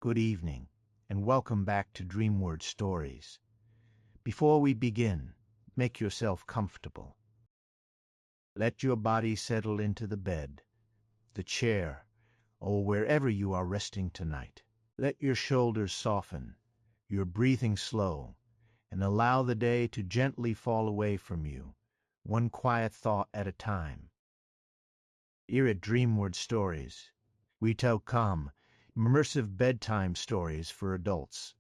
Good evening, and welcome back to Dreamward Stories. Before we begin, make yourself comfortable. Let your body settle into the bed, the chair, or wherever you are resting tonight. Let your shoulders soften, your breathing slow, and allow the day to gently fall away from you, one quiet thought at a time. Here at Dreamward Stories, we tell calm, immersive bedtime stories for adults.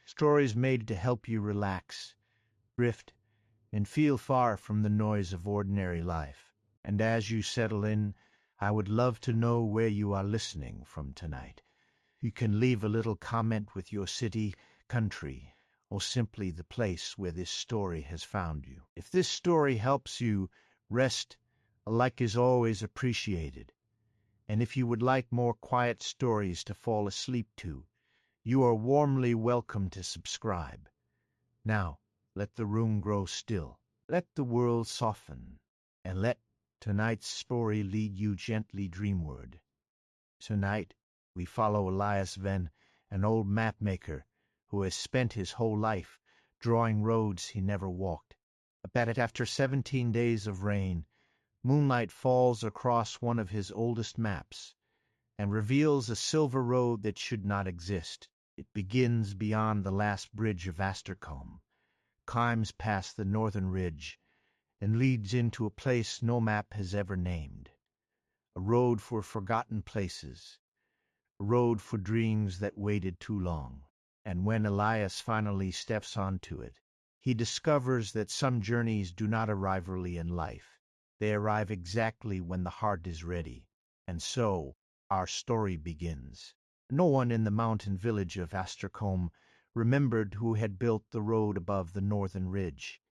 Stories made to help you relax, drift, and feel far from the noise of ordinary life. And as you settle in, I would love to know where you are listening from tonight. You can leave a little comment with your city, country, or simply the place where this story has found you. If this story helps you rest, a like is always appreciated. And if you would like more quiet stories to fall asleep to, you are warmly welcome to subscribe. Now, let the room grow still. Let the world soften, and let tonight's story lead you gently dreamward. Tonight, we follow Elias Venn, an old mapmaker who has spent his whole life drawing roads he never walked. But after 17 days of rain, moonlight falls across one of his oldest maps and reveals a silver road that should not exist. It begins beyond the last bridge of Astercombe, climbs past the northern ridge, and leads into a place no map has ever named. A road for forgotten places, a road for dreams that waited too long. And when Elias finally steps onto it, he discovers that some journeys do not arrive early in life. They arrive exactly when the heart is ready. And so our story begins. No one in the mountain village of Astercombe remembered who had built the road above the northern ridge.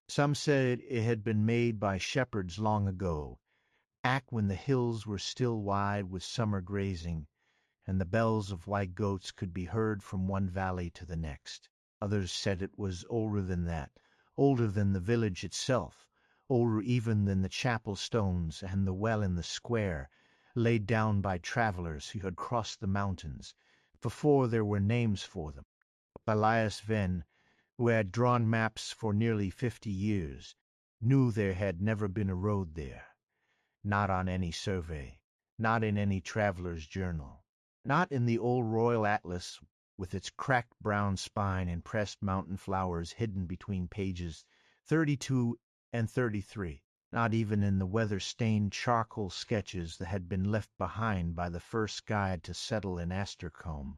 Some said it had been made by shepherds long ago, back when the hills were still wide with summer grazing, and the bells of white goats could be heard from one valley to the next. Others said it was older than that, older than the village itself, older even than the chapel stones and the well in the square, laid down by travelers who had crossed the mountains before there were names for them. Elias Venn, who had drawn maps for nearly 50 years, knew there had never been a road there. Not on any survey, not in any traveler's journal, not in the old royal atlas with its cracked brown spine and pressed mountain flowers hidden between pages 32 and 33, not even in the weather-stained charcoal sketches that had been left behind by the first guide to settle in Astercombe.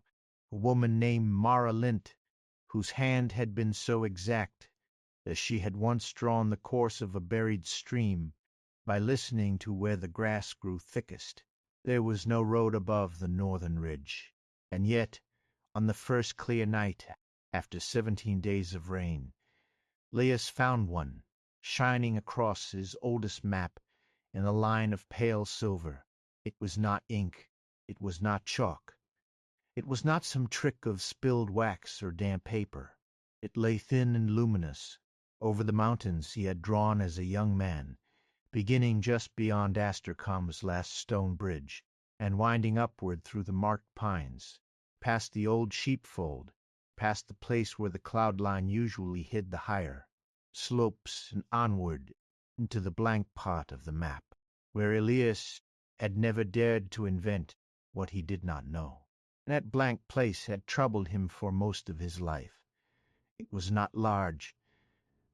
A woman named Mara Lint, whose hand had been so exact that she had once drawn the course of a buried stream by listening to where the grass grew thickest. There was no road above the northern ridge, and yet, on the first clear night after 17 days of rain, Elias found one, shining across his oldest map in a line of pale silver. It was not ink, it was not chalk, it was not some trick of spilled wax or damp paper. It lay thin and luminous over the mountains he had drawn as a young man, beginning just beyond Astercombe's last stone bridge, and winding upward through the marked pines, past the old sheepfold, past the place where the cloud line usually hid the higher slopes, and onward into the blank part of the map, where Elias had never dared to invent what he did not know. That blank place had troubled him for most of his life. It was not large,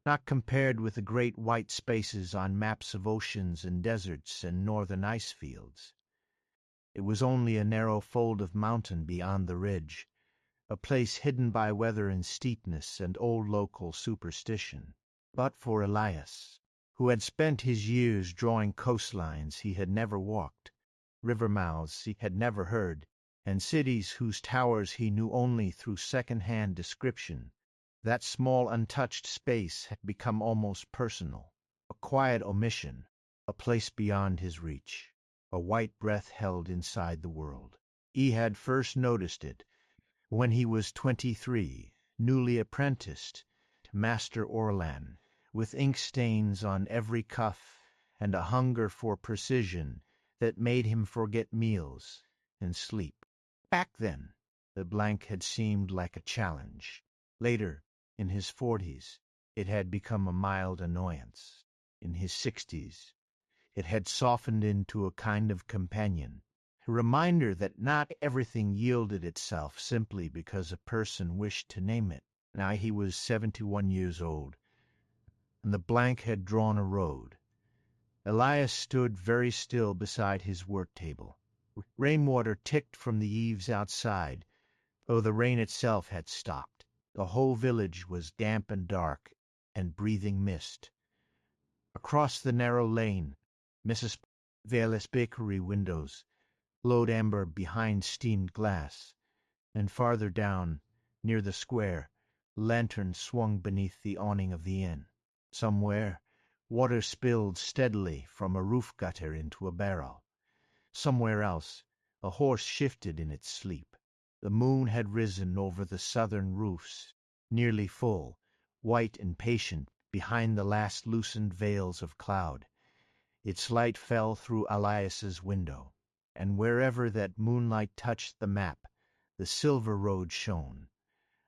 not compared with the great white spaces on maps of oceans and deserts and northern ice fields. It was only a narrow fold of mountain beyond the ridge, a place hidden by weather and steepness and old local superstition. But for Elias, who had spent his years drawing coastlines he had never walked, river mouths he had never heard, and cities whose towers he knew only through second-hand description, that small untouched space had become almost personal, a quiet omission, a place beyond his reach, a white breath held inside the world. He had first noticed it when he was 23, newly apprenticed to Master Orlan, with ink stains on every cuff and a hunger for precision that made him forget meals and sleep. Back then, The blank had seemed like a challenge. Later, in his 40s, it had become a mild annoyance. In his 60s, it had softened into a kind of companion, a reminder that not everything yielded itself simply because a person wished to name it. Now he was 71 years old, and the blank had drawn a road. Elias stood very still beside his work table. Rainwater ticked from the eaves outside, though the rain itself had stopped. The whole village was damp and dark, and breathing mist. Across the narrow lane, Mrs. Vale's bakery windows glowed amber behind steamed glass, and farther down, near the square, lanterns swung beneath the awning of the inn. Somewhere, water spilled steadily from a roof gutter into a barrel. Somewhere else, a horse shifted in its sleep. The moon had risen over the southern roofs, nearly full, white and patient behind the last loosened veils of cloud. Its light fell through Elias's window, and wherever that moonlight touched the map, the silver road shone.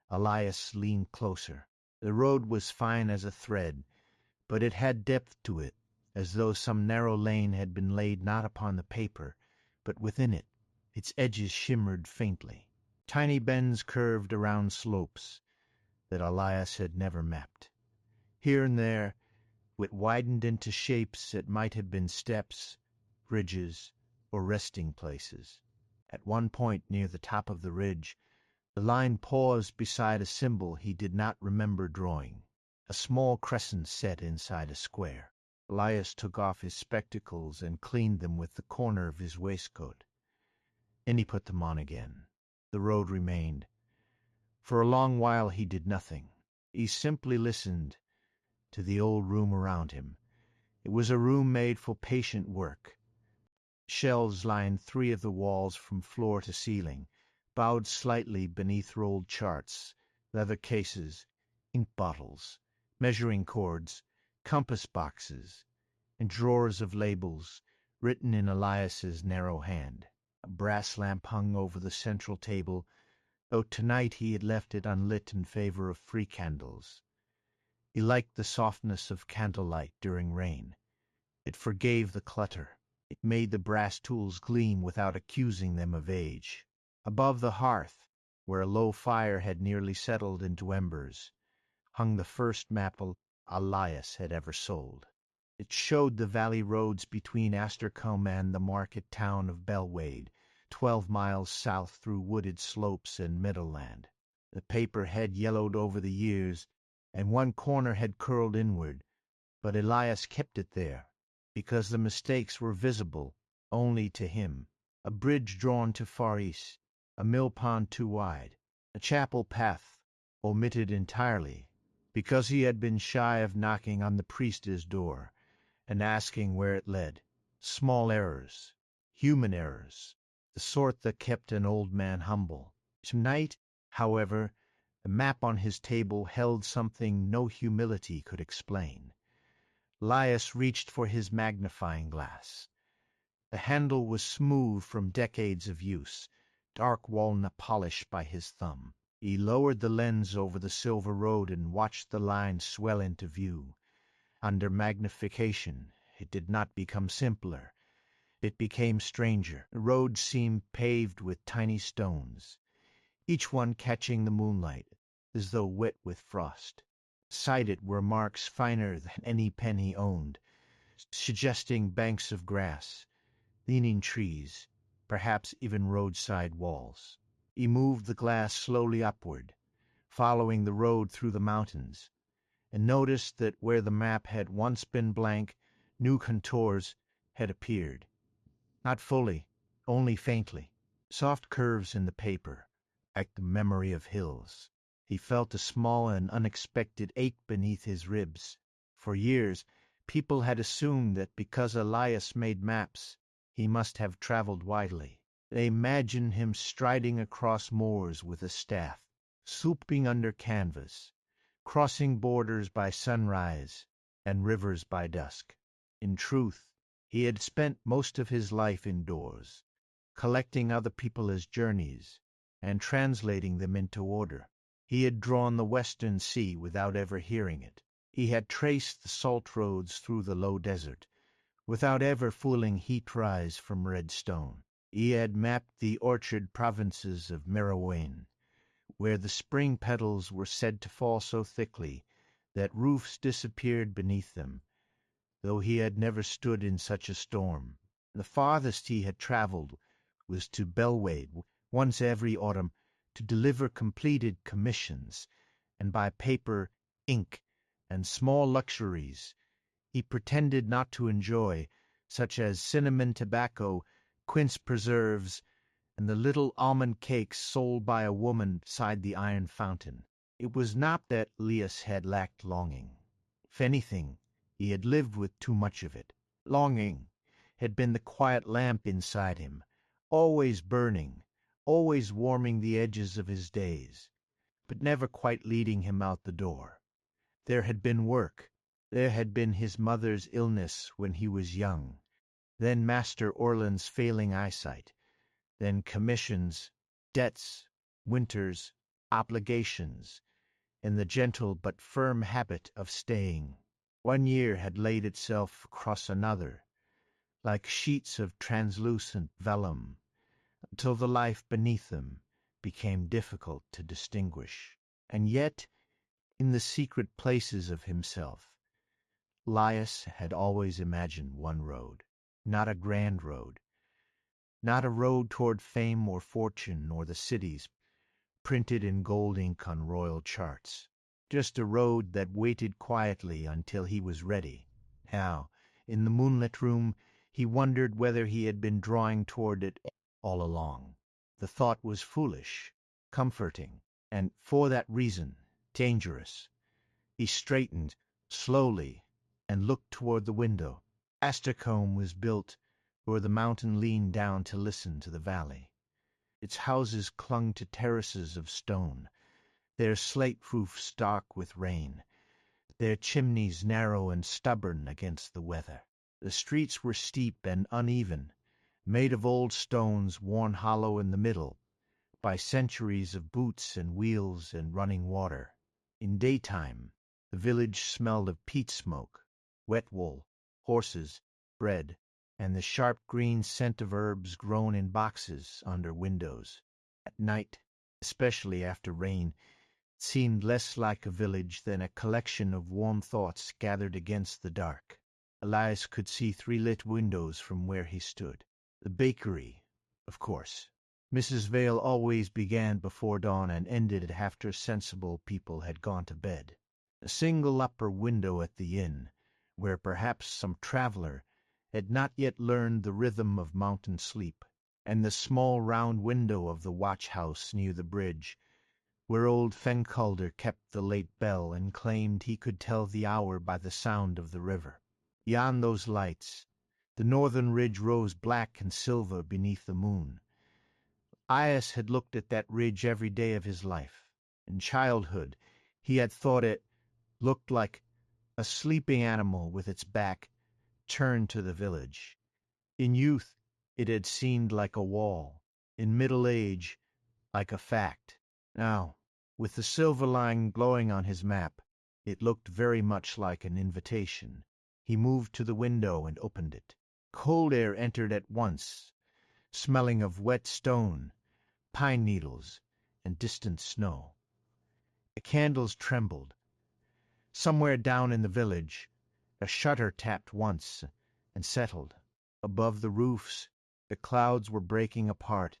Elias leaned closer. The road was fine as a thread, but it had depth to it, as though some narrow lane had been laid not upon the paper, but within it. Its edges shimmered faintly. Tiny bends curved around slopes that Elias had never mapped. Here and there it widened into shapes that might have been steps, bridges, or resting places. At one point near the top of the ridge, the line paused beside a symbol he did not remember drawing, a small crescent set inside a square. Elias took off his spectacles and cleaned them with the corner of his waistcoat. Then he put them on again. The road remained. For a long while he did nothing. He simply listened to the old room around him. It was a room made for patient work. Shelves lined 3 of the walls from floor to ceiling, bowed slightly beneath rolled charts, leather cases, ink bottles, measuring cords, compass boxes, and drawers of labels written in Elias's narrow hand. A brass lamp hung over the central table, though tonight he had left it unlit in favor of 3 candles. He liked the softness of candlelight during rain. It forgave the clutter. It made the brass tools gleam without accusing them of age. Above the hearth, where a low fire had nearly settled into embers, hung the first map Elias had ever sold. It showed the valley roads between Astercombe and the market town of Belwade, 12 miles south through wooded slopes and meadowland. The paper had yellowed over the years, and one corner had curled inward, but Elias kept it there, because the mistakes were visible only to him. A bridge drawn to far east, a mill pond too wide, a chapel path omitted entirely, because he had been shy of knocking on the priest's door and asking where it led. Small errors, human errors, the sort that kept an old man humble. Tonight, however, the map on his table held something no humility could explain. Elias reached for his magnifying glass. The handle was smooth from decades of use, dark walnut polish by his thumb. He lowered the lens over the silver road and watched the line swell into view. Under magnification, it did not become simpler. It became stranger. The road seemed paved with tiny stones, each one catching the moonlight as though wet with frost. Beside it were marks finer than any pen he owned, suggesting banks of grass, leaning trees, perhaps even roadside walls. He moved the glass slowly upward, following the road through the mountains, and noticed that where the map had once been blank, new contours had appeared. Not fully, only faintly. Soft curves in the paper, like the memory of hills. He felt a small and unexpected ache beneath his ribs. For years, people had assumed that because Elias made maps, he must have traveled widely. They imagined him striding across moors with a staff, swooping under canvas, crossing borders by sunrise and rivers by dusk. In truth, he had spent most of his life indoors, collecting other people's journeys and translating them into order. He had drawn the Western Sea without ever hearing it. He had traced the salt roads through the low desert, without ever fooling heat rise from red stone. He had mapped the orchard provinces of Merowain, where the spring petals were said to fall so thickly that roofs disappeared beneath them, though he had never stood in such a storm. The farthest he had travelled was to Belwade once every autumn to deliver completed commissions, and by paper, ink, and small luxuries he pretended not to enjoy, such as cinnamon tobacco, quince preserves, and the little almond cakes sold by a woman beside the iron fountain. It was not that Elias had lacked longing. If anything, he had lived with too much of it. Longing had been the quiet lamp inside him, always burning, always warming the edges of his days, but never quite leading him out the door. There had been work. There had been his mother's illness when he was young, then Master Orland's failing eyesight, then commissions, debts, winters, obligations, and the gentle but firm habit of staying. 1 year had laid itself across another, like sheets of translucent vellum, until the life beneath them became difficult to distinguish. And yet, in the secret places of himself, Elias had always imagined one road, not a grand road, not a road toward fame or fortune or the cities printed in gold ink on royal charts, just a road that waited quietly until he was ready. Now, in the moonlit room, he wondered whether he had been drawing toward it all along. The thought was foolish, comforting, and, for that reason, dangerous. He straightened slowly and looked toward the window. Astercombe was built where the mountain leaned down to listen to the valley. Its houses clung to terraces of stone, their slate roofs dark with rain, their chimneys narrow and stubborn against the weather. The streets were steep and uneven, made of old stones worn hollow in the middle by centuries of boots and wheels and running water. In daytime the village smelled of peat smoke, wet wool, horses, bread, and the sharp green scent of herbs grown in boxes under windows. At night, especially after rain, it seemed less like a village than a collection of warm thoughts gathered against the dark. Elias could see 3 lit windows from where he stood. The bakery, of course. Mrs. Vale always began before dawn and ended after sensible people had gone to bed. A single upper window at the inn, where perhaps some traveller had not yet learned the rhythm of mountain sleep, and the small round window of the watch-house near the bridge, where old Fenculder kept the late bell and claimed he could tell the hour by the sound of the river. Beyond those lights, the northern ridge rose black and silver beneath the moon. Elias had looked at that ridge every day of his life. In childhood he had thought it looked like a sleeping animal with its back turned to the village. In youth it had seemed like a wall, in middle age like a fact. Now, with the silver line glowing on his map, it looked very much like an invitation. He moved to the window and opened it. Cold air entered at once, smelling of wet stone, pine needles, and distant snow. The candles trembled. Somewhere down in the village a shutter tapped once and settled. Above the roofs the clouds were breaking apart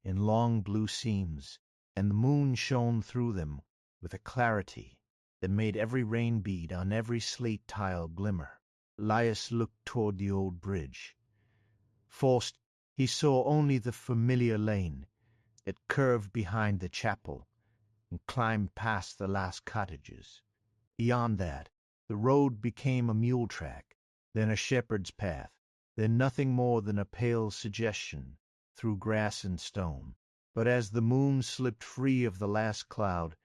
in long blue seams, and the moon shone through them with a clarity that made every rain bead on every slate tile glimmer. Elias looked toward the old bridge. First he saw only the familiar lane that curved behind the chapel and climbed past the last cottages. Beyond that, the road became a mule track, then a shepherd's path, then nothing more than a pale suggestion through grass and stone. But as the moon slipped free of the last cloud,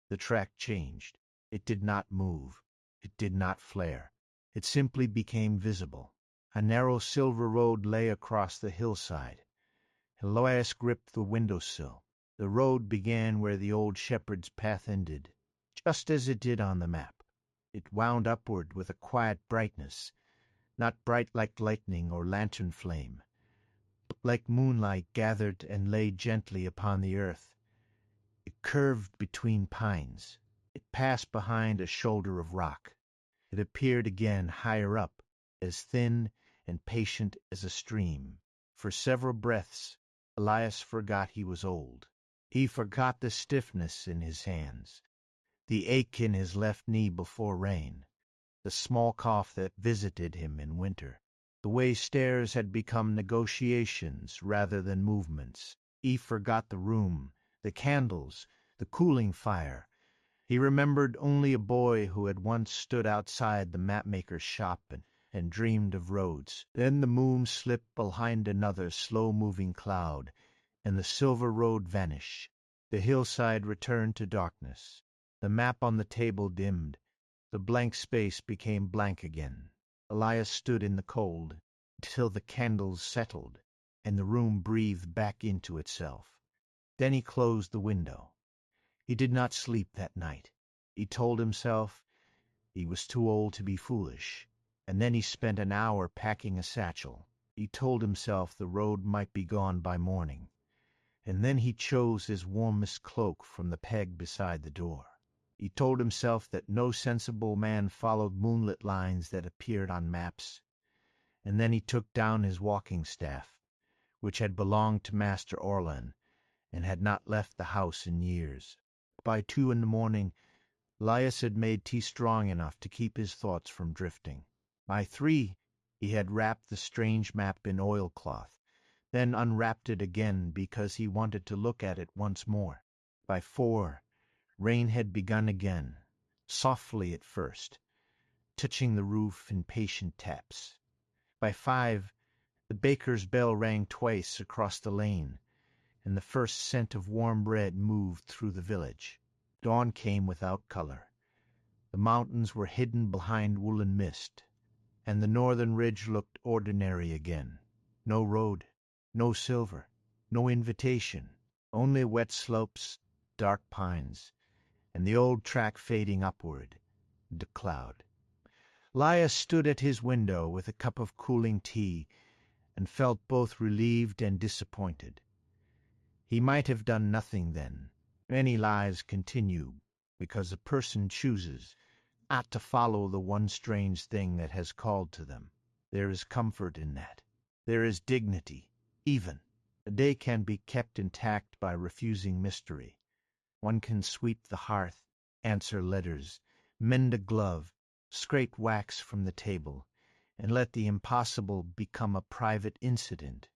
the track changed. It did not move. It did not flare. It simply became visible. A narrow silver road lay across the hillside. Elias gripped the window-sill. The road began where the old shepherd's path ended, just as it did on the map. It wound upward with a quiet brightness, not bright like lightning or lantern flame, but like moonlight gathered and lay gently upon the earth. It curved between pines. It passed behind a shoulder of rock. It appeared again higher up, as thin and patient as a stream. For several breaths Elias forgot he was old. He forgot the stiffness in his hands, the ache in his left knee before rain, the small cough that visited him in winter. The way stairs had become negotiations rather than movements. He forgot the room, the candles, the cooling fire. He remembered only a boy who had once stood outside the mapmaker's shop and dreamed of roads. Then the moon slipped behind another slow-moving cloud, and the silver road vanished. The hillside returned to darkness. The map on the table dimmed. The blank space became blank again. Elias stood in the cold till the candles settled and the room breathed back into itself. Then he closed the window. He did not sleep that night. He told himself he was too old to be foolish, and then he spent an hour packing a satchel. He told himself the road might be gone by morning, and then he chose his warmest cloak from the peg beside the door. He told himself that no sensible man followed moonlit lines that appeared on maps, and then he took down his walking staff, which had belonged to Master Orlan, and had not left the house in years. By 2 in the morning, Elias had made tea strong enough to keep his thoughts from drifting. By 3, he had wrapped the strange map in oilcloth, then unwrapped it again because he wanted to look at it once more. By 4, rain had begun again, softly at first, touching the roof in patient taps. By 5, the baker's bell rang twice across the lane, and the first scent of warm bread moved through the village. Dawn came without color. The mountains were hidden behind woolen mist, and the northern ridge looked ordinary again. No road, no silver, no invitation, only wet slopes, dark pines, and the old track fading upward into cloud. Elias stood at his window with a cup of cooling tea, and felt both relieved and disappointed. He might have done nothing then. Many lives continue because a person chooses not to follow the one strange thing that has called to them. There is comfort in that. There is dignity, even. A day can be kept intact by refusing mystery. One can sweep the hearth, answer letters, mend a glove, scrape wax from the table, and let the impossible become a private incident,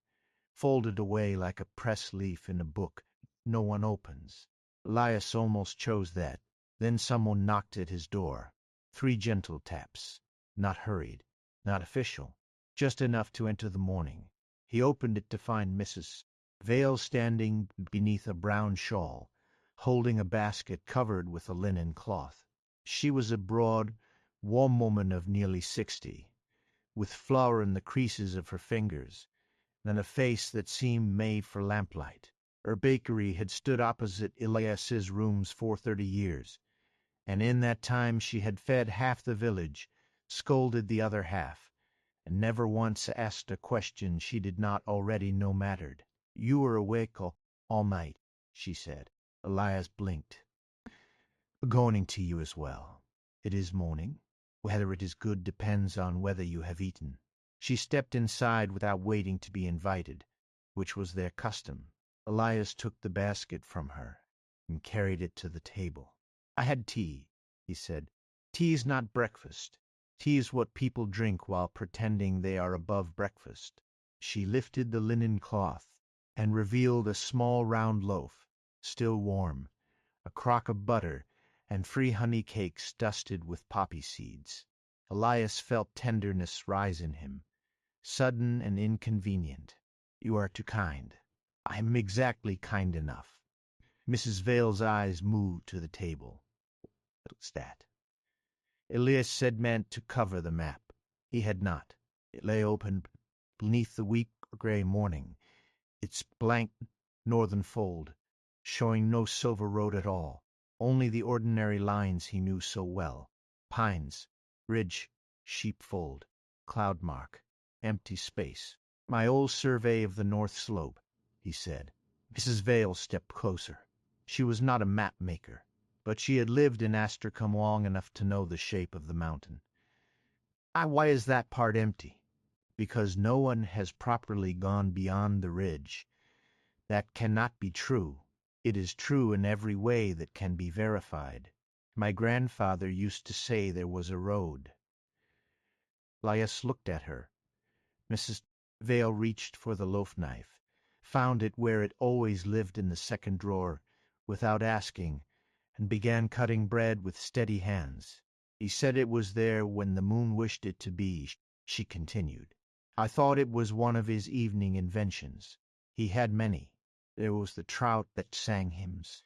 folded away like a press leaf in a book no one opens. Elias almost chose that. Then someone knocked at his door. 3 gentle taps, not hurried, not official, just enough to enter the morning. He opened it to find Mrs. Vale standing beneath a brown shawl, holding a basket covered with a linen cloth. She was a broad, warm woman of nearly 60, with flour in the creases of her fingers, and a face that seemed made for lamplight. Her bakery had stood opposite Elias's rooms for 30 years, and in that time she had fed half the village, scolded the other half, and never once asked a question she did not already know mattered. "You were awake all night," she said. Elias blinked. "Going to you as well. It is morning. Whether it is good depends on whether you have eaten." She stepped inside without waiting to be invited, which was their custom. Elias took the basket from her and carried it to the table. "I had tea," he said. "Tea is not breakfast. Tea is what people drink while pretending they are above breakfast." She lifted the linen cloth and revealed a small round loaf, still warm, a crock of butter, and 3 honey cakes dusted with poppy seeds. Elias felt tenderness rise in him, sudden and inconvenient. "You are too kind." "I am exactly kind enough." Mrs. Vale's eyes moved to the table. "What's that?" Elias said meant to cover the map. He had not. It lay open beneath the weak gray morning, its blank northern fold showing no silver road at all, only the ordinary lines he knew so well: pines, ridge, sheepfold, cloud mark, empty space. "My old survey of the north slope," he said. Mrs. Vale stepped closer. She was not a map-maker, but she had lived in Astercombe long enough to know the shape of the mountain. Why is that part empty?" "Because no one has properly gone beyond the ridge. That cannot be true. It is true in every way that can be verified. My grandfather used to say there was a road." Elias looked at her. Mrs. Vale reached for the loaf-knife, found it where it always lived in the second drawer, without asking, and began cutting bread with steady hands. "He said it was there when the moon wished it to be," she continued. "I thought it was one of his evening inventions. He had many. There was the trout that sang hymns,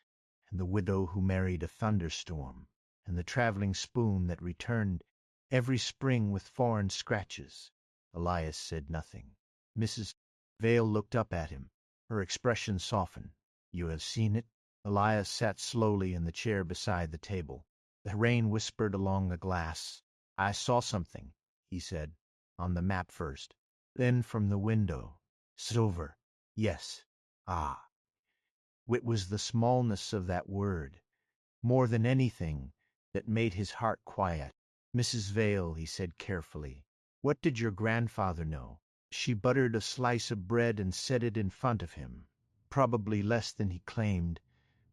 and the widow who married a thunderstorm, and the traveling spoon that returned every spring with foreign scratches." Elias said nothing. Mrs. Vale looked up at him. Her expression softened. "You have seen it?" Elias sat slowly in the chair beside the table. The rain whispered along the glass. "I saw something," he said. "On the map first. Then from the window. Silver. Yes. Ah." It was the smallness of that word, more than anything, that made his heart quiet. "Mrs. Vale," he said carefully, "what did your grandfather know?" She buttered a slice of bread and set it in front of him. "Probably less than he claimed,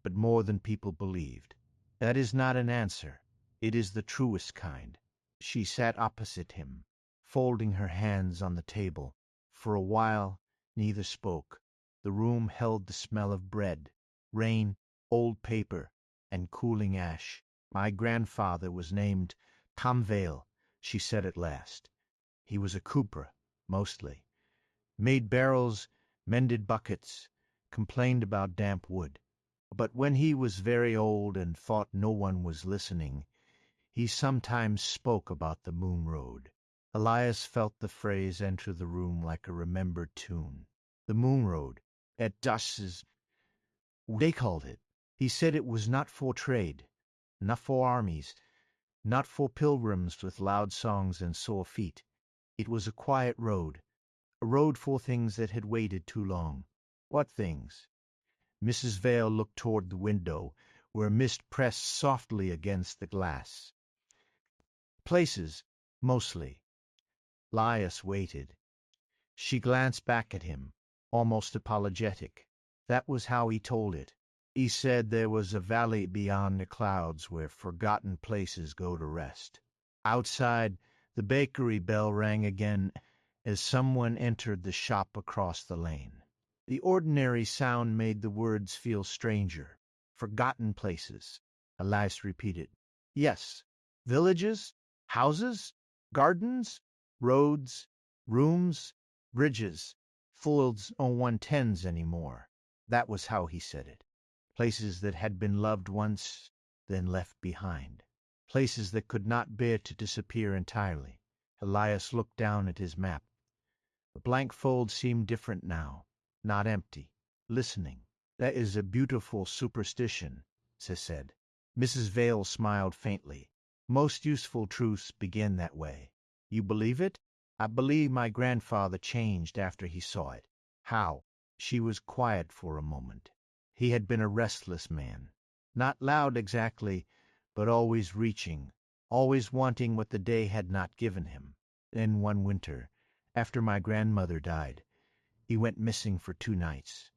but more than people believed. That is not an answer. It is the truest kind." She sat opposite him, folding her hands on the table. For a while neither spoke. The room held the smell of bread, rain, old paper, and cooling ash. "My grandfather was named Tom Vale," she said at last. "He was a cooper, mostly. Made barrels, mended buckets, complained about damp wood. But when he was very old and thought no one was listening, he sometimes spoke about the moon road." Elias felt the phrase enter the room like a remembered tune. "The moon road, at Das's, they called it. He said it was not for trade, not for armies, not for pilgrims with loud songs and sore feet. It was a quiet road, a road for things that had waited too long." "What things?" Mrs. Vale looked toward the window, where mist pressed softly against the glass. "Places, mostly." Elias waited. She glanced back at him, almost apologetic. That was how he told it. He said there was a valley beyond the clouds where forgotten places go to rest. Outside, the bakery bell rang again as someone entered the shop across the lane. The ordinary sound made the words feel stranger. "Forgotten places," Elias repeated. "Yes. Villages, houses, gardens, roads, rooms, bridges, fields no one tends any more." That was how he said it. Places that had been loved once, then left behind. Places that could not bear to disappear entirely. Elias looked down at his map. The blank fold seemed different now, not empty, listening. "That is a beautiful superstition," she said. Mrs. Vale smiled faintly. "Most useful truths begin that way. You believe it?" "I believe my grandfather changed after he saw it." "How?" She was quiet for a moment. "He had been a restless man. Not loud exactly, but always reaching, always wanting what the day had not given him. Then one winter, after my grandmother died, he went missing for 2 nights.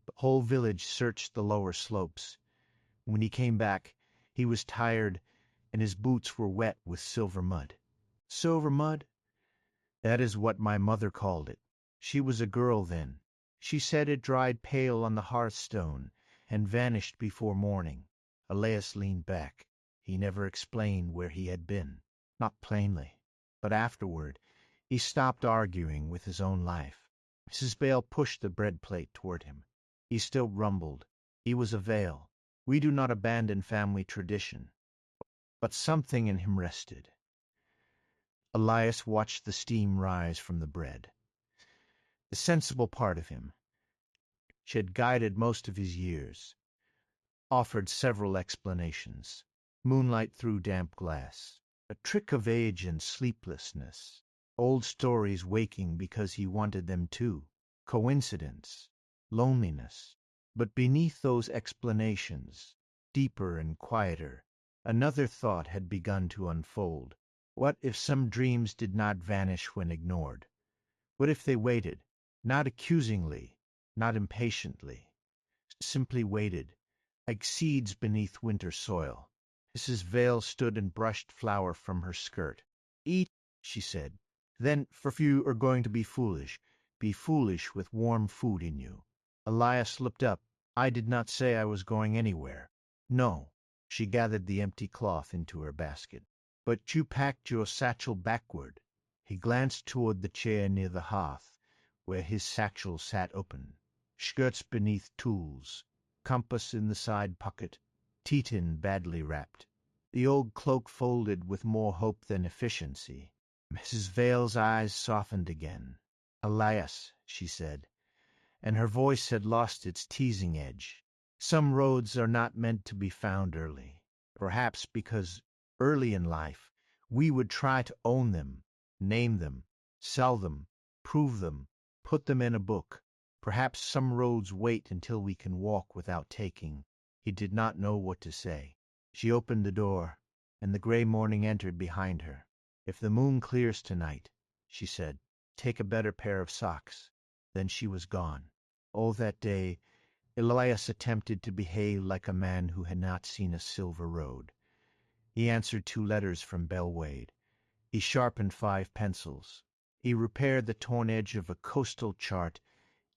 The whole village searched the lower slopes. When he came back, he was tired, and his boots were wet with silver mud." "Silver mud?" "That is what my mother called it. She was a girl then. She said it dried pale on the hearthstone and vanished before morning." Elias leaned back. He never explained where he had been. Not plainly. But afterward he stopped arguing with his own life. Mrs. Vale pushed the bread plate toward him. He still rumbled. He was a Vale. "We do not abandon family tradition." But something in him rested. Elias watched the steam rise from the bread. The sensible part of him, which had guided most of his years, offered several explanations. Moonlight through damp glass. A trick of age and sleeplessness. Old stories waking because he wanted them too. Coincidence. Loneliness. But beneath those explanations, deeper and quieter, another thought had begun to unfold. What if some dreams did not vanish when ignored? What if they waited, not accusingly, not impatiently, simply waited, like seeds beneath winter soil? Mrs. Vale stood and brushed flour from her skirt. "Eat," she said. "Then, for if you are going to be foolish with warm food in you." Elias looked up. "I did not say I was going anywhere." "No." She gathered the empty cloth into her basket. "But you packed your satchel backward." He glanced toward the chair near the hearth, where his satchel sat open. Skirts beneath tools, compass in the side pocket, tea-tin badly wrapped. The old cloak folded with more hope than efficiency. Mrs. Vale's eyes softened again. "Elias," she said, and her voice had lost its teasing edge. "Some roads are not meant to be found early. Perhaps because early in life we would try to own them, name them, sell them, prove them, put them in a book. Perhaps some roads wait until we can walk without taking." He did not know what to say. She opened the door, and the gray morning entered behind her. "If the moon clears tonight," she said, "take a better pair of socks." Then she was gone. Oh, that day Elias attempted to behave like a man who had not seen a silver road. He answered 2 letters from Bellwade. He sharpened 5 pencils. He repaired the torn edge of a coastal chart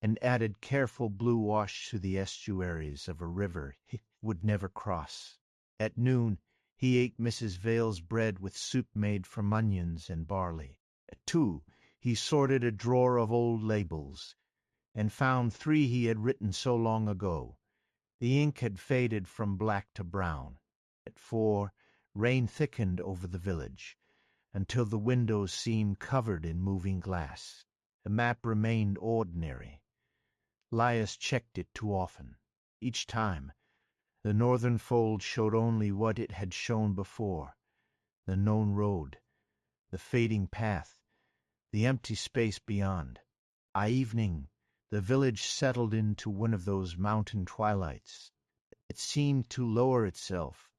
and added careful blue wash to the estuaries of a river he would never cross. At noon he ate Mrs. Vale's bread with soup made from onions and barley. At 2 he sorted a drawer of old labels, and found 3 he had written so long ago. The ink had faded from black to brown. At 4 rain thickened over the village, until the windows seemed covered in moving glass. The map remained ordinary. Elias checked it too often. Each time, the northern fold showed only what it had shown before: the known road, the fading path, the empty space beyond. By evening, the village settled into one of those mountain twilights. It seemed to lower itself,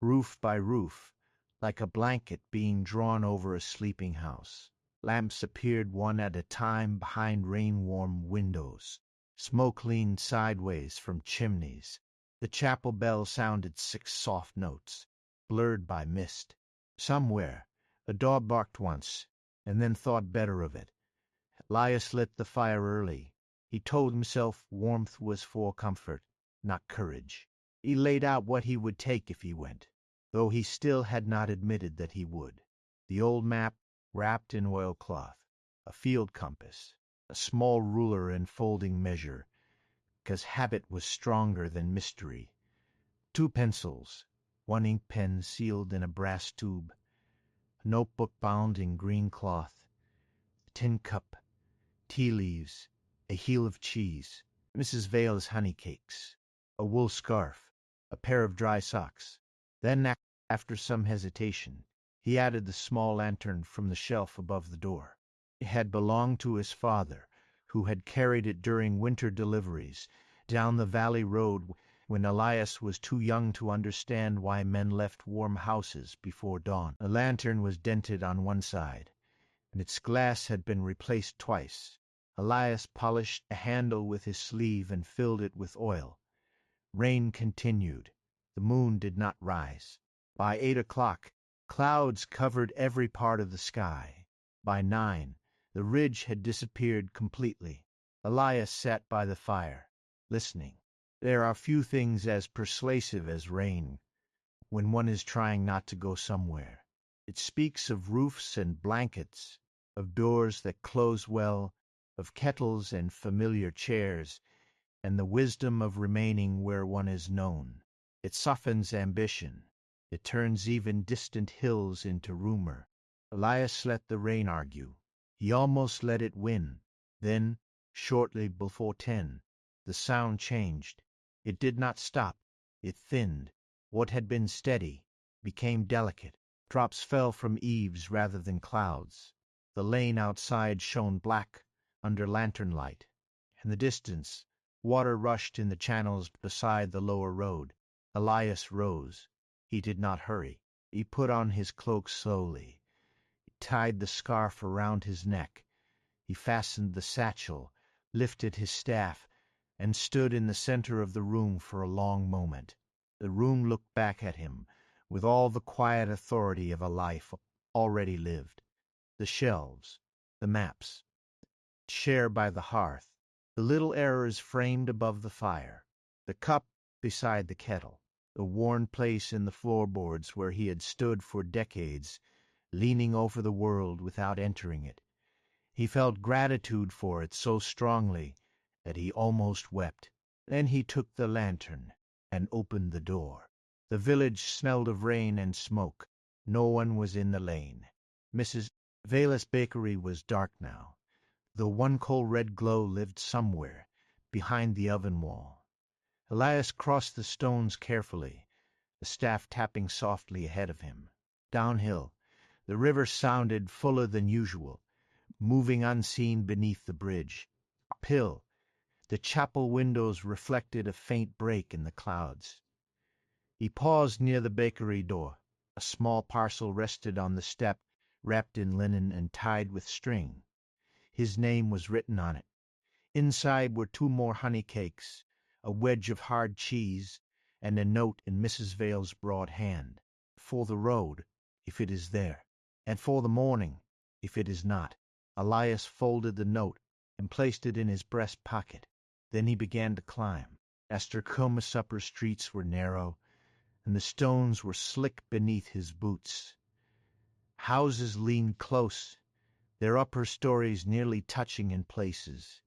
roof by roof, like a blanket being drawn over a sleeping house. Lamps appeared one at a time behind rain-warm windows. Smoke leaned sideways from chimneys. The chapel bell sounded 6 soft notes, blurred by mist. Somewhere a dog barked once, and then thought better of it. Elias lit the fire early. He told himself warmth was for comfort, not courage. He laid out what he would take if he went, though he still had not admitted that he would. The old map wrapped in oilcloth, a field compass, a small ruler and folding measure, because habit was stronger than mystery. 2 pencils, 1 ink pen sealed in a brass tube, a notebook bound in green cloth, a tin cup, tea leaves, a heel of cheese, Mrs. Vale's honey cakes, a wool scarf, a pair of dry socks. Then, after some hesitation, he added the small lantern from the shelf above the door. It had belonged to his father, who had carried it during winter deliveries down the valley road when Elias was too young to understand why men left warm houses before dawn. The lantern was dented on one side, and its glass had been replaced twice. Elias polished a handle with his sleeve and filled it with oil. Rain continued. The moon did not rise. By 8 o'clock, clouds covered every part of the sky. By 9, the ridge had disappeared completely. Elias sat by the fire, listening. There are few things as persuasive as rain when one is trying not to go somewhere. It speaks of roofs and blankets, of doors that close well, of kettles and familiar chairs, and the wisdom of remaining where one is known. It softens ambition. It turns even distant hills into rumor. Elias let the rain argue. He almost let it win. Then, shortly before 10, the sound changed. It did not stop. It thinned. What had been steady became delicate. Drops fell from eaves rather than clouds. The lane outside shone black under lantern light. In the distance, water rushed in the channels beside the lower road. Elias rose. He did not hurry. He put on his cloak slowly. He tied the scarf around his neck. He fastened the satchel, lifted his staff, and stood in the center of the room for a long moment. The room looked back at him with all the quiet authority of a life already lived. The shelves, the maps, chair by the hearth, the little errors framed above the fire, the cup beside the kettle, the worn place in the floorboards where he had stood for decades, leaning over the world without entering it. He felt gratitude for it so strongly that he almost wept. Then he took the lantern and opened the door. The village smelled of rain and smoke. No one was in the lane. Mrs. Vale's bakery was dark now, though one coal red glow lived somewhere behind the oven wall. Elias crossed the stones carefully, the staff tapping softly ahead of him. Downhill, the river sounded fuller than usual, moving unseen beneath the bridge. Uphill, the chapel windows reflected a faint break in the clouds. He paused near the bakery door. A small parcel rested on the step, wrapped in linen and tied with string. His name was written on it. Inside were 2 more honey cakes, a wedge of hard cheese, and a note in Mrs. Vale's broad hand. For the road, if it is there, and for the morning, if it is not. Elias folded the note and placed it in his breast pocket. Then he began to climb. Astercombe's upper streets were narrow, and the stones were slick beneath his boots. Houses leaned close, their upper stories nearly touching in places.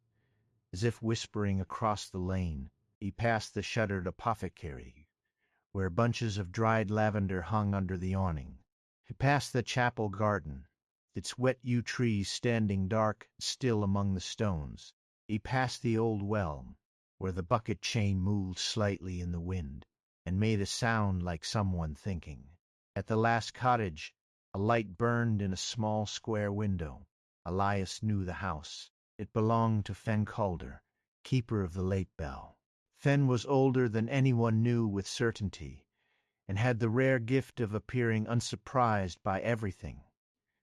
As if whispering across the lane, he passed the shuttered apothecary, where bunches of dried lavender hung under the awning. He passed the chapel garden, its wet yew trees standing dark still among the stones. He passed the old well, where the bucket chain moved slightly in the wind, and made a sound like someone thinking. At the last cottage, a light burned in a small square window. Elias knew the house. It belonged to Fen Calder, keeper of the late bell. Fen was older than anyone knew with certainty, and had the rare gift of appearing unsurprised by everything.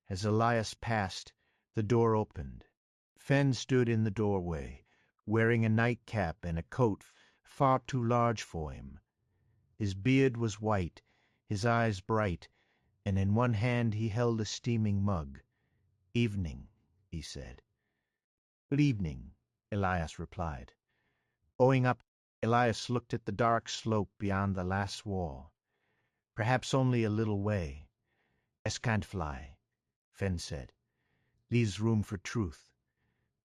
As Elias passed, the door opened. Fen stood in the doorway, wearing a nightcap and a coat far too large for him. His beard was white, his eyes bright, and in one hand he held a steaming mug. "Evening," he said. "Good evening," Elias replied. Going up, Elias looked at the dark slope beyond the last wall. Perhaps only a little way. "Es can't fly," Fen said. "Leaves room for truth."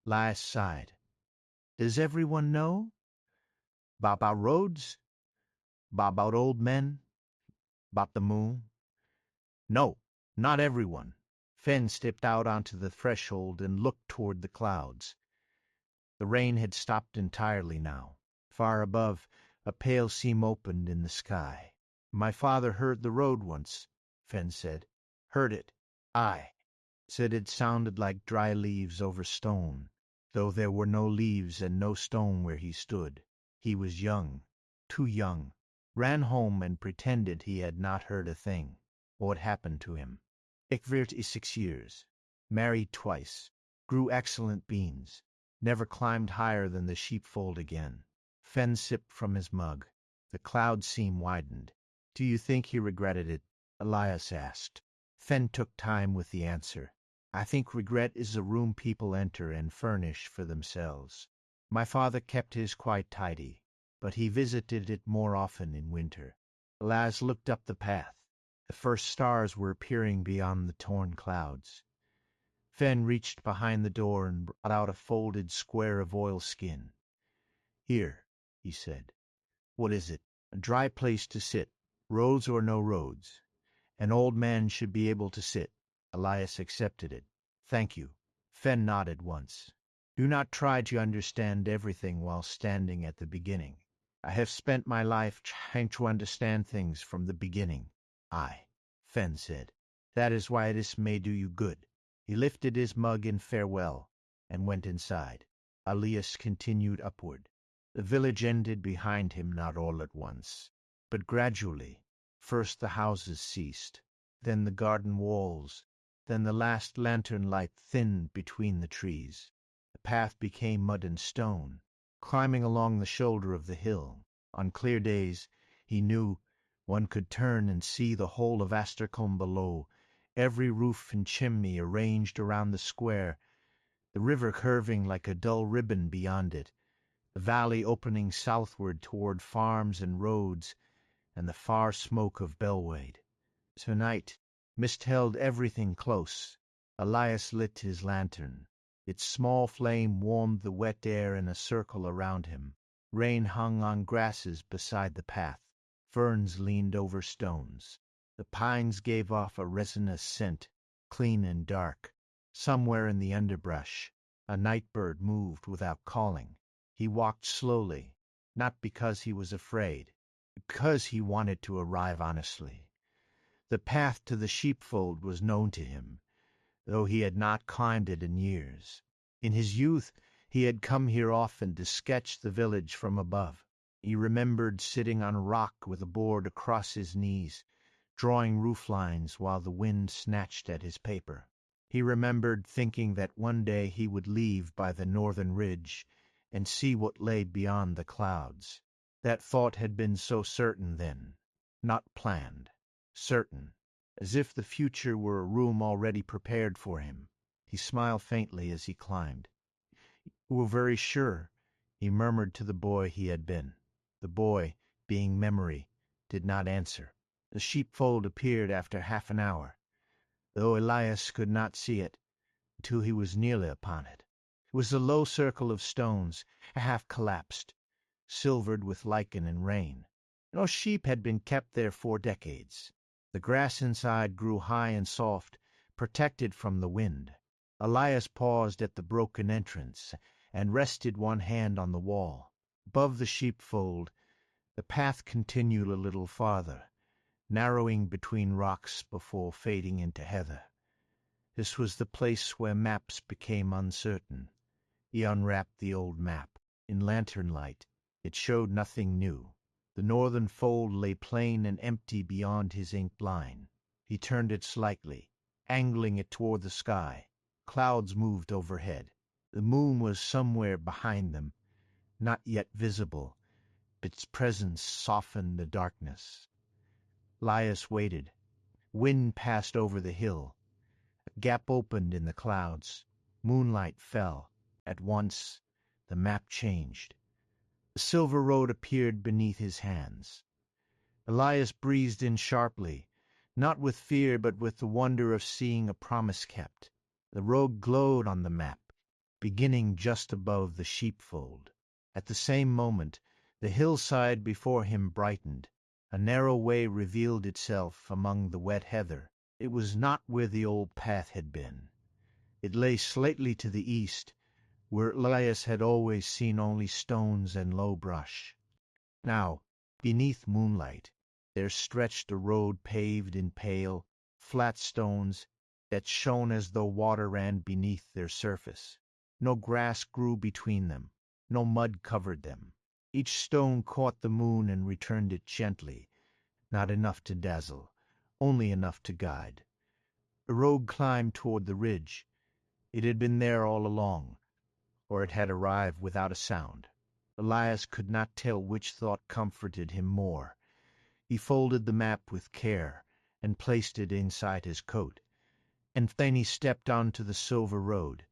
Elias sighed. "Does everyone know? 'Bout roads? 'Bout old men? 'Bout the moon?" "No, not everyone." Fen stepped out onto the threshold and looked toward the clouds. The rain had stopped entirely now. Far above, a pale seam opened in the sky. "My father heard the road once," Fen said. "Heard it. Aye. Said it sounded like dry leaves over stone, though there were no leaves and no stone where he stood. He was young, too young. Ran home and pretended he had not heard a thing. What happened to him? Ik werd 6 years. Married twice. Grew excellent beans. Never climbed higher than the sheepfold again." Fen sipped from his mug. The cloud seam widened. "Do you think he regretted it?" Elias asked. Fen took time with the answer. "I think regret is a room people enter and furnish for themselves. My father kept his quite tidy, but he visited it more often in winter." Elias looked up the path. The first stars were appearing beyond the torn clouds. Fen reached behind the door and brought out a folded square of oilskin. "Here," he said. "What is it?" "A dry place to sit, roads or no roads. An old man should be able to sit." Elias accepted it. "Thank you." Fen nodded once. "Do not try to understand everything while standing at the beginning. I have spent my life trying to understand things from the beginning. Aye, Fenn said. That is why this may do you good. He lifted his mug in farewell and went inside. Elias continued upward. The village ended behind him not all at once, but gradually. First the houses ceased, then the garden walls, then the last lantern light thinned between the trees. The path became mud and stone, climbing along the shoulder of the hill. On clear days, he knew, one could turn and see the whole of Astercombe below, every roof and chimney arranged around the square, the river curving like a dull ribbon beyond it, the valley opening southward toward farms and roads, and the far smoke of Bellwade. Tonight, mist held everything close. Elias lit his lantern. Its small flame warmed the wet air in a circle around him. Rain hung on grasses beside the path. Ferns leaned over stones. The pines gave off a resinous scent, clean and dark. Somewhere in the underbrush, a night bird moved without calling. He walked slowly, not because he was afraid, because he wanted to arrive honestly. The path to the sheepfold was known to him, though he had not climbed it in years. In his youth he had come here often to sketch the village from above. He remembered sitting on a rock with a board across his knees, drawing roof lines while the wind snatched at his paper. He remembered thinking that one day he would leave by the northern ridge and see what lay beyond the clouds. That thought had been so certain then, not planned, certain, as if the future were a room already prepared for him. He smiled faintly as he climbed. "You were very sure," he murmured to the boy he had been. The boy, being memory, did not answer. The sheepfold appeared after half an hour, though Elias could not see it until he was nearly upon it. It was a low circle of stones, half collapsed, silvered with lichen and rain. No sheep had been kept there for decades. The grass inside grew high and soft, protected from the wind. Elias paused at the broken entrance and rested one hand on the wall. Above the sheepfold, the path continued a little farther, narrowing between rocks before fading into heather. This was the place where maps became uncertain. He unwrapped the old map. In lantern light, it showed nothing new. The northern fold lay plain and empty beyond his inked line. He turned it slightly, angling it toward the sky. Clouds moved overhead. The moon was somewhere behind them, not yet visible, but its presence softened the darkness. Elias waited. Wind passed over the hill. A gap opened in the clouds. Moonlight fell. At once, the map changed. The silver road appeared beneath his hands. Elias breathed in sharply, not with fear but with the wonder of seeing a promise kept. The road glowed on the map, beginning just above the sheepfold. At the same moment, the hillside before him brightened. A narrow way revealed itself among the wet heather. It was not where the old path had been. It lay slightly to the east, where Elias had always seen only stones and low brush. Now, beneath moonlight, there stretched a road paved in pale, flat stones that shone as though water ran beneath their surface. No grass grew between them, no mud covered them. Each stone caught the moon and returned it gently, not enough to dazzle, only enough to guide. The road climbed toward the ridge. It had been there all along, or it had arrived without a sound. Elias could not tell which thought comforted him more. He folded the map with care and placed it inside his coat, and then he stepped onto the silver road.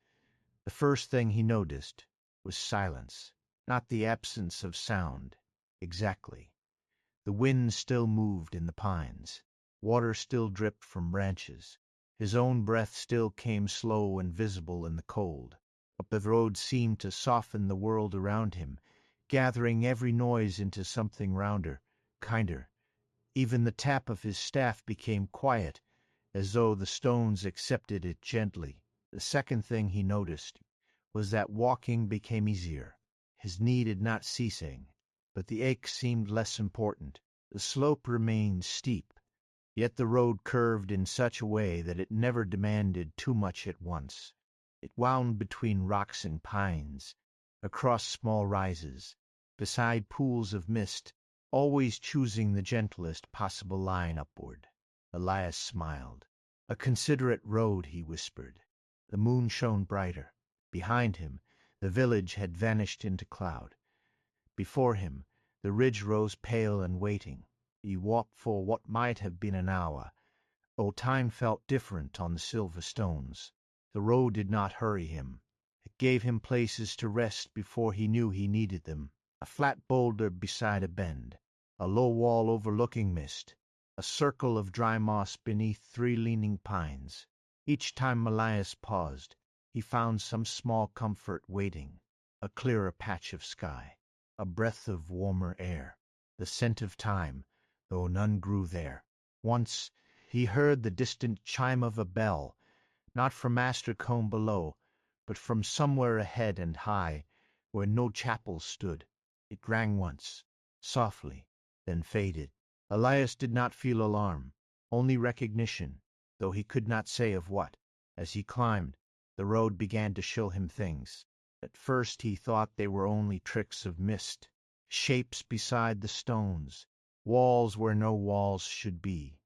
The first thing he noticed was silence, not the absence of sound, exactly. The wind still moved in the pines. Water still dripped from branches. His own breath still came slow and visible in the cold. But the road seemed to soften the world around him, gathering every noise into something rounder, kinder. Even the tap of his staff became quiet, as though the stones accepted it gently. The second thing he noticed was that walking became easier. His knee did not ceasing, but the ache seemed less important. The slope remained steep, yet the road curved in such a way that it never demanded too much at once. It wound between rocks and pines, across small rises, beside pools of mist, always choosing the gentlest possible line upward. Elias smiled. "A considerate road," he whispered. The moon shone brighter. Behind him, the village had vanished into cloud. Before him, the ridge rose pale and waiting. He walked for what might have been an hour. Oh, time felt different on the silver stones. The road did not hurry him. It gave him places to rest before he knew he needed them. A flat boulder beside a bend, a low wall overlooking mist, a circle of dry moss beneath 3 leaning pines. Each time Elias paused, he found some small comfort waiting, a clearer patch of sky, a breath of warmer air, the scent of time, though none grew there. Once he heard the distant chime of a bell, not from Astercombe below, but from somewhere ahead and high, where no chapel stood. It rang once, softly, then faded. Elias did not feel alarm, only recognition, though he could not say of what. As he climbed, the road began to show him things. At first he thought they were only tricks of mist, shapes beside the stones, walls where no walls should be,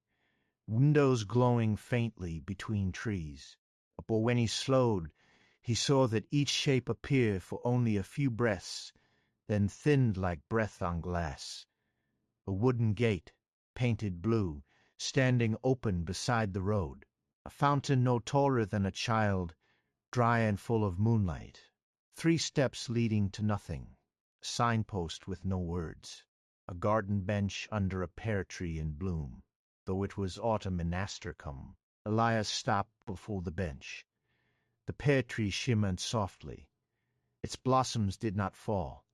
windows glowing faintly between trees. But when he slowed, he saw that each shape appeared for only a few breaths, then thinned like breath on glass. A wooden gate, painted blue, standing open beside the road. A fountain no taller than a child, dry and full of moonlight. 3 steps leading to nothing. A signpost with no words. A garden bench under a pear tree in bloom. Though it was autumn in Astercombe, Elias stopped before the bench. The pear tree shimmered softly. Its blossoms did not fall.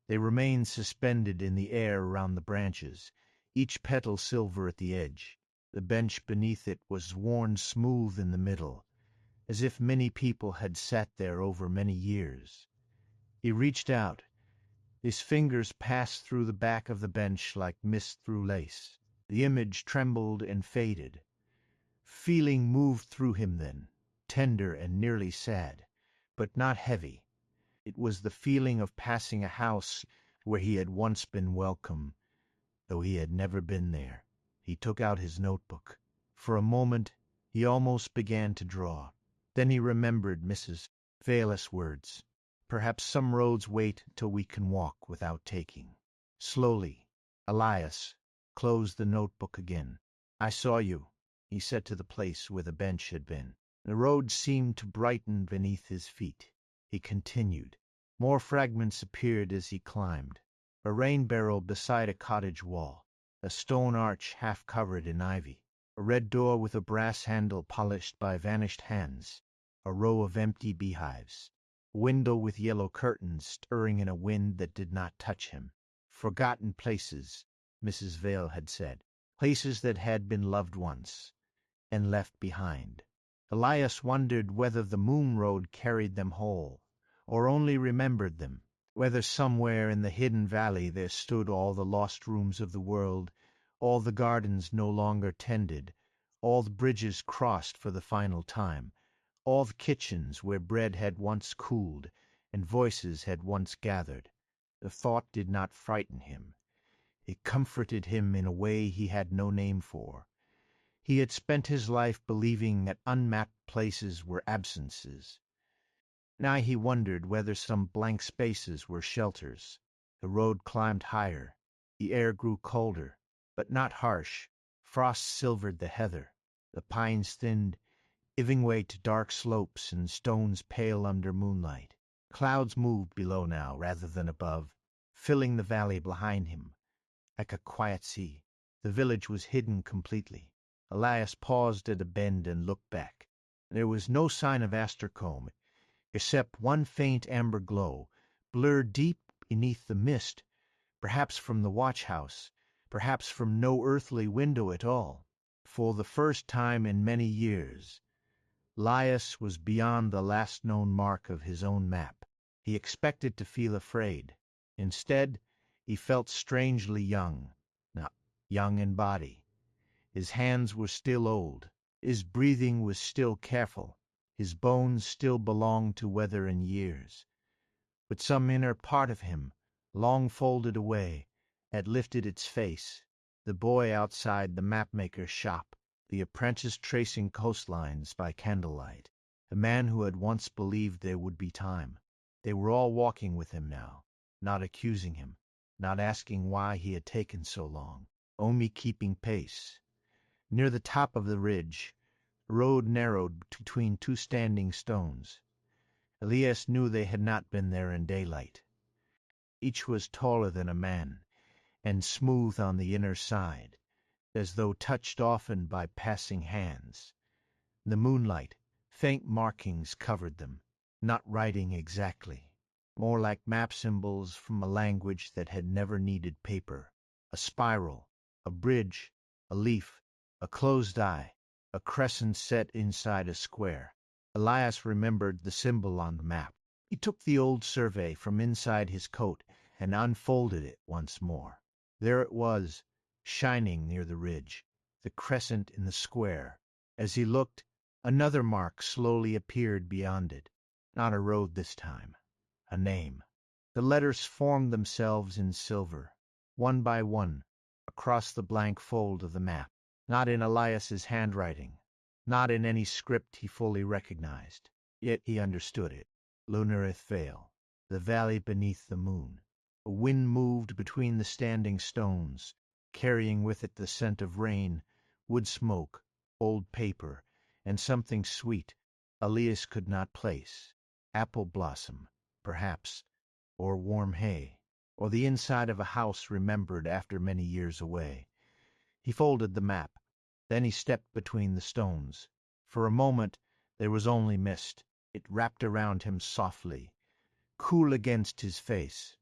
They remained suspended in the air around the branches, each petal silver at the edge. The bench beneath it was worn smooth in the middle, as if many people had sat there over many years. He reached out. His fingers passed through the back of the bench like mist through lace. The image trembled and faded. Feeling moved through him then, tender and nearly sad, but not heavy. It was the feeling of passing a house where he had once been welcome, though he had never been there. He took out his notebook. For a moment he almost began to draw. Then he remembered Mrs. Vale's words. Perhaps some roads wait till we can walk without taking. Slowly, Elias closed the notebook again. "I saw you," he said to the place where the bench had been. The road seemed to brighten beneath his feet. He continued. More fragments appeared as he climbed. A rain barrel beside a cottage wall, a stone arch half covered in ivy, a red door with a brass handle polished by vanished hands, a row of empty beehives, a window with yellow curtains stirring in a wind that did not touch him. Forgotten places, Mrs. Vale had said, places that had been loved once and left behind. Elias wondered whether the moon road carried them whole, or only remembered them, whether somewhere in the hidden valley there stood all the lost rooms of the world, all the gardens no longer tended, all the bridges crossed for the final time, all the kitchens where bread had once cooled and voices had once gathered. The thought did not frighten him. It comforted him in a way he had no name for. He had spent his life believing that unmapped places were absences. Now he wondered whether some blank spaces were shelters. The road climbed higher. The air grew colder, but not harsh. Frost silvered the heather. The pines thinned, giving way to dark slopes and stones pale under moonlight. Clouds moved below now rather than above, filling the valley behind him, like a quiet sea. The village was hidden completely. Elias paused at a bend and looked back. There was no sign of Astercombe, except one faint amber glow, blurred deep beneath the mist, perhaps from the watch-house, perhaps from no earthly window at all. For the first time in many years, Elias was beyond the last known mark of his own map. He expected to feel afraid. Instead, He felt strangely young, not young in body. His hands were still old. His breathing was still careful. His bones still belonged to weather and years. But some inner part of him, long folded away, had lifted its face. The boy outside the mapmaker's shop, the apprentice tracing coastlines by candlelight, the man who had once believed there would be time. They were all walking with him now, not accusing him, not asking why he had taken so long, only keeping pace. Near the top of the ridge, the road narrowed between two standing stones. Elias knew they had not been there in daylight. Each was taller than a man, and smooth on the inner side, as though touched often by passing hands. The moonlight, faint markings covered them, not writing exactly, more like map symbols from a language that had never needed paper. A spiral, a bridge, a leaf, a closed eye, a crescent set inside a square. Elias remembered the symbol on the map. He took the old survey from inside his coat and unfolded it once more. There it was, shining near the ridge, the crescent in the square. As he looked, another mark slowly appeared beyond it. Not a road this time, a name. The letters formed themselves in silver, one by one, across the blank fold of the map. Not in Elias's handwriting, not in any script he fully recognized. Yet he understood it. Lunareth Vale, the valley beneath the moon. A wind moved between the standing stones, carrying with it the scent of rain, wood smoke, old paper, and something sweet Elias could not place. Apple blossom, perhaps, or warm hay, or the inside of a house remembered after many years away. He folded the map. Then he stepped between the stones. For a moment there was only mist. It wrapped around him softly, cool against his face,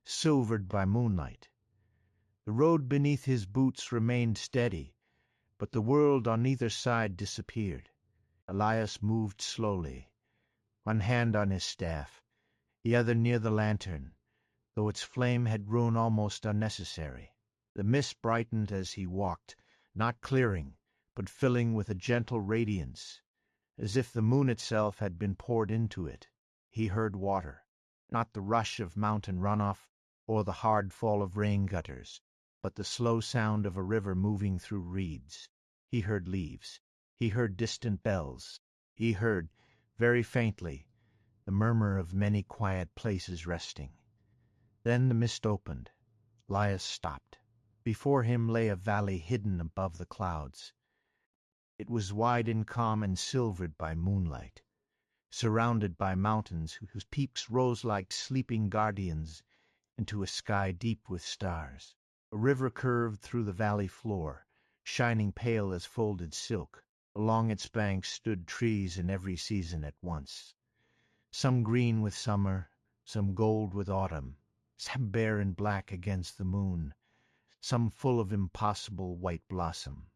silvered by moonlight. The road beneath his boots remained steady, but the world on either side disappeared. Elias moved slowly, one hand on his staff, the other near the lantern, though its flame had grown almost unnecessary. The mist brightened as he walked, not clearing, but filling with a gentle radiance, as if the moon itself had been poured into it. He heard water, not the rush of mountain runoff or the hard fall of rain gutters, but the slow sound of a river moving through reeds. He heard leaves. He heard distant bells. He heard, very faintly, the murmur of many quiet places resting. Then the mist opened. Elias stopped. Before him lay a valley hidden above the clouds. It was wide and calm and silvered by moonlight, surrounded by mountains whose peaks rose like sleeping guardians into a sky deep with stars. A river curved through the valley floor, shining pale as folded silk. Along its banks stood trees in every season at once, some green with summer, some gold with autumn, some bare and black against the moon, some full of impossible white blossom.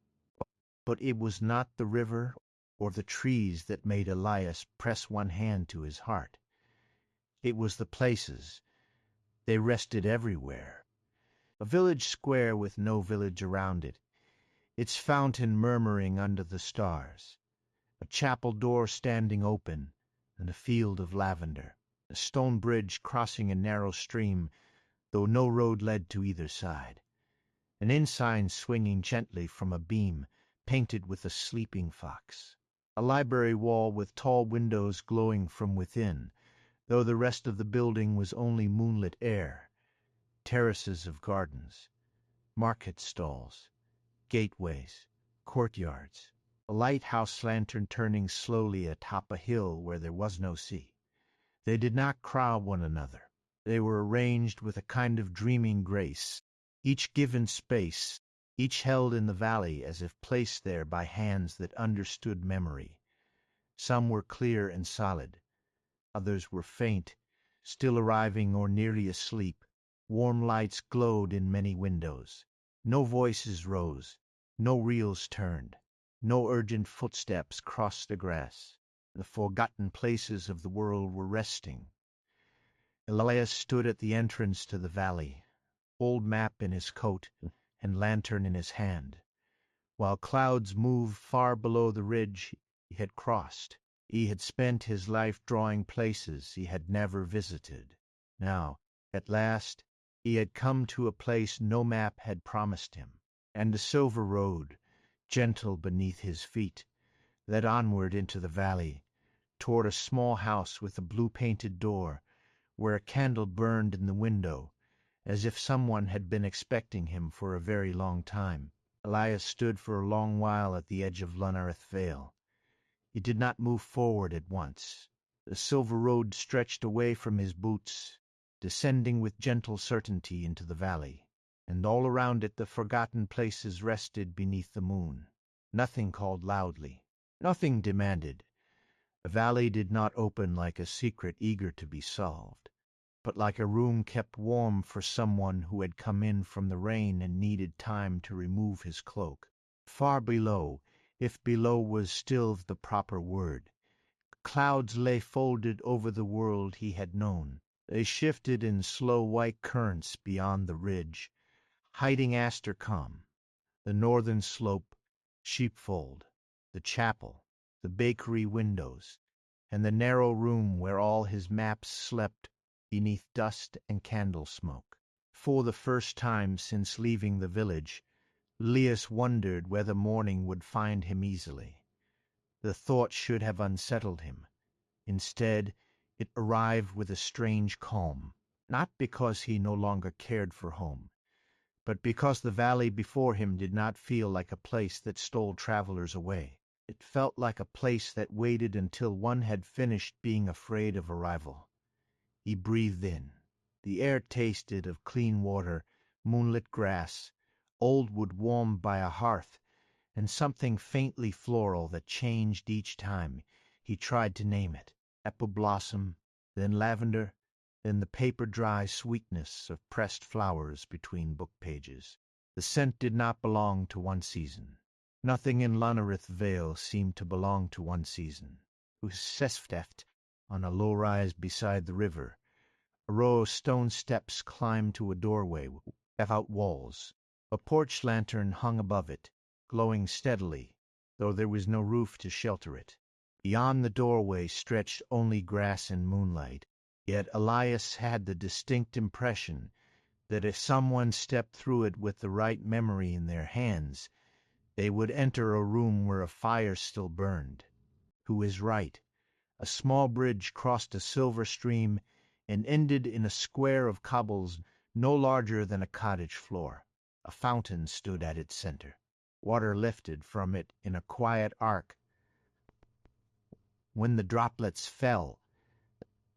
But it was not the river or the trees that made Elias press one hand to his heart. It was the places. They rested everywhere. A village square with no village around it, its fountain murmuring under the stars, a chapel door standing open, and a field of lavender, a stone bridge crossing a narrow stream, though no road led to either side, an ensign swinging gently from a beam painted with a sleeping fox, a library wall with tall windows glowing from within, though the rest of the building was only moonlit air, terraces of gardens, market stalls, gateways, courtyards, a lighthouse lantern turning slowly atop a hill where there was no sea. They did not crowd one another. They were arranged with a kind of dreaming grace, each given space, each held in the valley as if placed there by hands that understood memory. Some were clear and solid. Others were faint, still arriving or nearly asleep. Warm lights glowed in many windows. No voices rose, no reels turned, no urgent footsteps crossed the grass. The forgotten places of the world were resting. Elias stood at the entrance to the valley. old map in his coat and lantern in his hand. While clouds moved far below the ridge he had crossed, he had spent his life drawing places he had never visited. Now, at last, he had come to a place no map had promised him, and a silver road, gentle beneath his feet, led onward into the valley, toward a small house with a blue-painted door, where a candle burned in the window, as if someone had been expecting him for a very long time. Elias stood for a long while at the edge of Lunareth Vale. He did not move forward at once. The silver road stretched away from his boots, descending with gentle certainty into the valley, and all around it the forgotten places rested beneath the moon. Nothing called loudly. Nothing demanded. The valley did not open like a secret eager to be solved, but like a room kept warm for someone who had come in from the rain and needed time to remove his cloak. Far below, if below was still the proper word, clouds lay folded over the world he had known. They shifted in slow white currents beyond the ridge, hiding Astercombe, the northern slope, Sheepfold, the chapel, the bakery windows, and the narrow room where all his maps slept beneath dust and candle smoke. For the first time since leaving the village, Elias wondered whether morning would find him easily. The thought should have unsettled him. Instead, it arrived with a strange calm, not because he no longer cared for home, but because the valley before him did not feel like a place that stole travelers away. It felt like a place that waited until one had finished being afraid of arrival. He breathed in. The air tasted of clean water, moonlit grass, old wood warmed by a hearth, and something faintly floral that changed each time he tried to name it. Apple blossom, then lavender, then the paper-dry sweetness of pressed flowers between book pages. The scent did not belong to one season. Nothing in Lunareth Vale seemed to belong to one season. Usesteft, on a low rise beside the river, a row of stone steps climbed to a doorway without walls. A porch lantern hung above it, glowing steadily, though there was no roof to shelter it. Beyond the doorway stretched only grass and moonlight, yet Elias had the distinct impression that if someone stepped through it with the right memory in their hands, they would enter a room where a fire still burned. To his right, a small bridge crossed a silver stream and ended in a square of cobbles no larger than a cottage floor. A fountain stood at its center. Water lifted from it in a quiet arc. When the droplets fell,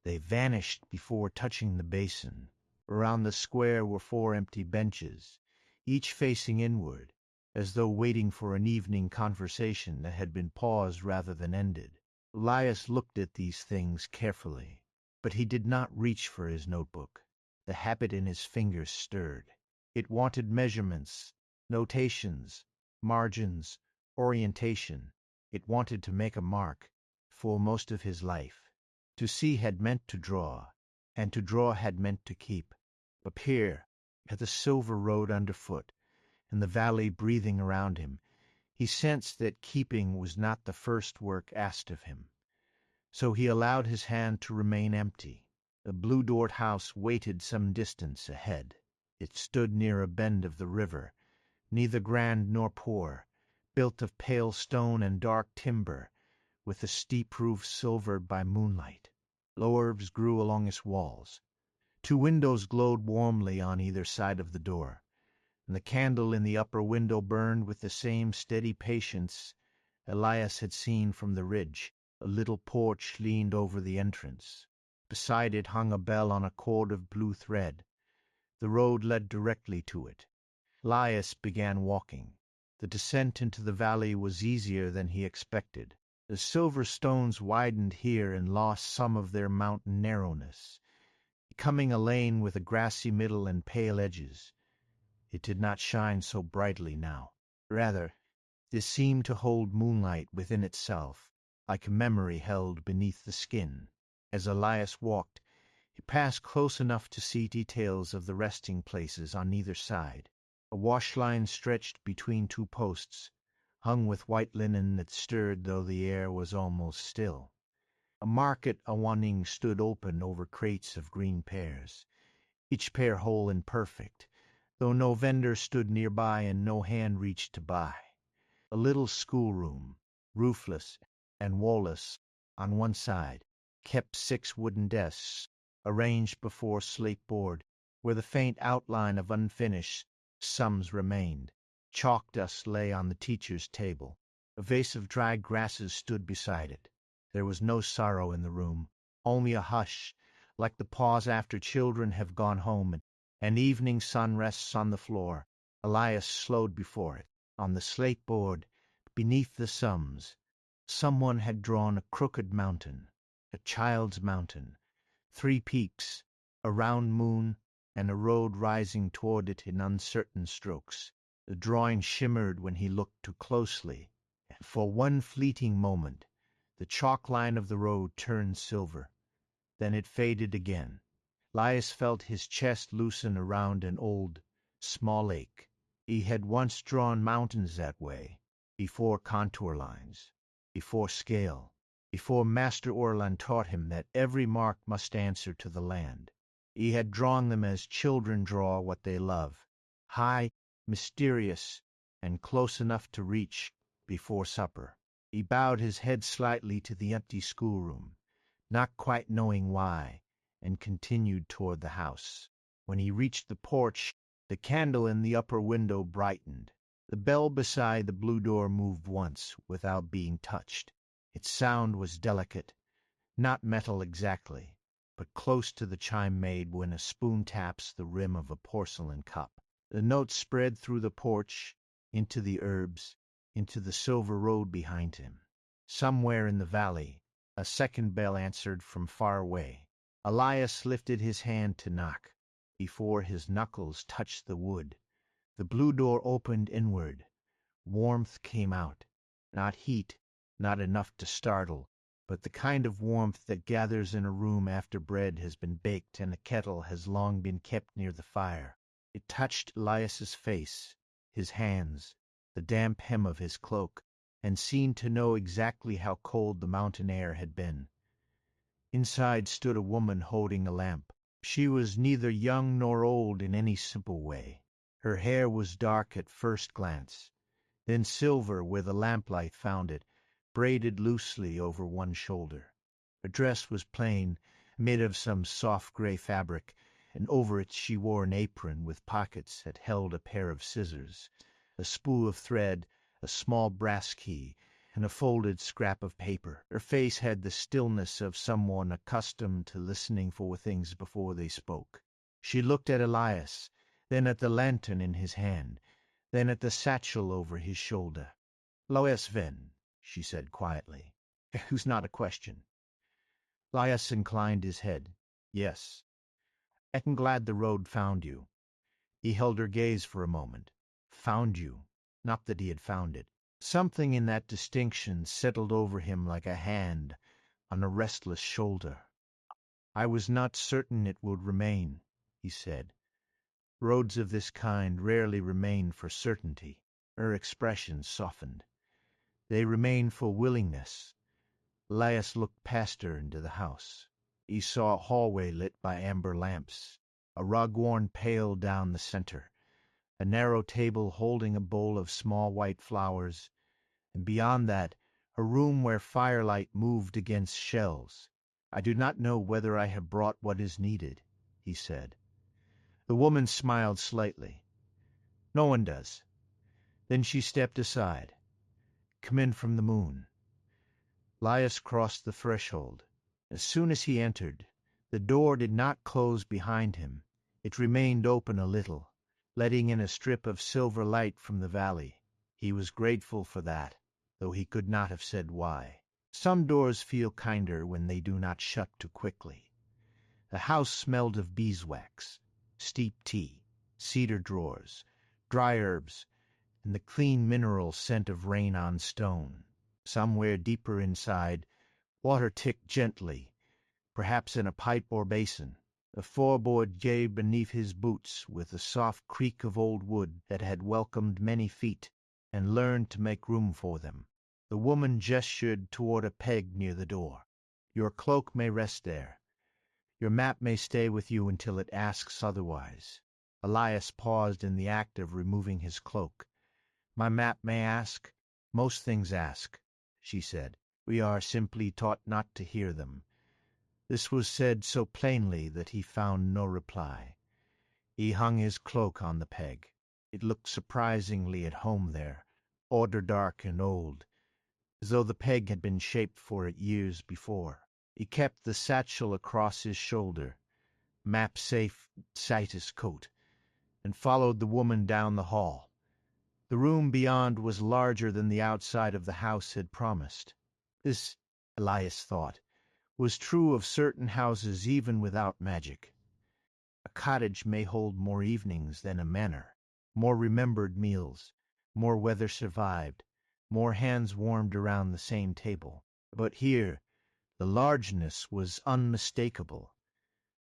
they vanished before touching the basin. Around the square were 4 empty benches, each facing inward, as though waiting for an evening conversation that had been paused rather than ended. Elias looked at these things carefully, but he did not reach for his notebook. The habit in his fingers stirred. It wanted measurements, notations, margins, orientation. It wanted to make a mark for most of his life. To see had meant to draw, and to draw had meant to keep. Up here, at the silver road underfoot, and the valley breathing around him, he sensed that keeping was not the first work asked of him. So he allowed his hand to remain empty. The blue-doored house waited some distance ahead. It stood near a bend of the river, neither grand nor poor, built of pale stone and dark timber, with the steep roof silvered by moonlight. Low herbs grew along its walls. 2 windows glowed warmly on either side of the door, and the candle in the upper window burned with the same steady patience Elias had seen from the ridge. A little porch leaned over the entrance. Beside it hung a bell on a cord of blue thread. The road led directly to it. Elias began walking. The descent into the valley was easier than he expected. The silver stones widened here and lost some of their mountain narrowness, becoming a lane with a grassy middle and pale edges. It did not shine so brightly now. Rather, this seemed to hold moonlight within itself, like a memory held beneath the skin. As Elias walked, He passed close enough to see details of the resting places on either side. A wash line stretched between two posts, hung with white linen that stirred though the air was almost still. A market awning stood open over crates of green pears, each pear whole and perfect, though no vendor stood nearby and no hand reached to buy. A little schoolroom, roofless and wall-less on one side, kept 6 wooden desks, arranged before slate board, where the faint outline of unfinished sums remained. Chalk dust lay on the teacher's table. A vase of dried grasses stood beside it. There was no sorrow in the room, only a hush, like the pause after children have gone home and evening sun rests on the floor. Elias slowed before it. On the slate board, beneath the sums, someone had drawn a crooked mountain, a child's mountain, 3 peaks, a round moon, and a road rising toward it in uncertain strokes. The drawing shimmered when he looked too closely, and for one fleeting moment the chalk line of the road turned silver. Then it faded again. Elias felt his chest loosen around an old, small ache. He had once drawn mountains that way, before contour lines, before scale, before Master Orlan taught him that every mark must answer to the land. He had drawn them as children draw what they love, high, mysterious, and close enough to reach before supper. He bowed his head slightly to the empty schoolroom, not quite knowing why, and continued toward the house. When he reached the porch, the candle in the upper window brightened. The bell beside the blue door moved once, without being touched. Its sound was delicate, not metal exactly, but close to the chime made when a spoon taps the rim of a porcelain cup. The note spread through the porch, into the herbs, into the silver road behind him. Somewhere in the valley, a second bell answered from far away. Elias lifted his hand to knock. Before his knuckles touched the wood, the blue door opened inward. Warmth came out. Not heat, not enough to startle, but the kind of warmth that gathers in a room after bread has been baked and a kettle has long been kept near the fire. It touched Elias's face, his hands, the damp hem of his cloak, and seemed to know exactly how cold the mountain air had been. Inside stood a woman holding a lamp. She was neither young nor old in any simple way. Her hair was dark at first glance, then silver where the lamplight found it, braided loosely over one shoulder. Her dress was plain, made of some soft gray fabric, and over it she wore an apron with pockets that held a pair of scissors, a spool of thread, a small brass key, and a folded scrap of paper. Her face had the stillness of someone accustomed to listening for things before they spoke. She looked at Elias, then at the lantern in his hand, then at the satchel over his shoulder. "Elias Venn," she said quietly. "It was not a question." Elias inclined his head. "Yes. I'm glad the road found you." He held her gaze for a moment. Found you. Not that he had found it. Something in that distinction settled over him like a hand on a restless shoulder. "I was not certain it would remain," he said. Roads of this kind rarely remain for certainty. Her expression softened. "They remain for willingness." Elias looked past her into the house. He saw a hallway lit by amber lamps, a rug worn pale down the center, a narrow table holding a bowl of small white flowers, and beyond that a room where firelight moved against shells. "I do not know whether I have brought what is needed," he said. The woman smiled slightly. "No one does." Then she stepped aside. "Come in from the moon." Elias crossed the threshold. As soon as he entered, the door did not close behind him. It remained open a little, letting in a strip of silver light from the valley. He was grateful for that, though he could not have said why. Some doors feel kinder when they do not shut too quickly. The house smelled of beeswax, steep tea, cedar drawers, dry herbs, and the clean mineral scent of rain on stone. Somewhere deeper inside, water ticked gently, perhaps in a pipe or basin. The floorboard gave beneath his boots with the soft creak of old wood that had welcomed many feet and learned to make room for them. The woman gestured toward a peg near the door. "Your cloak may rest there. Your map may stay with you until it asks otherwise." Elias paused in the act of removing his cloak. "My map may ask. Most things ask," she said. "We are simply taught not to hear them." This was said so plainly that he found no reply. He hung his cloak on the peg. It looked surprisingly at home there, order-dark and old, as though the peg had been shaped for it years before. He kept the satchel across his shoulder, map safe beside his coat, and followed the woman down the hall. The room beyond was larger than the outside of the house had promised. This, Elias thought, was true of certain houses even without magic. A cottage may hold more evenings than a manor, more remembered meals, more weather survived, more hands warmed around the same table. But here the largeness was unmistakable.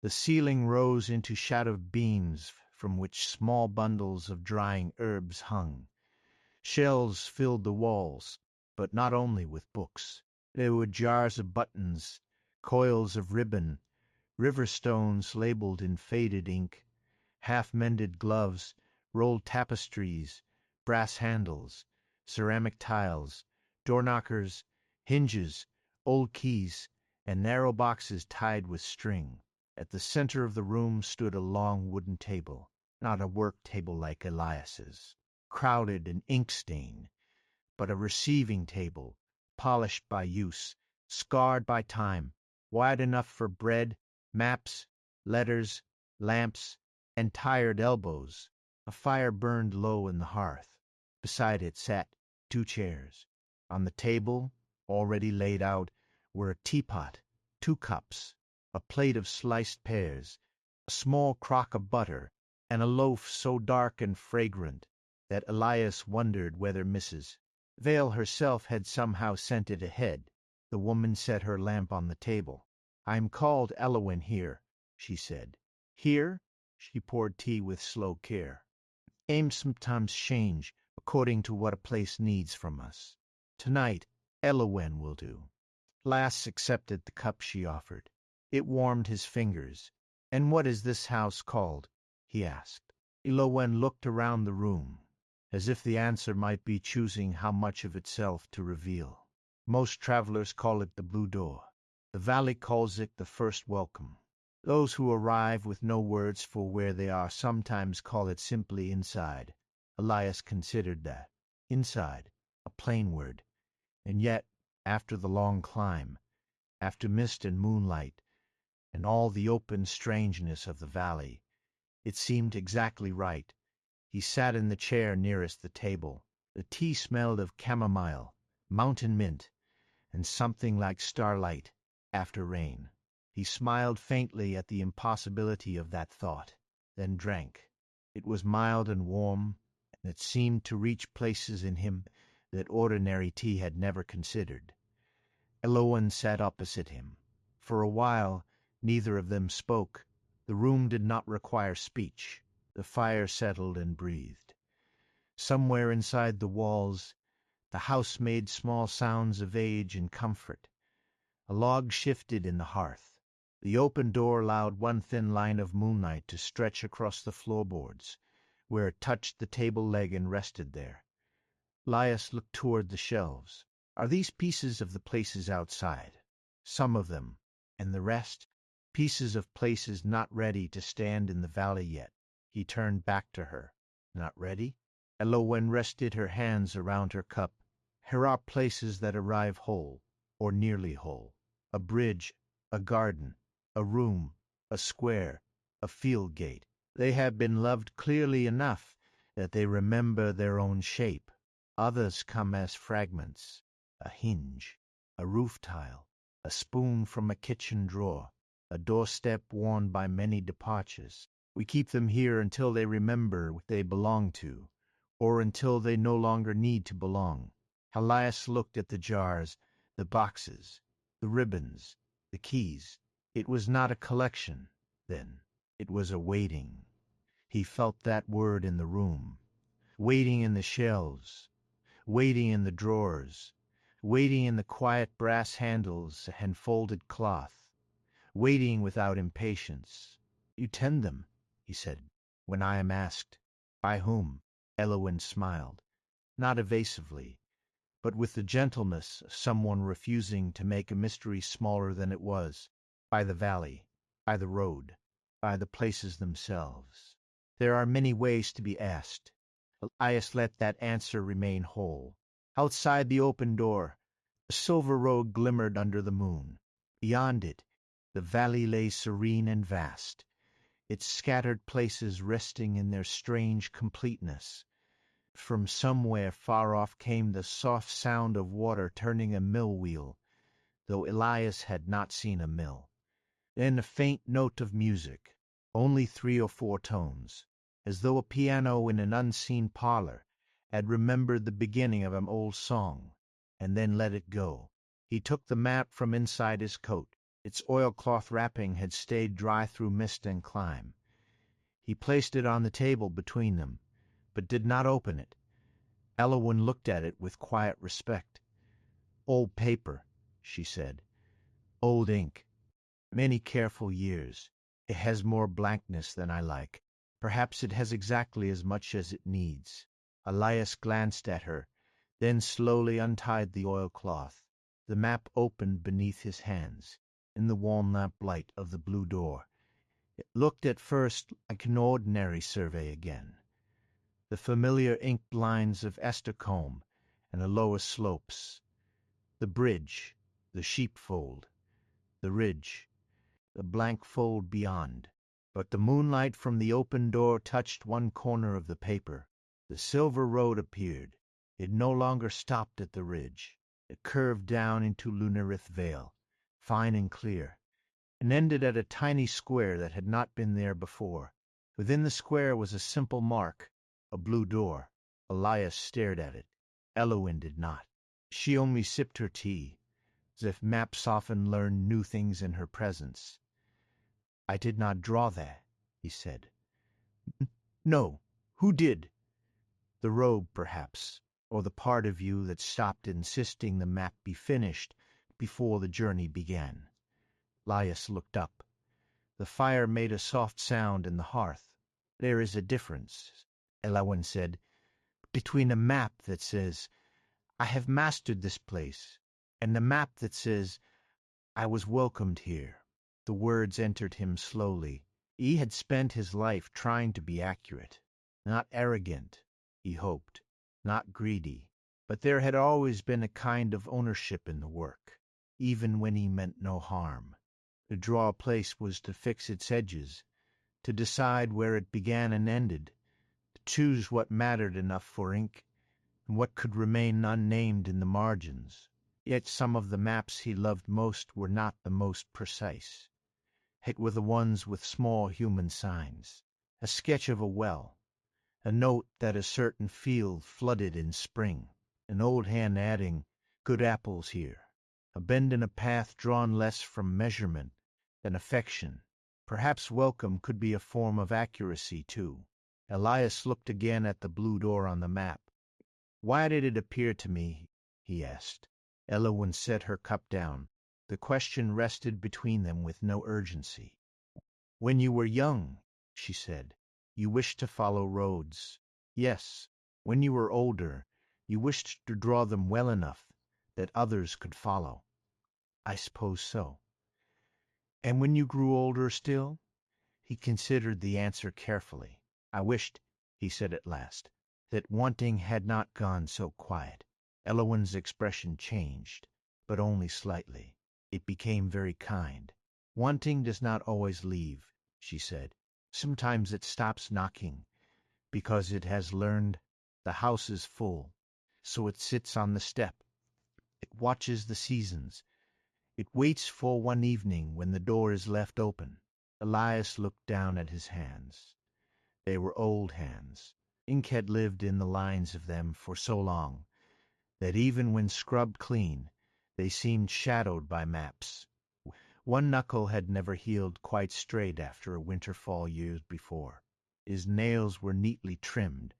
The ceiling rose into shadowed beams from which small bundles of drying herbs hung. Shelves filled the walls, but not only with books. There were jars of buttons, coils of ribbon, river stones labeled in faded ink, half-mended gloves, rolled tapestries, brass handles, ceramic tiles, door-knockers, hinges, old keys, and narrow boxes tied with string. At the center of the room stood a long wooden table, not a work table like Elias's, crowded and ink-stained, but a receiving table, polished by use, scarred by time, wide enough for bread, maps, letters, lamps, and tired elbows. A fire burned low in the hearth. Beside it sat 2 chairs. On the table, already laid out, were a teapot, 2 cups, a plate of sliced pears, a small crock of butter, and a loaf so dark and fragrant that Elias wondered whether Mrs. Vale herself had somehow sent it ahead. The woman set her lamp on the table. "I'm called Elwyn here," she said. "Here?" She poured tea with slow care. "Aims sometimes change, according to what a place needs from us. Tonight, Elwyn will do." Lass accepted the cup she offered. It warmed his fingers. "And what is this house called?" he asked. Elwyn looked around the room, as if the answer might be choosing how much of itself to reveal. "Most travelers call it the Blue Door. The valley calls it the First Welcome. Those who arrive with no words for where they are sometimes call it simply Inside." Elias considered that. Inside, a plain word. And yet, after the long climb, after mist and moonlight, and all the open strangeness of the valley, it seemed exactly right. He sat in the chair nearest the table. The tea smelled of chamomile, mountain mint, and something like starlight after rain. He smiled faintly at the impossibility of that thought, then drank. It was mild and warm, and it seemed to reach places in him that ordinary tea had never considered. Elwyn sat opposite him. For a while neither of them spoke. The room did not require speech. The fire settled and breathed. Somewhere inside the walls, the house made small sounds of age and comfort. A log shifted in the hearth. The open door allowed one thin line of moonlight to stretch across the floorboards, where it touched the table leg and rested there. Elias looked toward the shelves. "Are these pieces of the places outside?" "Some of them. And the rest? Pieces of places not ready to stand in the valley yet." He turned back to her. "Not ready?" Elwyn rested her hands around her cup. "Here are places that arrive whole, or nearly whole. A bridge, a garden, a room, a square, a field gate. They have been loved clearly enough that they remember their own shape. Others come as fragments, a hinge, a roof tile, a spoon from a kitchen drawer, a doorstep worn by many departures. We keep them here until they remember what they belong to, or until they no longer need to belong." Elias looked at the jars, the boxes, the ribbons, the keys. It was not a collection. then. It was a waiting. He felt that word in the room. Waiting in the shelves, waiting in the drawers, waiting in the quiet brass handles and folded cloth, waiting without impatience. "You tend them," he said. "When I am asked, 'By whom?'" Elowyn smiled, not evasively, but with the gentleness of someone refusing to make a mystery smaller than it was. "By the valley, by the road, by the places themselves. There are many ways to be asked." Elias let that answer remain whole. Outside the open door, the silver road glimmered under the moon. Beyond it, the valley lay serene and vast, its scattered places resting in their strange completeness. From somewhere far off came the soft sound of water turning a mill wheel, though Elias had not seen a mill. Then a faint note of music, only 3 or 4 tones, as though a piano in an unseen parlor had remembered the beginning of an old song, and then let it go. He took the map from inside his coat. Its oilcloth wrapping had stayed dry through mist and climb. He placed it on the table between them, but did not open it. Elowyn looked at it with quiet respect. "Old paper," she said. "Old ink. Many careful years. It has more blankness than I like. Perhaps it has exactly as much as it needs." Elias glanced at her, then slowly untied the oilcloth. The map opened beneath his hands, in the warm lamplight of the blue door. It looked at first like an ordinary survey again. The familiar inked lines of Astercombe and the lower slopes, the bridge, the sheepfold, the ridge, the blank fold beyond. But the moonlight from the open door touched one corner of the paper. The silver road appeared. It no longer stopped at the ridge. It curved down into Lunareth Vale, fine and clear, and ended at a tiny square that had not been there before. Within the square was a simple mark, a blue door. Elias stared at it. Elowyn did not. She only sipped her tea, as if maps often learned new things in her presence. "I did not draw that," he said. "No. Who did?" "The robe, perhaps, or the part of you that stopped insisting the map be finished before the journey began." Elias looked up. The fire made a soft sound in the hearth. "There is a difference," Elowyn said, "between a map that says, 'I have mastered this place,' and a map that says, 'I was welcomed here.'" The words entered him slowly. He had spent his life trying to be accurate, not arrogant, he hoped, not greedy, but there had always been a kind of ownership in the work, even when he meant no harm. To draw a place was to fix its edges, to decide where it began and ended, to choose what mattered enough for ink and what could remain unnamed in the margins. Yet some of the maps he loved most were not the most precise. It were the ones with small human signs, a sketch of a well, a note that a certain field flooded in spring, an old hen adding, "Good apples here," a bend in a path drawn less from measurement than affection. Perhaps welcome could be a form of accuracy, too. Elias looked again at the blue door on the map. "Why did it appear to me?" he asked. Elowyn set her cup down. The question rested between them with no urgency. "When you were young," she said, "you wished to follow roads. Yes, when you were older, you wished to draw them well enough that others could follow." "I suppose so." "And when you grew older still?" He considered the answer carefully. "I wished," he said at last, "that wanting had not gone so quiet." Elowyn's expression changed, but only slightly. It became very kind. "Wanting does not always leave," she said. "Sometimes it stops knocking, because it has learned the house is full, so it sits on the step. It watches the seasons. It waits for one evening when the door is left open." Elias looked down at his hands. They were old hands. Ink had lived in the lines of them for so long that even when scrubbed clean they seemed shadowed by maps. One knuckle had never healed quite straight after a winter fall years before. His nails were neatly trimmed.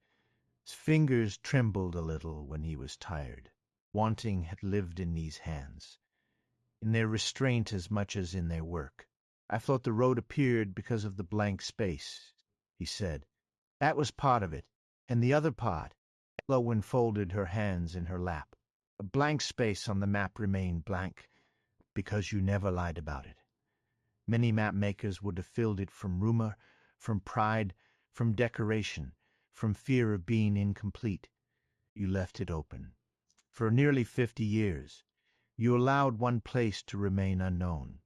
His fingers trembled a little when he was tired. Wanting had lived in these hands, in their restraint as much as in their work. "I thought the road appeared because of the blank space," he said. "That was part of it. And the other part—" Lowen folded her hands in her lap. "A blank space on the map remained blank because you never lied about it. Many map makers would have filled it from rumor, from pride, from decoration, from fear of being incomplete. You left it open. For nearly 50 years, you allowed one place to remain unknown."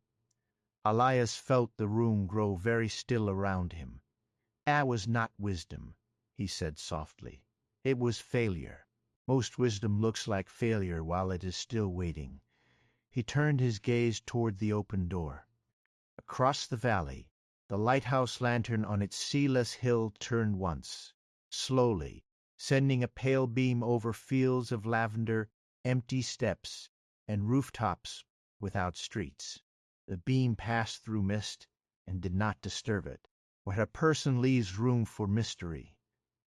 Elias felt the room grow very still around him. "That was not wisdom," he said softly. "It was failure. Most wisdom looks like failure while it is still waiting." He turned his gaze toward the open door. Across the valley, the lighthouse lantern on its sealess hill turned once, slowly, sending a pale beam over fields of lavender, empty steps, and rooftops without streets. The beam passed through mist and did not disturb it. "When a person leaves room for mystery,"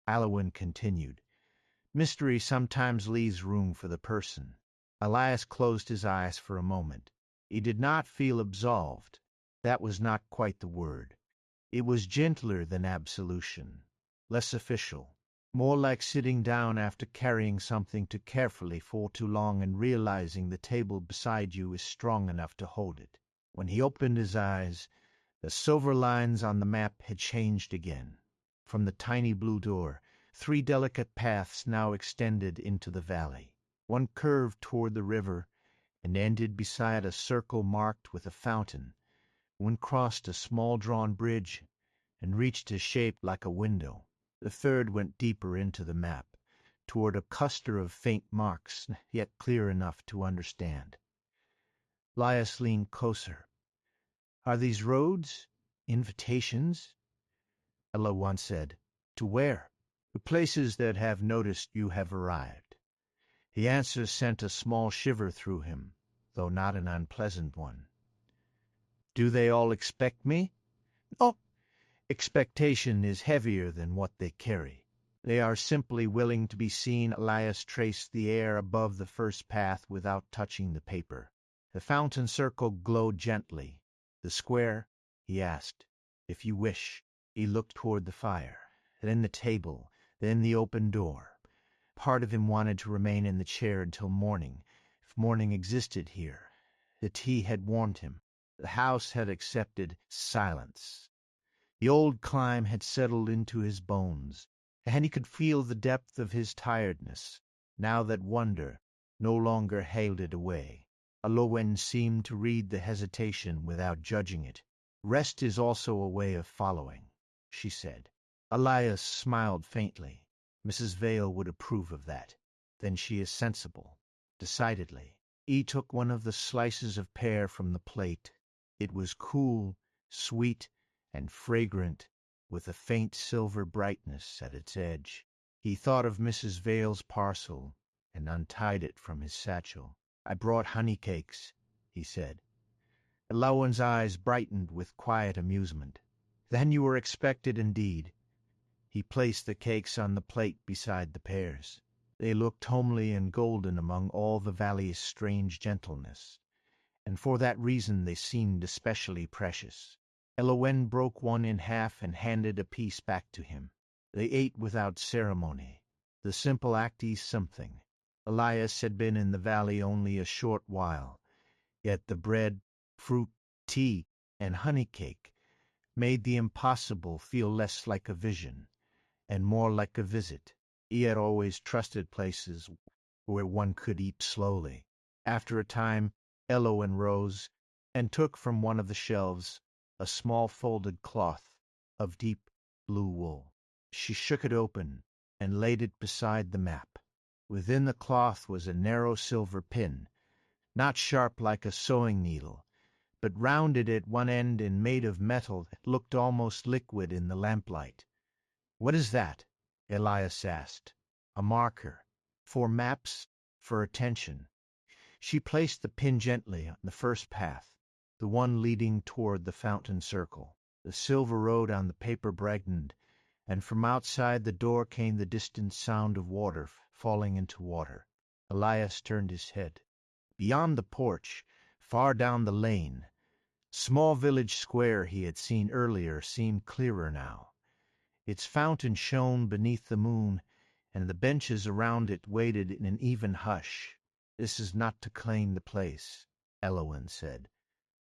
Alwyn continued, "mystery sometimes leaves room for the person." Elias closed his eyes for a moment. He did not feel absolved. That was not quite the word. It was gentler than absolution, less official, more like sitting down after carrying something too carefully for too long and realizing the table beside you is strong enough to hold it. When he opened his eyes, the silver lines on the map had changed again. From the tiny blue door, 3 delicate paths now extended into the valley. One curved toward the river and ended beside a circle marked with a fountain. One crossed a small drawn bridge and reached a shape like a window. The third went deeper into the map, toward a cluster of faint marks, yet clear enough to understand. Elias leaned closer. "Are these roads? Invitations?" Ella once said. "To where?" "To places that have noticed you have arrived." The answer sent a small shiver through him, though not an unpleasant one. "Do they all expect me?" "Oh, expectation is heavier than what they carry. They are simply willing to be seen." Elias traced the air above the first path without touching the paper. The fountain circle glowed gently. "The square?" he asked. "If you wish." He looked toward the fire, then the table, then the open door. Part of him wanted to remain in the chair until morning, if morning existed here. The tea had warmed him. The house had accepted silence. The old clime had settled into his bones, and he could feel the depth of his tiredness, now that wonder no longer haled it away. Alowen seemed to read the hesitation without judging it. "Rest is also a way of following," she said. Elias smiled faintly. "Mrs. Vale would approve of that. Then she is sensible." "Decidedly." He took one of the slices of pear from the plate. It was cool, sweet, and fragrant, with a faint silver brightness at its edge. He thought of Mrs. Vale's parcel and untied it from his satchel. "I brought honey cakes," he said. Elowen's eyes brightened with quiet amusement. "Then you were expected indeed." He placed the cakes on the plate beside the pears. They looked homely and golden among all the valley's strange gentleness, and for that reason they seemed especially precious. Elowen broke one in half and handed a piece back to him. They ate without ceremony. The simple act is something. Elias had been in the valley only a short while, yet the bread, fruit, tea, and honey cake made the impossible feel less like a vision and more like a visit. He had always trusted places where one could eat slowly. After a time, Elowen rose and took from one of the shelves a small folded cloth of deep blue wool. She shook it open and laid it beside the map. Within the cloth was a narrow silver pin, not sharp like a sewing needle, but rounded at one end and made of metal that looked almost liquid in the lamplight. "What is that?" Elias asked. "A marker. For maps, for attention." She placed the pin gently on the first path. the one leading toward the fountain circle. The silver road on the paper brightened, and from outside the door came the distant sound of water falling into water. Elias turned his head. Beyond the porch, far down the lane, small village square he had seen earlier seemed clearer now. Its fountain shone beneath the moon, and the benches around it waited in an even hush. "This is not to claim the place," Elias said,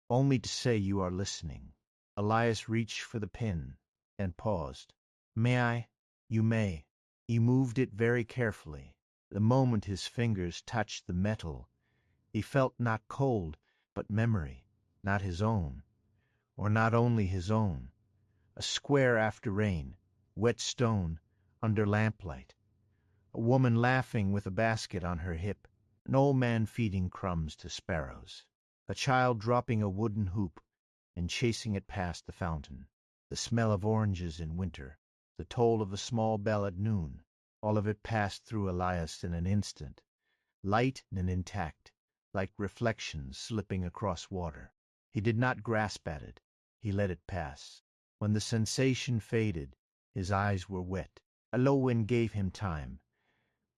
"only to say you are listening." Elias reached for the pen, and paused. "May I?" "You may." He moved it very carefully. The moment his fingers touched the metal, he felt not cold, but memory, not his own, or not only his own. A square after rain, wet stone, under lamplight. A woman laughing with a basket on her hip. An old man feeding crumbs to sparrows. A child dropping a wooden hoop and chasing it past the fountain. The smell of oranges in winter. The toll of a small bell at noon. All of it passed through Elias in an instant, light and intact, like reflections slipping across water. He did not grasp at it. He let it pass. When the sensation faded, his eyes were wet. Elias gave him time.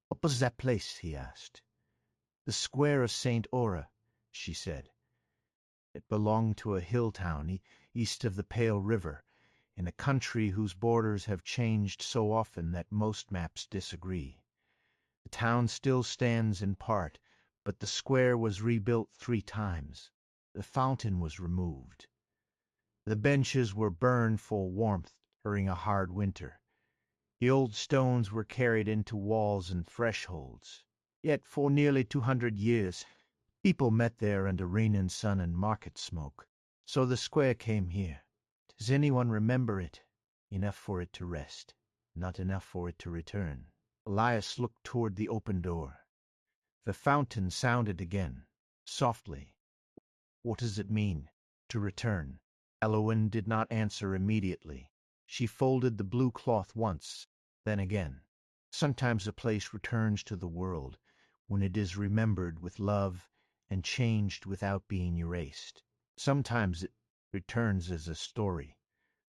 "What was that place?" he asked. "The square of St. Ora," she said. It belonged to a hill town east of the Pale River, in a country whose borders have changed so often that most maps disagree. The town still stands in part, but the square was rebuilt 3 times. The fountain was removed. The benches were burned for warmth during a hard winter. The old stones were carried into walls and thresholds. Yet for nearly 200 years people met there under rain and sun and market smoke. So the square came here. Does anyone remember it? Enough for it to rest, not enough for it to return. Elias looked toward the open door. The fountain sounded again, softly. "What does it mean, to return?" Elias did not answer immediately. She folded the blue cloth once, then again. Sometimes a place returns to the world when it is remembered with love and changed without being erased. Sometimes it returns as a story,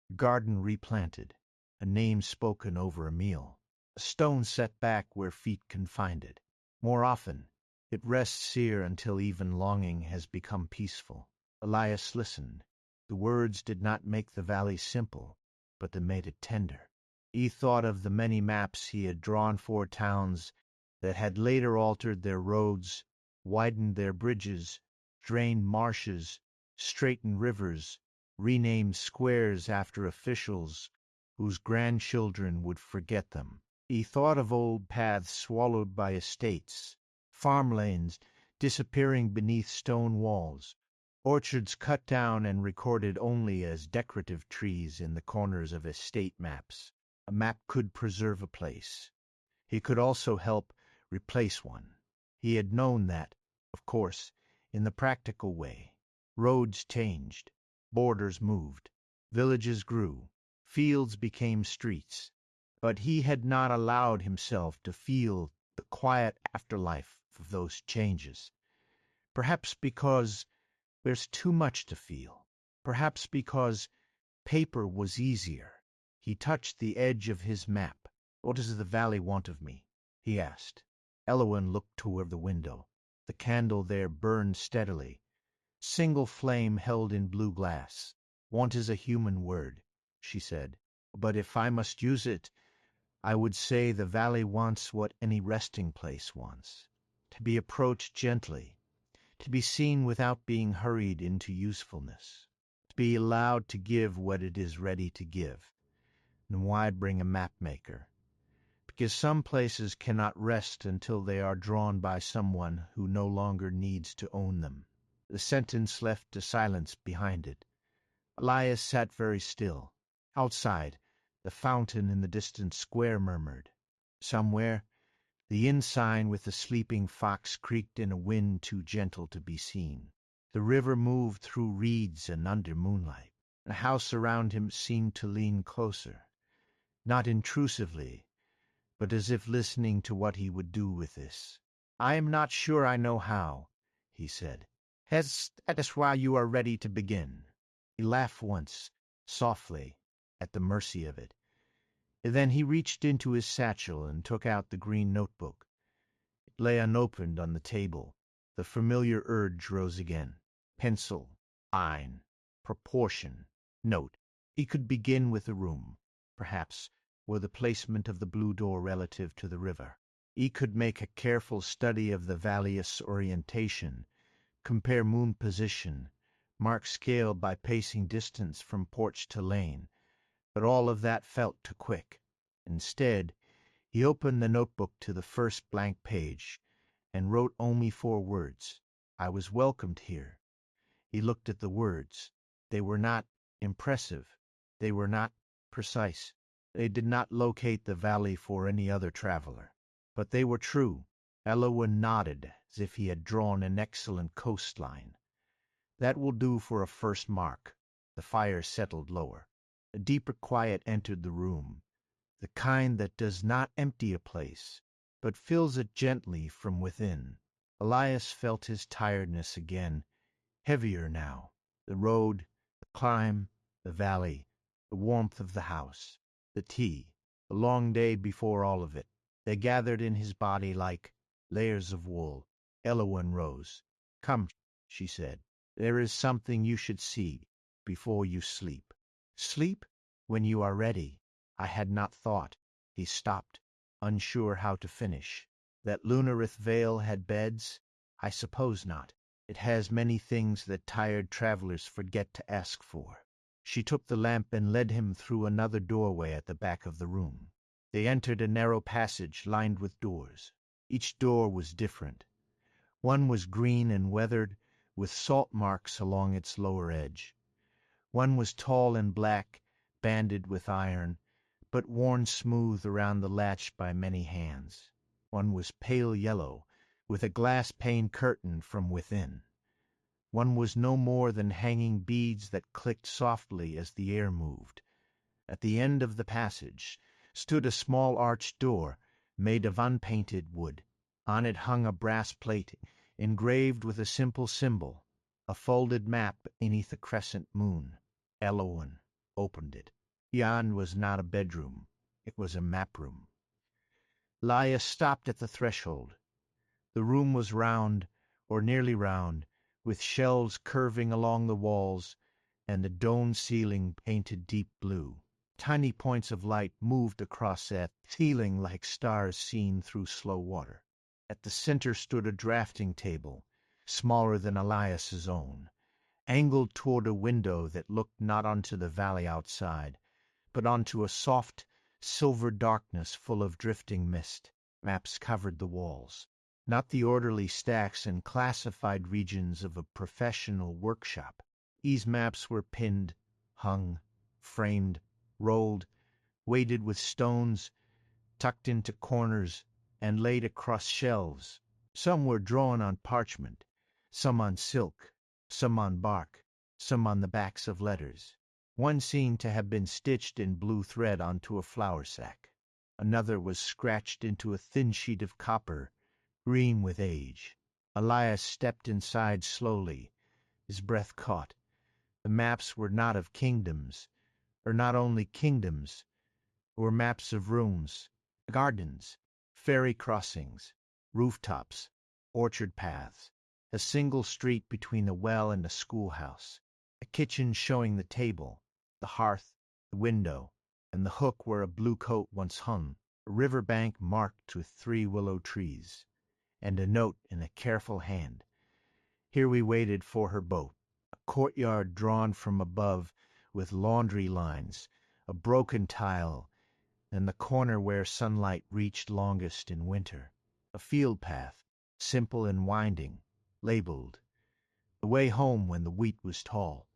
a garden replanted, a name spoken over a meal, a stone set back where feet can find it. More often, it rests here until even longing has become peaceful. Elias listened. The words did not make the valley simple, but they made it tender. He thought of the many maps he had drawn for towns that had later altered their roads, widened their bridges, drained marshes, straightened rivers, renamed squares after officials whose grandchildren would forget them. He thought of old paths swallowed by estates, farm lanes disappearing beneath stone walls, orchards cut down and recorded only as decorative trees in the corners of estate maps. A map could preserve a place. He could also help replace one. He had known that, of course, in the practical way. Roads changed, borders moved, villages grew, fields became streets. But he had not allowed himself to feel the quiet afterlife of those changes. Perhaps because there's too much to feel. Perhaps because paper was easier. He touched the edge of his map. "What does the valley want of me?" he asked. Elias looked toward the window. The candle there burned steadily, single flame held in blue glass. "Want is a human word," she said. "But if I must use it, I would say the valley wants what any resting place wants. To be approached gently, to be seen without being hurried into usefulness, to be allowed to give what it is ready to give. And why bring a mapmaker? Because some places cannot rest until they are drawn by someone who no longer needs to own them." The sentence left a silence behind it. Elias sat very still. Outside, the fountain in the distant square murmured. Somewhere, the inn sign with the sleeping fox creaked in a wind too gentle to be seen. The river moved through reeds and under moonlight. The house around him seemed to lean closer, not intrusively, but as if listening to what he would do with this. "I am not sure I know how," he said. That is why you are ready to begin." He laughed once, softly, at the mercy of it. Then he reached into his satchel and took out the green notebook. It lay unopened on the table. The familiar urge rose again. Pencil, line, proportion, note. He could begin with the room, perhaps, or the placement of the blue door relative to the river. He could make a careful study of the valley's orientation, compare moon position, mark scale by pacing distance from porch to lane, but all of that felt too quick. Instead, he opened the notebook to the first blank page and wrote only 4 words. "I was welcomed here." He looked at the words. They were not impressive. They were not precise. They did not locate the valley for any other traveler. But they were true. Eowyn nodded as if he had drawn an excellent coastline. "That will do for a first mark." The fire settled lower. A deeper quiet entered the room, the kind that does not empty a place, but fills it gently from within. Elias felt his tiredness again, heavier now. The road, the climb, the valley, the warmth of the house, the tea, the long day before all of it. They gathered in his body like layers of wool. Eowyn rose. "Come," she said. "There is something you should see before you sleep." "Sleep?" "When you are ready." I had not thought. He stopped, unsure how to finish. "That Lunareth Vale had beds? I suppose not. It has many things that tired travelers forget to ask for." She took the lamp and led him through another doorway at the back of the room. They entered a narrow passage lined with doors. Each door was different. One was green and weathered, with salt marks along its lower edge. One was tall and black, banded with iron, but worn smooth around the latch by many hands. One was pale yellow, with a glass-pane curtain from within. One was no more than hanging beads that clicked softly as the air moved. At the end of the passage stood a small arched door made of unpainted wood. On it hung a brass plate engraved with a simple symbol, a folded map beneath a crescent moon. Eowyn opened it. Beyond was not a bedroom. It was a map room. Elias stopped at the threshold. The room was round, or nearly round, with shelves curving along the walls, and the domed ceiling painted deep blue. Tiny points of light moved across that ceiling like stars seen through slow water. At the center stood a drafting table, smaller than Elias's own, angled toward a window that looked not onto the valley outside, but onto a soft, silver darkness full of drifting mist. Maps covered the walls, not the orderly stacks and classified regions of a professional workshop. These maps were pinned, hung, framed, rolled, weighted with stones, tucked into corners, and laid across shelves. Some were drawn on parchment, some on silk, some on bark, some on the backs of letters. One seemed to have been stitched in blue thread onto a flour sack. Another was scratched into a thin sheet of copper, green with age. Elias stepped inside slowly, his breath caught. The maps were not of kingdoms, or not only kingdoms, were maps of rooms, gardens, ferry crossings, rooftops, orchard paths, a single street between a well and a schoolhouse, a kitchen showing the table, the hearth, the window, and the hook where a blue coat once hung, a river bank marked with 3 willow trees, and a note in a careful hand. Here we waited for her boat. A courtyard drawn from above with laundry lines, a broken tile, and the corner where sunlight reached longest in winter. A field path, simple and winding, labeled. The way home when the wheat was tall.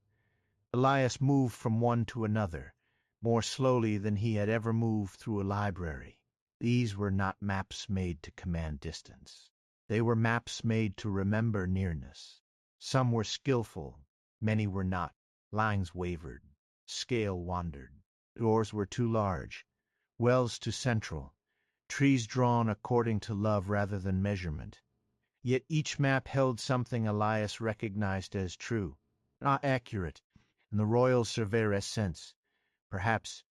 Elias moved from one to another, more slowly than he had ever moved through a library. These were not maps made to command distance. They were maps made to remember nearness. Some were skillful, many were not. Lines wavered, scale wandered. Doors were too large, wells too central, trees drawn according to love rather than measurement. Yet each map held something Elias recognized as true, not accurate in the royal surveyor's sense, perhaps,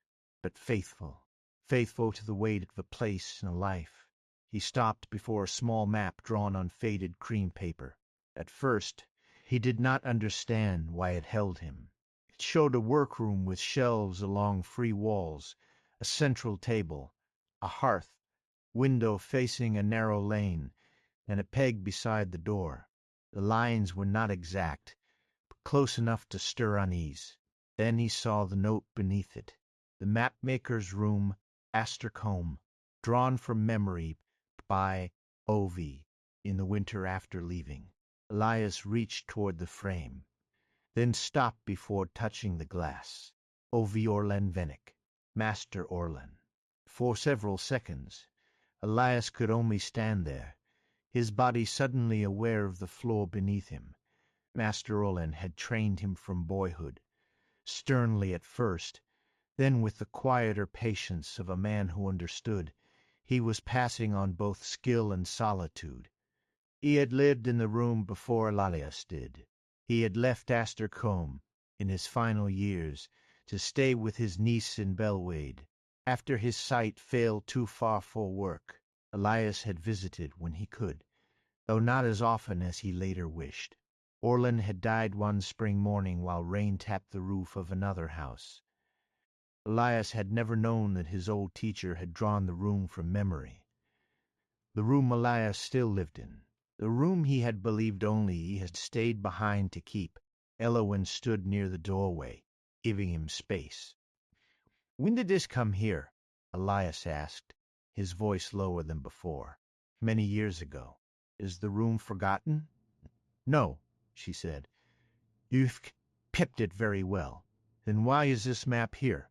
but faithful. Faithful to the weight of a place and a life. He stopped before a small map drawn on faded cream paper. At first, he did not understand why it held him. It showed a workroom with shelves along free walls, a central table, a hearth, window facing a narrow lane, and a peg beside the door. The lines were not exact, but close enough to stir unease. Then he saw the note beneath it. The mapmaker's room, Astercombe, drawn from memory by O.V. in the winter after leaving. Elias reached toward the frame, then stopped before touching the glass. O.V. Orlan Vennick, Master Orlan. For several seconds, Elias could only stand there, his body suddenly aware of the floor beneath him. Master Orlan had trained him from boyhood, sternly at first, then with the quieter patience of a man who understood. He was passing on both skill and solitude. He had lived in the room before Elias did. He had left Astercombe, in his final years, to stay with his niece in Belwade. After his sight failed too far for work, Elias had visited when he could, though not as often as he later wished. Orlan had died one spring morning while rain tapped the roof of another house. Elias had never known that his old teacher had drawn the room from memory. The room Elias still lived in, the room he had believed only he had stayed behind to keep. Elowin stood near the doorway, giving him space. "When did this come here?" Elias asked, his voice lower than before. "Many years ago. Is the room forgotten?" "No," she said. "You've kept it very well. Then why is this map here?"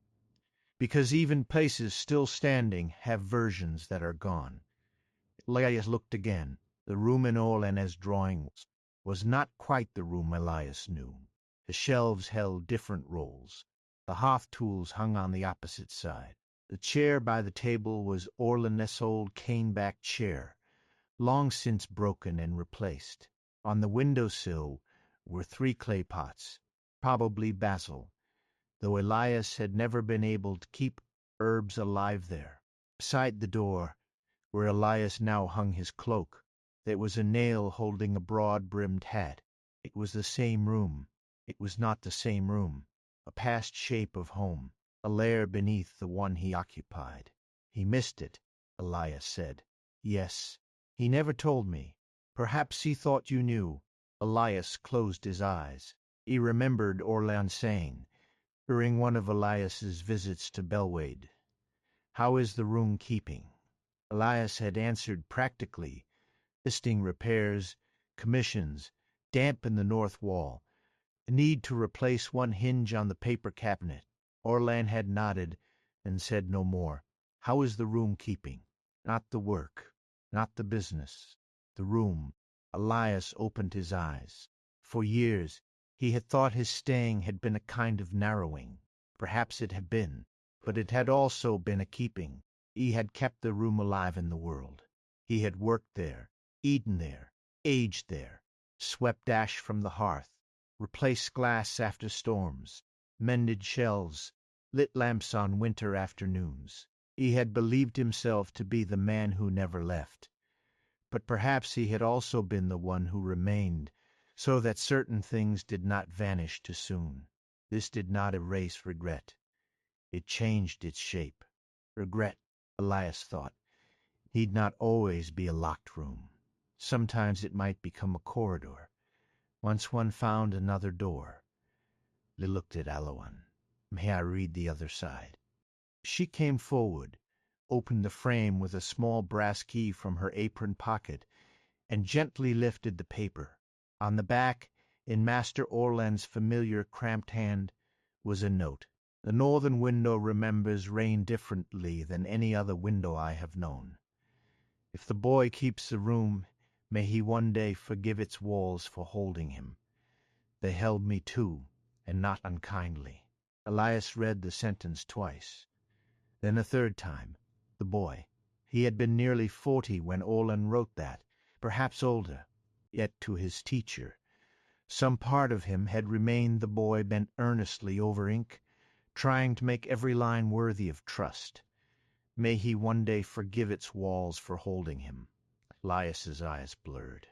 "Because even places still standing have versions that are gone." Elias looked again. The room in Orlan's drawing was not quite the room Elias knew. The shelves held different roles. The hearth tools hung on the opposite side. The chair by the table was Orlan's old cane-backed chair, long since broken and replaced. On the window-sill were 3 clay pots, probably basil, though Elias had never been able to keep herbs alive there. Beside the door, where Elias now hung his cloak, there was a nail holding a broad-brimmed hat. It was the same room. It was not the same room. A past shape of home, a lair beneath the one he occupied. "He missed it," Elias said. "Yes. He never told me. Perhaps he thought you knew." Elias closed his eyes. He remembered Orlan saying, during one of Elias's visits to Belwade, "How is the room keeping?" Elias had answered practically, listing repairs, commissions, damp in the north wall, a need to replace one hinge on the paper cabinet. Orlan had nodded and said no more. How is the room keeping? Not the work, not the business, the room. Elias opened his eyes. For years he had thought his staying had been a kind of narrowing. Perhaps it had been, but it had also been a keeping. He had kept the room alive in the world. He had worked there, eaten there, aged there, swept ash from the hearth, replaced glass after storms, mended shelves, lit lamps on winter afternoons. He had believed himself to be the man who never left. But perhaps he had also been the one who remained, so that certain things did not vanish too soon. This did not erase regret. It changed its shape. Regret, Elias thought, need not always be a locked room. Sometimes it might become a corridor, once one found another door. They looked at Elias. "May I read the other side?" She came forward, opened the frame with a small brass key from her apron pocket, and gently lifted the paper. On the back, in Master Orlan's familiar cramped hand, was a note. "The northern window remembers rain differently than any other window I have known. If the boy keeps the room, may he one day forgive its walls for holding him. They held me too, and not unkindly." Elias read the sentence twice. Then a third time. The boy. He had been nearly 40 when Orlan wrote that, perhaps older. Yet to his teacher, some part of him had remained the boy bent earnestly over ink, trying to make every line worthy of trust. May he one day forgive its walls for holding him. Elias's eyes blurred.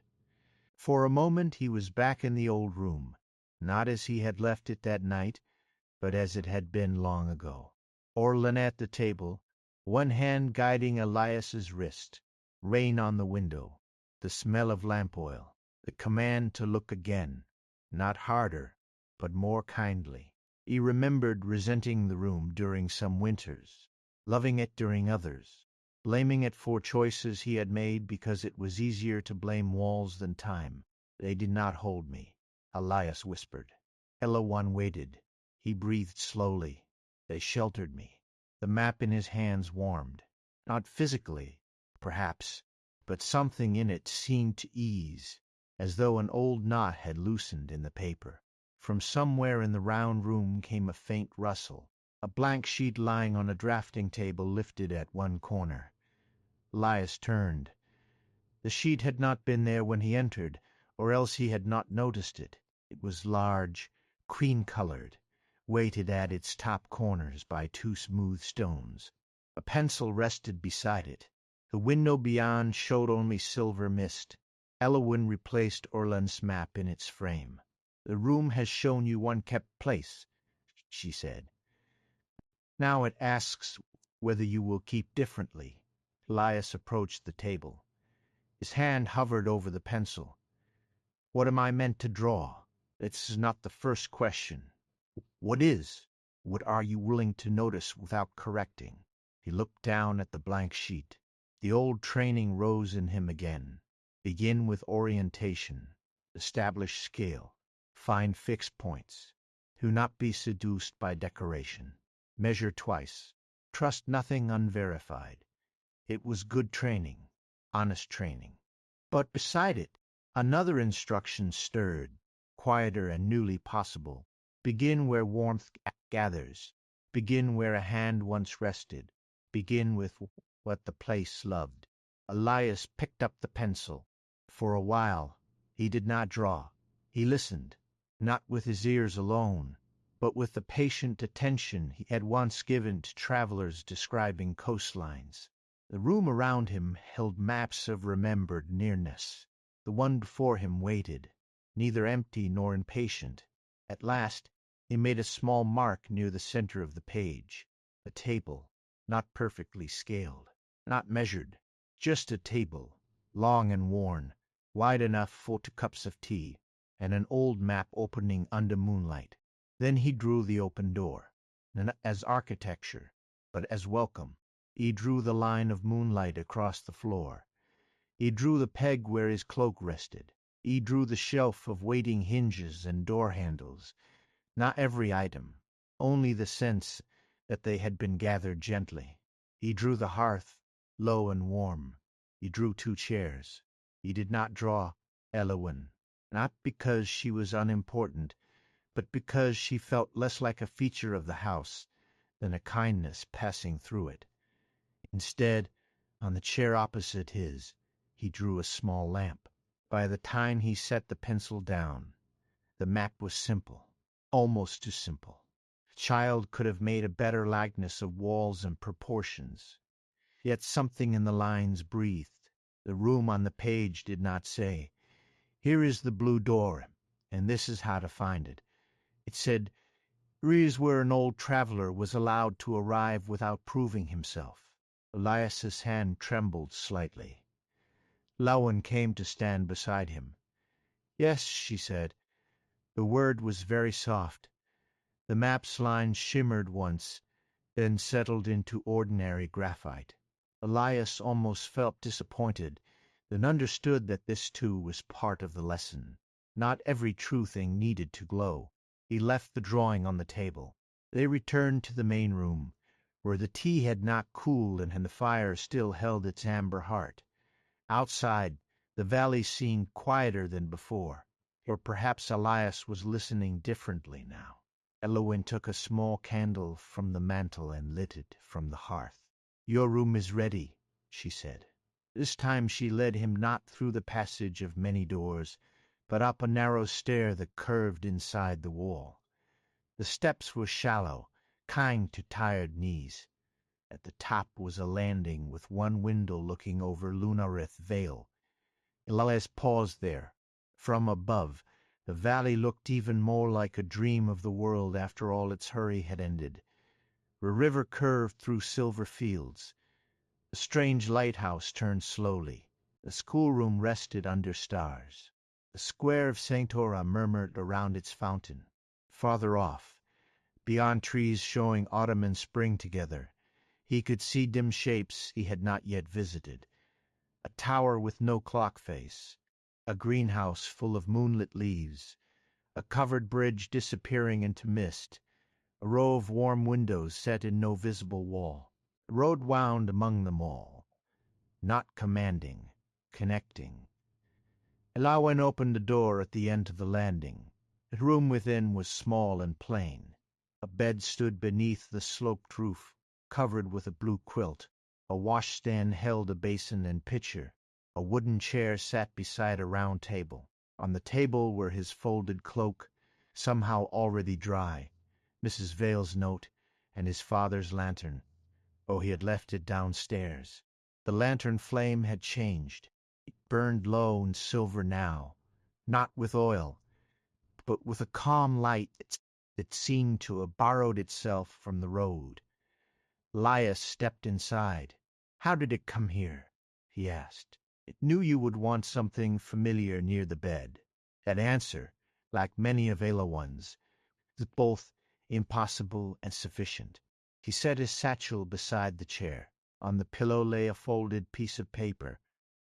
For a moment he was back in the old room, not as he had left it that night, but as it had been long ago. Orlin at the table, one hand guiding Elias's wrist, rain on the window, the smell of lamp oil, the command to look again, not harder, but more kindly. He remembered resenting the room during some winters, loving it during others, blaming it for choices he had made because it was easier to blame walls than time. They did not hold me, Elias whispered. Elawan waited. He breathed slowly. They sheltered me. The map in his hands warmed. Not physically, perhaps, but something in it seemed to ease, as though an old knot had loosened in the paper. From somewhere in the round room came a faint rustle. A blank sheet lying on a drafting table lifted at one corner. Elias turned. The sheet had not been there when he entered, or else he had not noticed it. It was large, cream-colored, weighted at its top corners by two smooth stones. A pencil rested beside it. The window beyond showed only silver mist. Elowyn replaced Orland's map in its frame. "The room has shown you one kept place," she said. "Now it asks whether you will keep differently." Elias approached the table. His hand hovered over the pencil. "What am I meant to draw? This is not the first question. What is? What are you willing to notice without correcting?" He looked down at the blank sheet. The old training rose in him again. Begin with orientation. Establish scale. Find fixed points. Do not be seduced by decoration. Measure twice. Trust nothing unverified. It was good training, honest training. But beside it, another instruction stirred, quieter and newly possible. Begin where warmth gathers. Begin where a hand once rested. Begin with what the place loved. Elias picked up the pencil. For a while he did not draw. He listened, not with his ears alone, but with the patient attention he had once given to travelers describing coastlines. The room around him held maps of remembered nearness. The one before him waited, neither empty nor impatient. At last he made a small mark near the center of the page. A table, not perfectly scaled, not measured, just a table, long and worn, wide enough for 2 cups of tea, and an old map opening under moonlight. Then he drew the open door, not as architecture, but as welcome. He drew the line of moonlight across the floor. He drew the peg where his cloak rested. He drew the shelf of waiting hinges and door handles. Not every item, only the sense that they had been gathered gently. He drew the hearth, low and warm. He drew 2 chairs. He did not draw Elowyn, not because she was unimportant, but because she felt less like a feature of the house than a kindness passing through it. Instead, on the chair opposite his, he drew a small lamp. By the time he set the pencil down, the map was simple, almost too simple. A child could have made a better likeness of walls and proportions. Yet something in the lines breathed. The room on the page did not say, "Here is the blue door, and this is how to find it." It said, "Here is where an old traveler was allowed to arrive without proving himself." Elias's hand trembled slightly. Lowen came to stand beside him. "Yes," she said. The word was very soft. The map's lines shimmered once, then settled into ordinary graphite. Elias almost felt disappointed, then understood that this too was part of the lesson. Not every true thing needed to glow. He left the drawing on the table. They returned to the main room, where the tea had not cooled and the fire still held its amber heart. Outside, the valley seemed quieter than before, or perhaps Elias was listening differently now. Elowyn took a small candle from the mantel and lit it from the hearth. "Your room is ready," she said. This time she led him not through the passage of many doors, but up a narrow stair that curved inside the wall. The steps were shallow, kind to tired knees. At the top was a landing with one window looking over Lunareth Vale. Elias paused there. From above, the valley looked even more like a dream of the world after all its hurry had ended. A river curved through silver fields. The strange lighthouse turned slowly. The schoolroom rested under stars. The square of St. Ora murmured around its fountain. Farther off, beyond trees showing autumn and spring together, he could see dim shapes he had not yet visited. A tower with no clock face, a greenhouse full of moonlit leaves, a covered bridge disappearing into mist, a row of warm windows set in no visible wall. The road wound among them all, not commanding, connecting. Elias opened the door at the end of the landing. The room within was small and plain. A bed stood beneath the sloped roof, covered with a blue quilt. A washstand held a basin and pitcher. A wooden chair sat beside a round table. On the table were his folded cloak, somehow already dry, Mrs. Vale's note, and his father's lantern. Oh, he had left it downstairs. The lantern flame had changed. It burned low and silver now, not with oil, but with a calm light that seemed to have borrowed itself from the road. Elias stepped inside. "How did it come here?" he asked. "It knew you would want something familiar near the bed." That answer, like many of Elias', was both impossible and sufficient. He set his satchel beside the chair. On the pillow lay a folded piece of paper.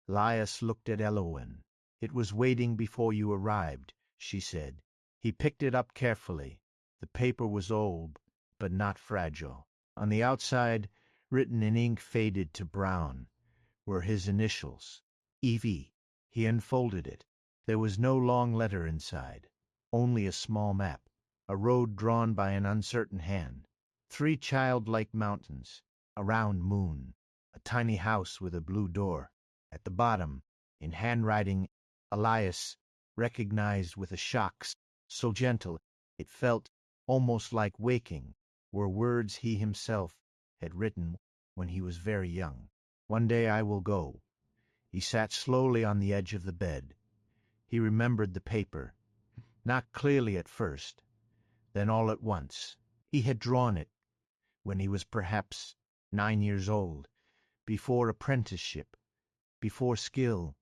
Elias looked at Elias. "It was waiting before you arrived," she said. He picked it up carefully. The paper was old, but not fragile. On the outside, written in ink faded to brown, were his initials, E.V. He unfolded it. There was no long letter inside, only a small map, a road drawn by an uncertain hand, 3 childlike mountains, a round moon, a tiny house with a blue door. At the bottom, in handwriting Elias recognized with a shock so gentle it felt almost like waking, were words he himself had written when he was very young. "One day I will go." He sat slowly on the edge of the bed. He remembered the paper, not clearly at first, then all at once. He had drawn it when he was perhaps 9 years old, before apprenticeship, before skill,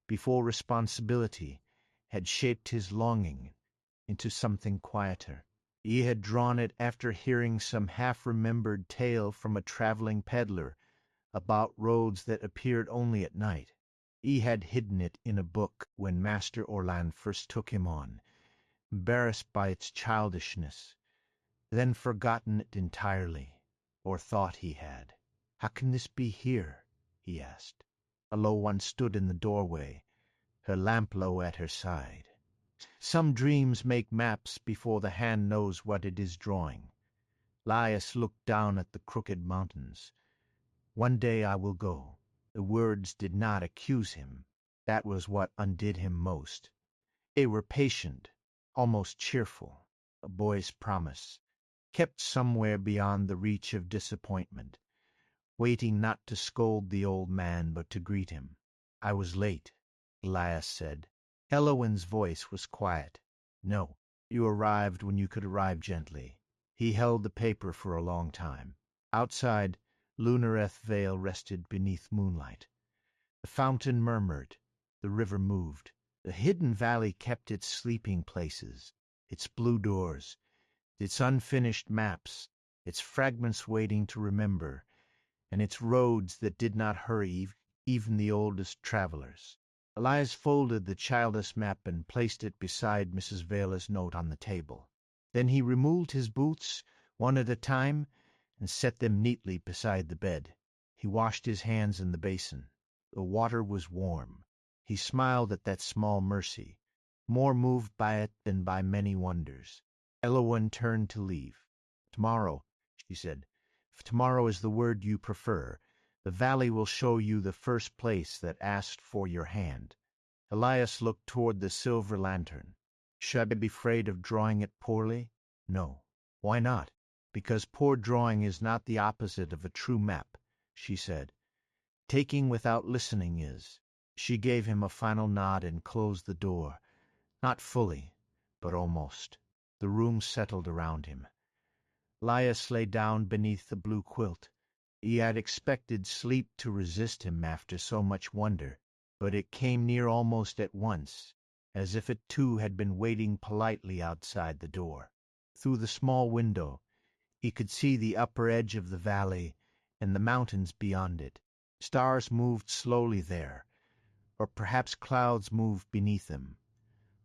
before responsibility had shaped his longing into something quieter. He had drawn it after hearing some half-remembered tale from a traveling peddler about roads that appeared only at night. He had hidden it in a book when Master Orland first took him on, embarrassed by its childishness, then forgotten it entirely, or thought he had. "How can this be here?" he asked. A low one stood in the doorway, her lamp low at her side. Some dreams make maps before the hand knows what it is drawing. Elias looked down at the crooked mountains. "One day I will go." The words did not accuse him. That was what undid him most. They were patient, almost cheerful, a boy's promise, kept somewhere beyond the reach of disappointment, waiting not to scold the old man but to greet him. "I was late," Elias said. Elias's voice was quiet. "No, you arrived when you could arrive gently." He held the paper for a long time. Outside, Lunareth Vale rested beneath moonlight. The fountain murmured. The river moved. The hidden valley kept its sleeping places, its blue doors, its unfinished maps, its fragments waiting to remember, and its roads that did not hurry even the oldest travelers. Elias folded the childless map and placed it beside Mrs. Vale's note on the table. Then he removed his boots, one at a time, and set them neatly beside the bed. He washed his hands in the basin. The water was warm. He smiled at that small mercy, more moved by it than by many wonders. Elias turned to leave. "Tomorrow," she said, "if tomorrow is the word you prefer, The valley will show you the first place that asked for your hand." Elias looked toward the silver lantern. "Should I be afraid of drawing it poorly?" "No." "Why not?" "Because poor drawing is not the opposite of a true map," she said. "Taking without listening is." She gave him a final nod and closed the door. Not fully, but almost. The room settled around him. Elias lay down beneath the blue quilt. He had expected sleep to resist him after so much wonder, but it came near almost at once, as if it too had been waiting politely outside the door. Through the small window he could see the upper edge of the valley and the mountains beyond it. Stars moved slowly there, or perhaps clouds moved beneath them,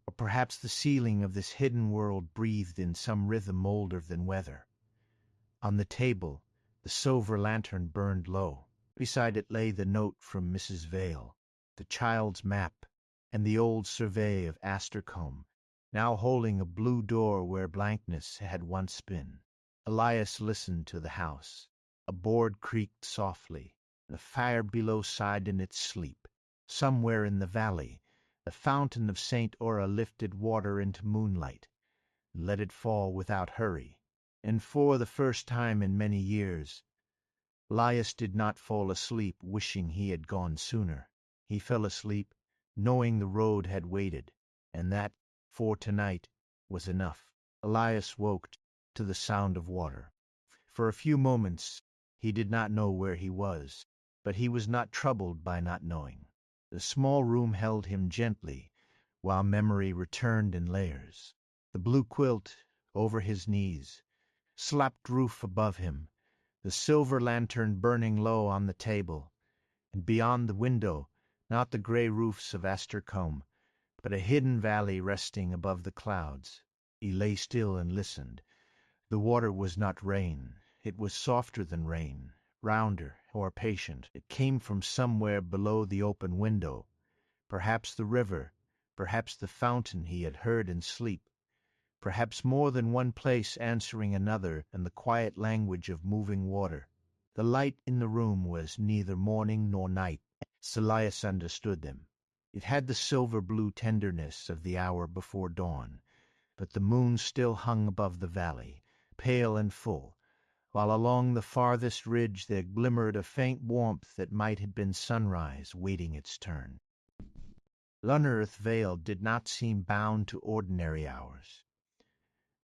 or perhaps the ceiling of this hidden world breathed in some rhythm older than weather. On the table the silver lantern burned low. Beside it lay the note from Mrs. Vale, the child's map, and the old survey of Astercombe, now holding a blue door where blankness had once been. Elias listened to the house. A board creaked softly. The fire below sighed in its sleep. Somewhere in the valley the fountain of St. Aura lifted water into moonlight, and let it fall without hurry. And for the first time in many years, Elias did not fall asleep wishing he had gone sooner. He fell asleep knowing the road had waited, and that, for tonight, was enough. Elias woke to the sound of water. For a few moments he did not know where he was, but he was not troubled by not knowing. The small room held him gently, while memory returned in layers. The blue quilt over his knees, slapped roof above him, the silver lantern burning low on the table, and beyond the window not the gray roofs of Astercombe, but a hidden valley resting above the clouds. He lay still and listened. The water was not rain. It was softer than rain, rounder, more patient. It came from somewhere below the open window, perhaps the river, perhaps the fountain he had heard in sleep, perhaps more than one place answering another in the quiet language of moving water. The light in the room was neither morning nor night, as Elias understood them. It had the silver-blue tenderness of the hour before dawn, but the moon still hung above the valley, pale and full, while along the farthest ridge there glimmered a faint warmth that might have been sunrise waiting its turn. Lunareth Vale did not seem bound to ordinary hours.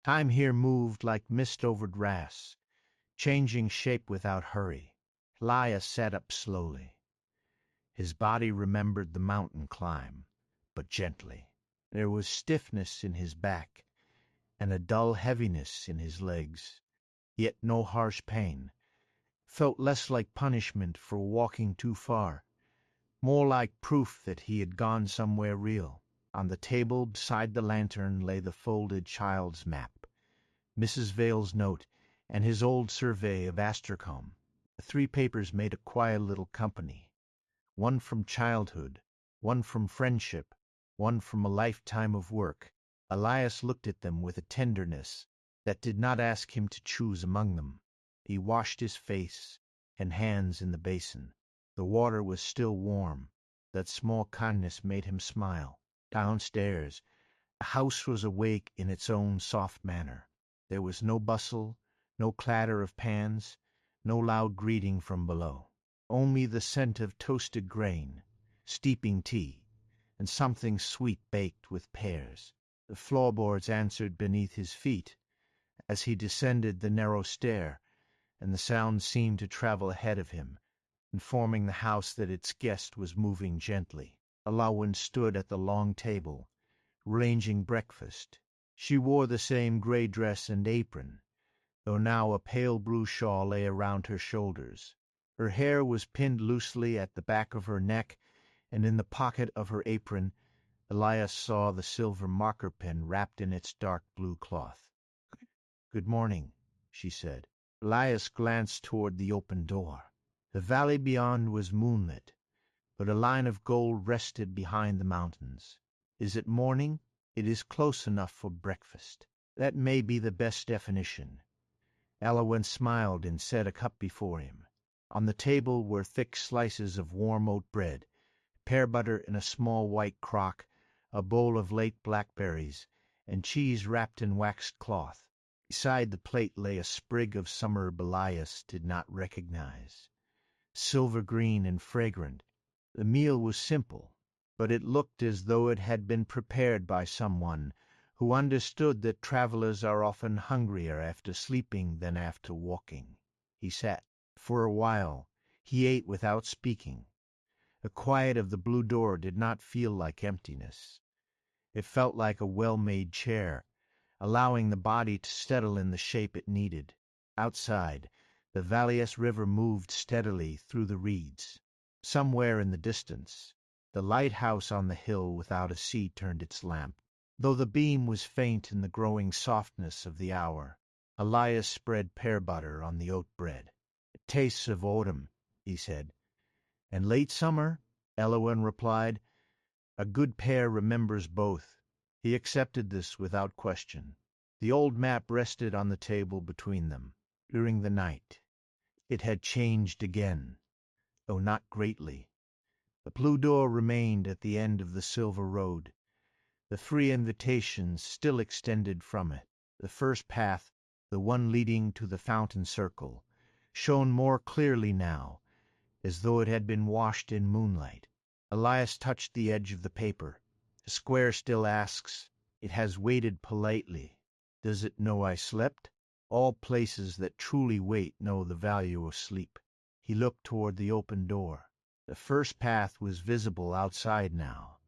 Time here moved like mist over grass, changing shape without hurry. Elias sat up slowly. His body remembered the mountain climb, but gently. There was stiffness in his back, and a dull heaviness in his legs, yet no harsh pain. Felt less like punishment for walking too far, more like proof that he had gone somewhere real. On the table beside the lantern lay the folded child's map, Mrs. Vale's note, and his old survey of Astercombe. The three papers made a quiet little company, one from childhood, one from friendship, one from a lifetime of work. Elias looked at them with a tenderness that did not ask him to choose among them. He washed his face and hands in the basin. The water was still warm. That small kindness made him smile. Downstairs the house was awake in its own soft manner. There was no bustle, no clatter of pans, no loud greeting from below. Only the scent of toasted grain, steeping tea, and something sweet baked with pears. The floorboards answered beneath his feet as he descended the narrow stair, and the sound seemed to travel ahead of him, informing the house that its guest was moving gently. Elias stood at the long table, arranging breakfast. She wore the same gray dress and apron, though now a pale blue shawl lay around her shoulders. Her hair was pinned loosely at the back of her neck, and in the pocket of her apron Elias saw the silver marker pen wrapped in its dark blue cloth. "Good morning," she said. Elias glanced toward the open door. The valley beyond was moonlit, but a line of gold rested behind the mountains. "Is it morning?" "It is close enough for breakfast." "That may be the best definition." Elias smiled and set a cup before him. On the table were thick slices of warm oat bread, pear butter in a small white crock, a bowl of late blackberries, and cheese wrapped in waxed cloth. Beside the plate lay a sprig of summer Elias did not recognize, silver green and fragrant. The meal was simple, but it looked as though it had been prepared by someone who understood that travelers are often hungrier after sleeping than after walking. He sat. For a while he ate without speaking. The quiet of the blue door did not feel like emptiness. It felt like a well-made chair, allowing the body to settle in the shape it needed. Outside, the Valias River moved steadily through the reeds. Somewhere in the distance, the lighthouse on the hill without a sea turned its lamp, though the beam was faint in the growing softness of the hour. Elias spread pear butter on the oat bread. "It tastes of autumn," he said. "And late summer," Elowen replied. "A good pair remembers both." He accepted this without question. The old map rested on the table between them. During the night it had changed again, though not greatly. The blue door remained at the end of the silver road. The three invitations still extended from it. The first path, the one leading to the fountain circle, shone more clearly now, as though it had been washed in moonlight. Elias touched the edge of the paper. "The square still asks. It has waited politely. Does it know I slept? All places that truly wait know the value of sleep." He looked toward the open door. The first path was visible outside now,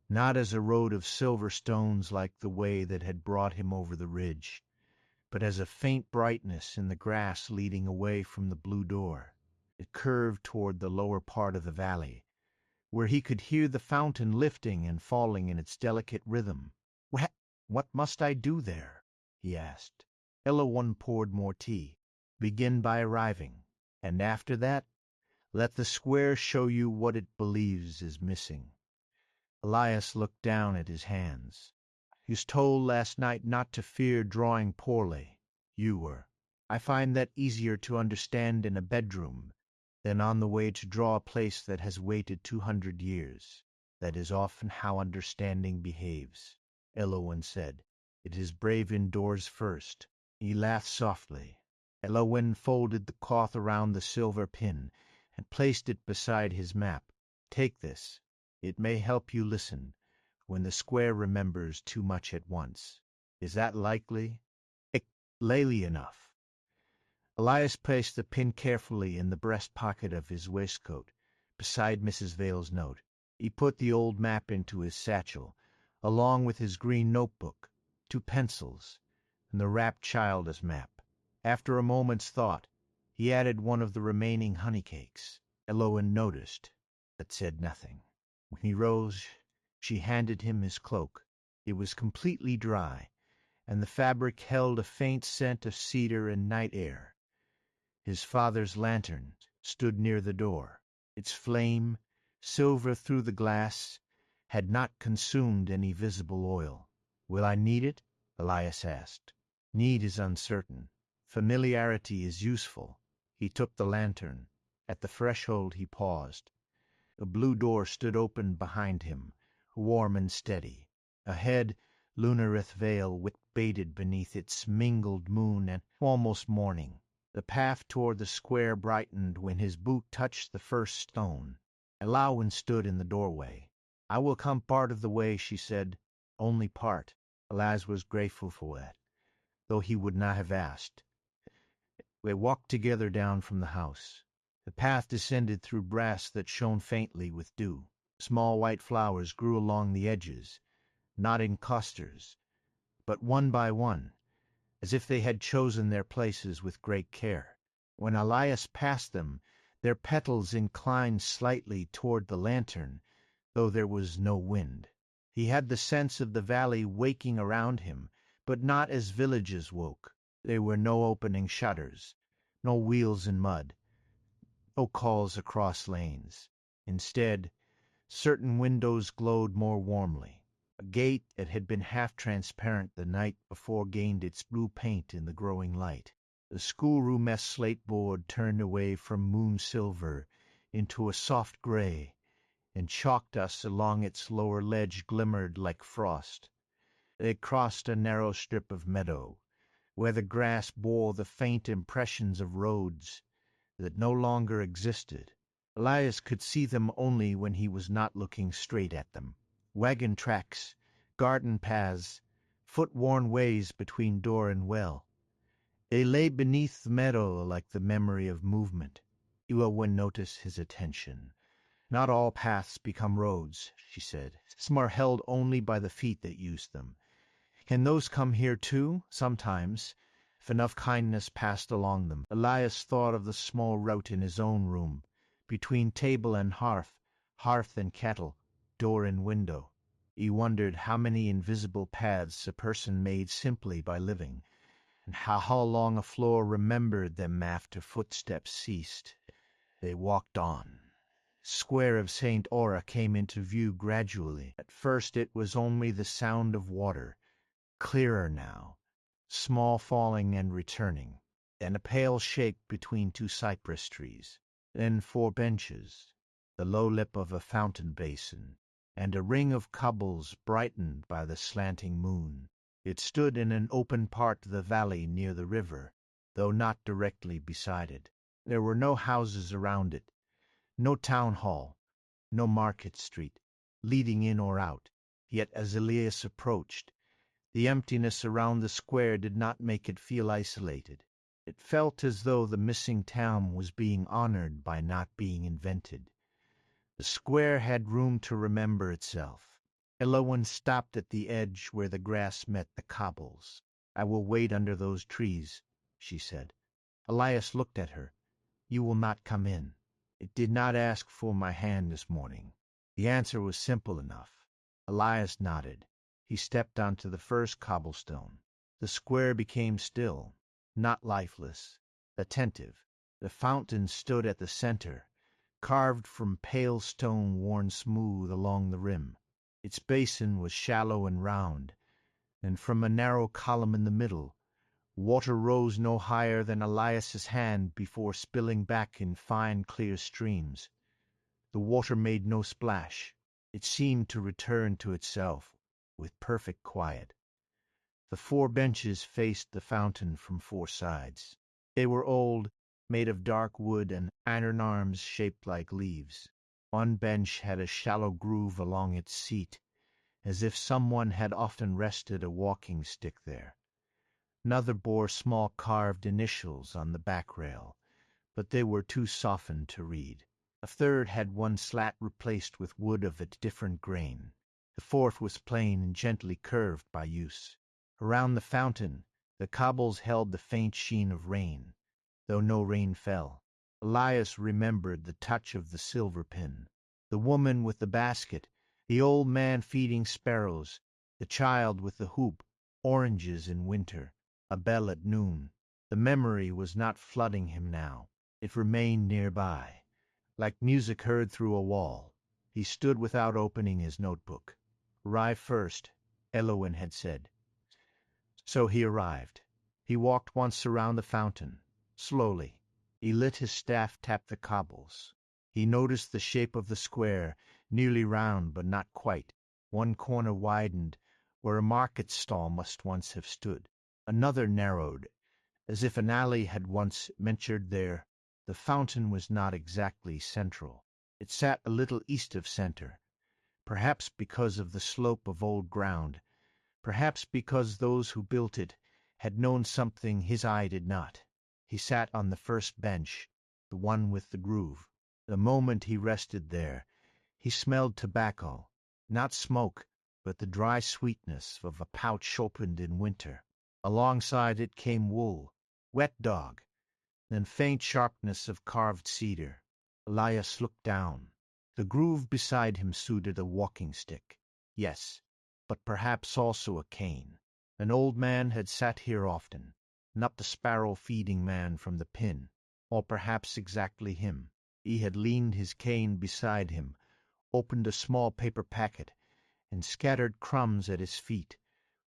not as a road of silver stones like the way that had brought him over the ridge, but as a faint brightness in the grass leading away from the blue door. It curved toward the lower part of the valley, where he could hear the fountain lifting and falling in its delicate rhythm. "What must I do there?" he asked. Elowen poured more tea. "Begin by arriving, and after that, let the square show you what it believes is missing." Elias looked down at his hands. "He was told last night not to fear drawing poorly. You were. I find that easier to understand in a bedroom than on the way to draw a place that has waited 200 years. That is often how understanding behaves," Elowen said. "It is brave indoors first." He laughed softly. Elowen folded the cloth around the silver pin and placed it beside his map. "Take this. It may help you listen when the square remembers too much at once." "Is that likely?" "Likely enough." Elias placed the pin carefully in the breast pocket of his waistcoat, beside Mrs. Vale's note. He put the old map into his satchel, along with his green notebook, 2 pencils, and the wrapped child's map. After a moment's thought, he added one of the remaining honeycakes. Elowen noticed, but said nothing. When he rose, she handed him his cloak. It was completely dry, and the fabric held a faint scent of cedar and night air. His father's lantern stood near the door. Its flame, silver through the glass, had not consumed any visible oil. "Will I need it?" Elias asked. "Need is uncertain. Familiarity is useful." He took the lantern. At the threshold he paused. The blue door stood open behind him, warm and steady. Ahead, Lunareth Vale bathed beneath its mingled moon and almost morning. The path toward the square brightened when his boot touched the first stone. Elowen stood in the doorway. "I will come part of the way," she said. "Only part." Elias was grateful for that, though he would not have asked. They walked together down from the house. The path descended through grass that shone faintly with dew. Small white flowers grew along the edges, not in clusters, but one by one, as if they had chosen their places with great care. When Elias passed them, their petals inclined slightly toward the lantern, though there was no wind. He had the sense of the valley waking around him, but not as villages woke. There were no opening shutters, no wheels in mud, no calls across lanes. Instead, certain windows glowed more warmly. A gate that had been half transparent the night before gained its blue paint in the growing light. The schoolroom mess slate board turned away from moon silver into a soft gray, and chalk dust along its lower ledge glimmered like frost. They crossed a narrow strip of meadow, where the grass bore the faint impressions of roads that no longer existed. Elias could see them only when he was not looking straight at them. Wagon tracks, garden paths, foot-worn ways between door and well. They lay beneath the meadow like the memory of movement. Eowyn noticed his attention. "Not all paths become roads," she said. "Some are held only by the feet that use them. Can those come here too? Sometimes, if enough kindness passed along them." Elias thought of the small route in his own room, between table and hearth and kettle, door and window. He wondered how many invisible paths a person made simply by living, and how long a floor remembered them after footsteps ceased. They walked on. The square of St. Aura came into view gradually. At first it was only the sound of water, clearer now, small falling and returning, then a pale shake between two cypress trees, then 4 benches, the low lip of a fountain basin, and a ring of cobbles brightened by the slanting moon. It stood in an open part of the valley near the river, though not directly beside it. There were no houses around it, no town hall, no market street, leading in or out. Yet as Elias approached, the emptiness around the square did not make it feel isolated. It felt as though the missing town was being honored by not being invented. The square had room to remember itself. Eowyn stopped at the edge where the grass met the cobbles. "I will wait under those trees," she said. Elias looked at her. "You will not come in." "It did not ask for my hand this morning." The answer was simple enough. Elias nodded. He stepped onto the first cobblestone. The square became still, not lifeless, attentive. The fountain stood at the center, carved from pale stone worn smooth along the rim. Its basin was shallow and round, and from a narrow column in the middle, water rose no higher than Elias's hand before spilling back in fine clear streams. The water made no splash. It seemed to return to itself with perfect quiet. The 4 benches faced the fountain from 4 sides. They were old, made of dark wood and iron arms shaped like leaves. One bench had a shallow groove along its seat, as if someone had often rested a walking stick there. Another bore small carved initials on the back rail, but they were too softened to read. A third had one slat replaced with wood of a different grain. The 4th was plain and gently curved by use. Around the fountain, the cobbles held the faint sheen of rain, though no rain fell. Elias remembered the touch of the silver pin. The woman with the basket, the old man feeding sparrows, the child with the hoop, oranges in winter, a bell at noon. The memory was not flooding him now. It remained nearby, like music heard through a wall. He stood without opening his notebook. "Arrive first," Eowyn had said. So he arrived. He walked once around the fountain, slowly. He let his staff tap the cobbles. He noticed the shape of the square, nearly round but not quite. One corner widened, where a market stall must once have stood. Another narrowed, as if an alley had once ventured there. The fountain was not exactly central. It sat a little east of center, perhaps because of the slope of old ground, perhaps because those who built it had known something his eye did not. He sat on the first bench, the one with the groove. The moment he rested there, he smelled tobacco, not smoke, but the dry sweetness of a pouch opened in winter. Alongside it came wool, wet dog, then faint sharpness of carved cedar. Elias looked down. The groove beside him suited a walking stick. Yes, but perhaps also a cane. An old man had sat here often, not the sparrow-feeding man from the pin, or perhaps exactly him. He had leaned his cane beside him, opened a small paper packet, and scattered crumbs at his feet,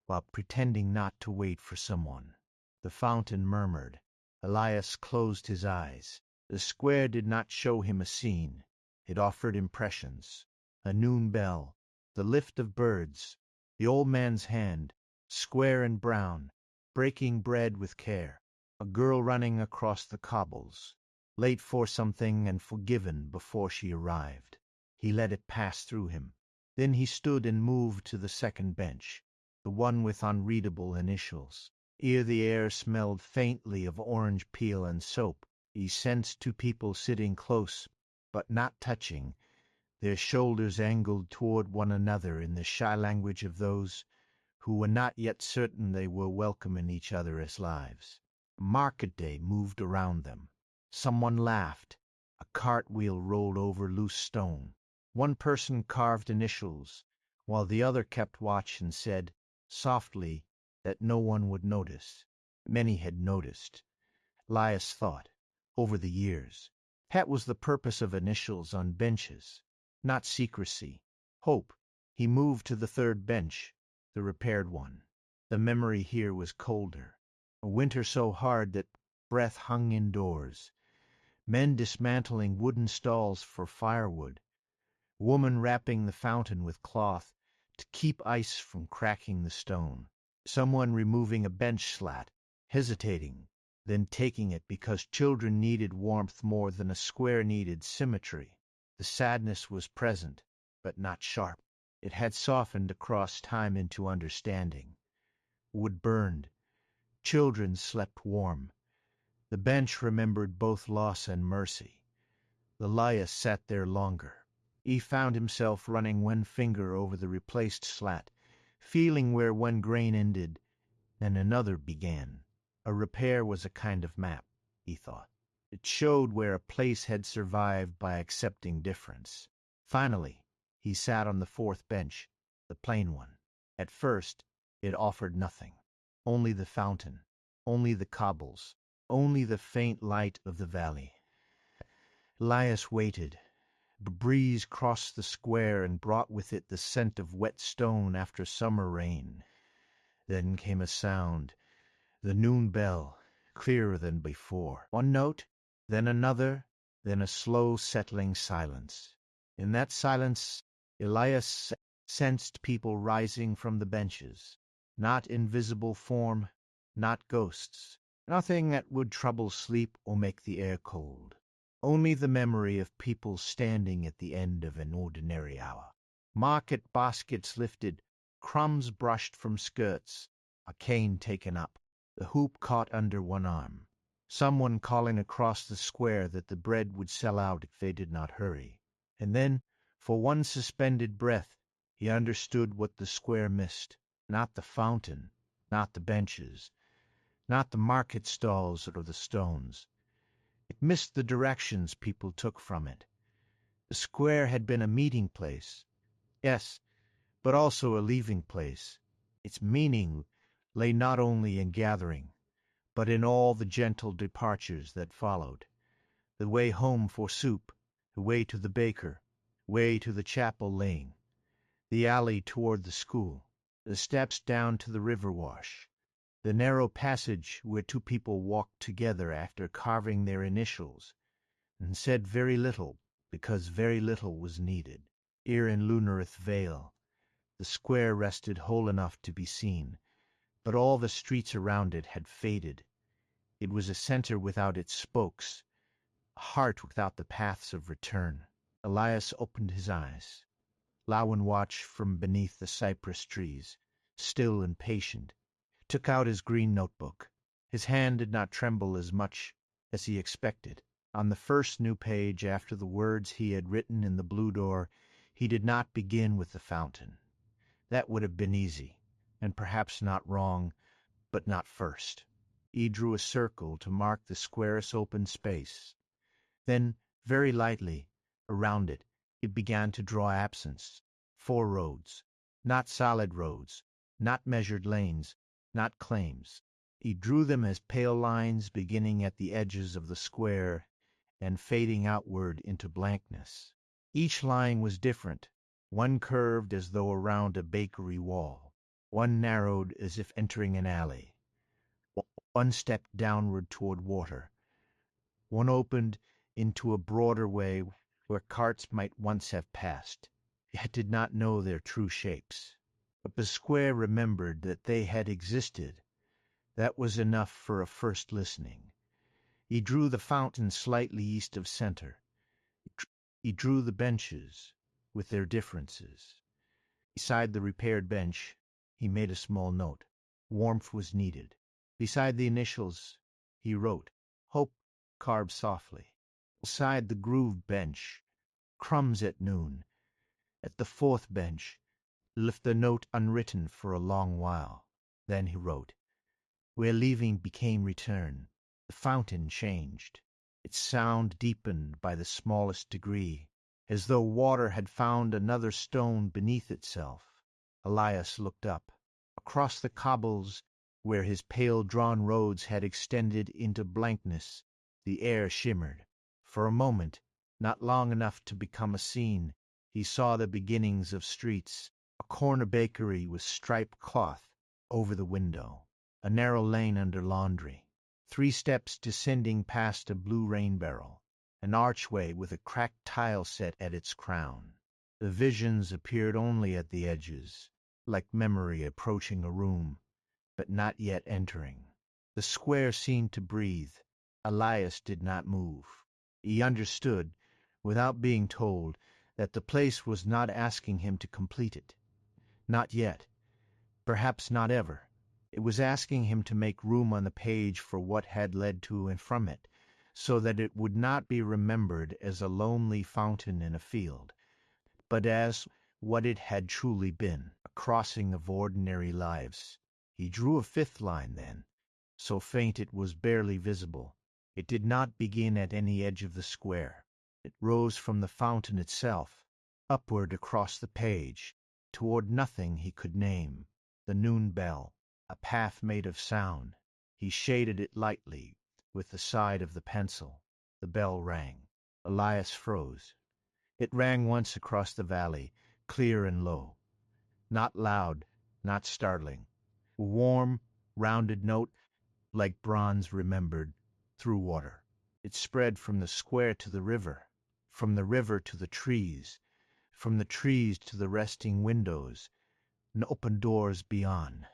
while pretending not to wait for someone. The fountain murmured. Elias closed his eyes. The square did not show him a scene. It offered impressions. A noon bell, the lift of birds, the old man's hand, square and brown, breaking bread with care, a girl running across the cobbles, late for something and forgiven before she arrived. He let it pass through him. Then he stood and moved to the second bench, the one with unreadable initials. Ere the air smelled faintly of orange peel and soap, he sensed two people sitting close, but not touching, their shoulders angled toward one another in the shy language of those who were not yet certain they were welcome in each other as lives. Market day moved around them. Someone laughed. A cartwheel rolled over loose stone. One person carved initials, while the other kept watch and said, softly, that no one would notice. Many had noticed, Elias thought, over the years. That was the purpose of initials on benches. Not secrecy. Hope. He moved to the third bench, the repaired one. The memory here was colder. A winter so hard that breath hung indoors. Men dismantling wooden stalls for firewood. Woman wrapping the fountain with cloth to keep ice from cracking the stone. Someone removing a bench slat, hesitating, then taking it because children needed warmth more than a square needed symmetry. The sadness was present, but not sharp. It had softened across time into understanding. Wood burned. Children slept warm. The bench remembered both loss and mercy. Elias sat there longer. He found himself running one finger over the replaced slat, feeling where one grain ended and another began. A repair was a kind of map, he thought. It showed where a place had survived by accepting difference. Finally, he sat on the fourth bench, the plain one. At first, it offered nothing. Only the fountain, only the cobbles, only the faint light of the valley. Elias waited. A breeze crossed the square and brought with it the scent of wet stone after summer rain. Then came a sound, the noon bell, clearer than before. One note, then another, then a slow settling silence. In that silence, Elias sensed people rising from the benches. Not invisible form, not ghosts. Nothing that would trouble sleep or make the air cold. Only the memory of people standing at the end of an ordinary hour. Market baskets lifted, crumbs brushed from skirts, a cane taken up, the hoop caught under one arm. Someone calling across the square that the bread would sell out if they did not hurry. And then, for one suspended breath, he understood what the square missed. Not the fountain, not the benches, not the market stalls or the stones. It missed the directions people took from it. The square had been a meeting place, yes, but also a leaving place. Its meaning lay not only in gathering, but in all the gentle departures that followed. The way home for soup, the way to the baker, way to the chapel lane, the alley toward the school, the steps down to the river wash, the narrow passage where two people walked together after carving their initials, and said very little because very little was needed. Here in Lunareth Vale, the square rested whole enough to be seen, but all the streets around it had faded. It was a center without its spokes, a heart without the paths of return. Elias opened his eyes. Lowen watched from beneath the cypress trees, still and patient, took out his green notebook. His hand did not tremble as much as he expected. On the first new page after the words he had written in the blue door, he did not begin with the fountain. That would have been easy, and perhaps not wrong, but not first. He drew a circle to mark the squarest open space. Then, very lightly, around it, he began to draw absence. 4 roads. Not solid roads, not measured lanes, not claims. He drew them as pale lines beginning at the edges of the square and fading outward into blankness. Each line was different. One curved as though around a bakery wall. One narrowed as if entering an alley. One stepped downward toward water. One opened into a broader way where carts might once have passed, yet did not know their true shapes. But the square remembered that they had existed. That was enough for a first listening. He drew the fountain slightly east of center. He drew the benches, with their differences. Beside the repaired bench, he made a small note. Warmth was needed. Beside the initials, he wrote, "Hope," carved softly. Beside the grooved bench, "Crumbs at noon." At the fourth bench, left the note unwritten for a long while. Then he wrote, "Where leaving became return, the fountain changed. Its sound deepened by the smallest degree, as though water had found another stone beneath itself." Elias looked up. Across the cobbles, where his pale drawn roads had extended into blankness, the air shimmered. For a moment, not long enough to become a scene, he saw the beginnings of streets, a corner bakery with striped cloth over the window, a narrow lane under laundry, 3 steps descending past a blue rain barrel, an archway with a cracked tile set at its crown. The visions appeared only at the edges, like memory approaching a room, but not yet entering. The square seemed to breathe. Elias did not move. He understood, without being told, that the place was not asking him to complete it. Not yet. Perhaps not ever. It was asking him to make room on the page for what had led to and from it, so that it would not be remembered as a lonely fountain in a field, but as what it had truly been, a crossing of ordinary lives. He drew a 5th line then, so faint it was barely visible. It did not begin at any edge of the square. It rose from the fountain itself, upward across the page, toward nothing he could name. The noon bell, a path made of sound. He shaded it lightly with the side of the pencil. The bell rang. Elias froze. It rang once across the valley, clear and low. Not loud, not startling. A warm, rounded note, like bronze remembered, through water. It spread from the square to the river, from the river to the trees, from the trees to the resting windows and open doors beyond.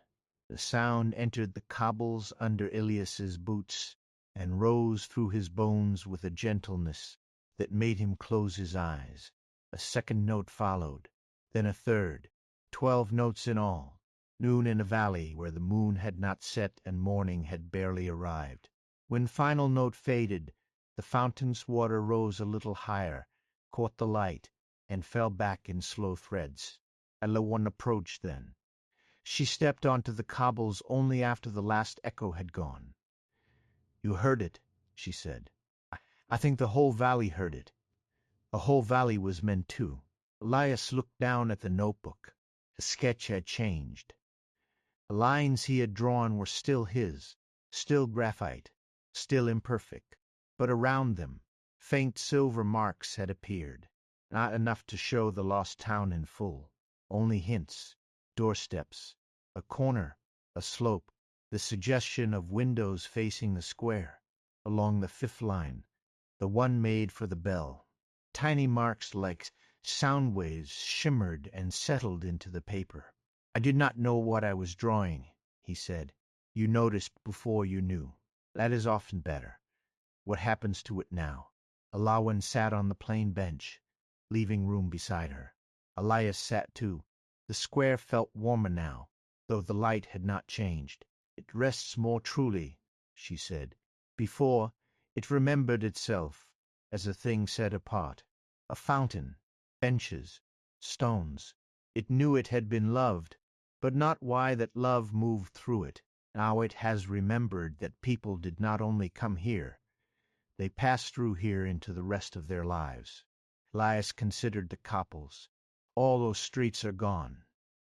The sound entered the cobbles under Elias's boots and rose through his bones with a gentleness that made him close his eyes. A second note followed, then a third, 12 notes in all. Noon in a valley where the moon had not set and morning had barely arrived. When final note faded, the fountain's water rose a little higher, caught the light, and fell back in slow threads. One approached then. She stepped onto the cobbles only after the last echo had gone. "You heard it," she said. I think the whole valley heard it. A whole valley was meant too." Elias looked down at the notebook. The sketch had changed. The lines he had drawn were still his, still graphite, still imperfect, but around them, faint silver marks had appeared, not enough to show the lost town in full, only hints, doorsteps, a corner, a slope, the suggestion of windows facing the square, along the 5th line, the one made for the bell. Tiny marks like sound waves shimmered and settled into the paper. "I did not know what I was drawing," he said. "You noticed before you knew. That is often better. What happens to it now?" Alawan sat on the plain bench, leaving room beside her. Elias sat too. The square felt warmer now, though the light had not changed. "It rests more truly," she said. "Before, it remembered itself as a thing set apart. A fountain, benches, stones. It knew it had been loved, but not why that love moved through it. Now it has remembered that people did not only come here. They passed through here into the rest of their lives." Elias considered the couples. "All those streets are gone.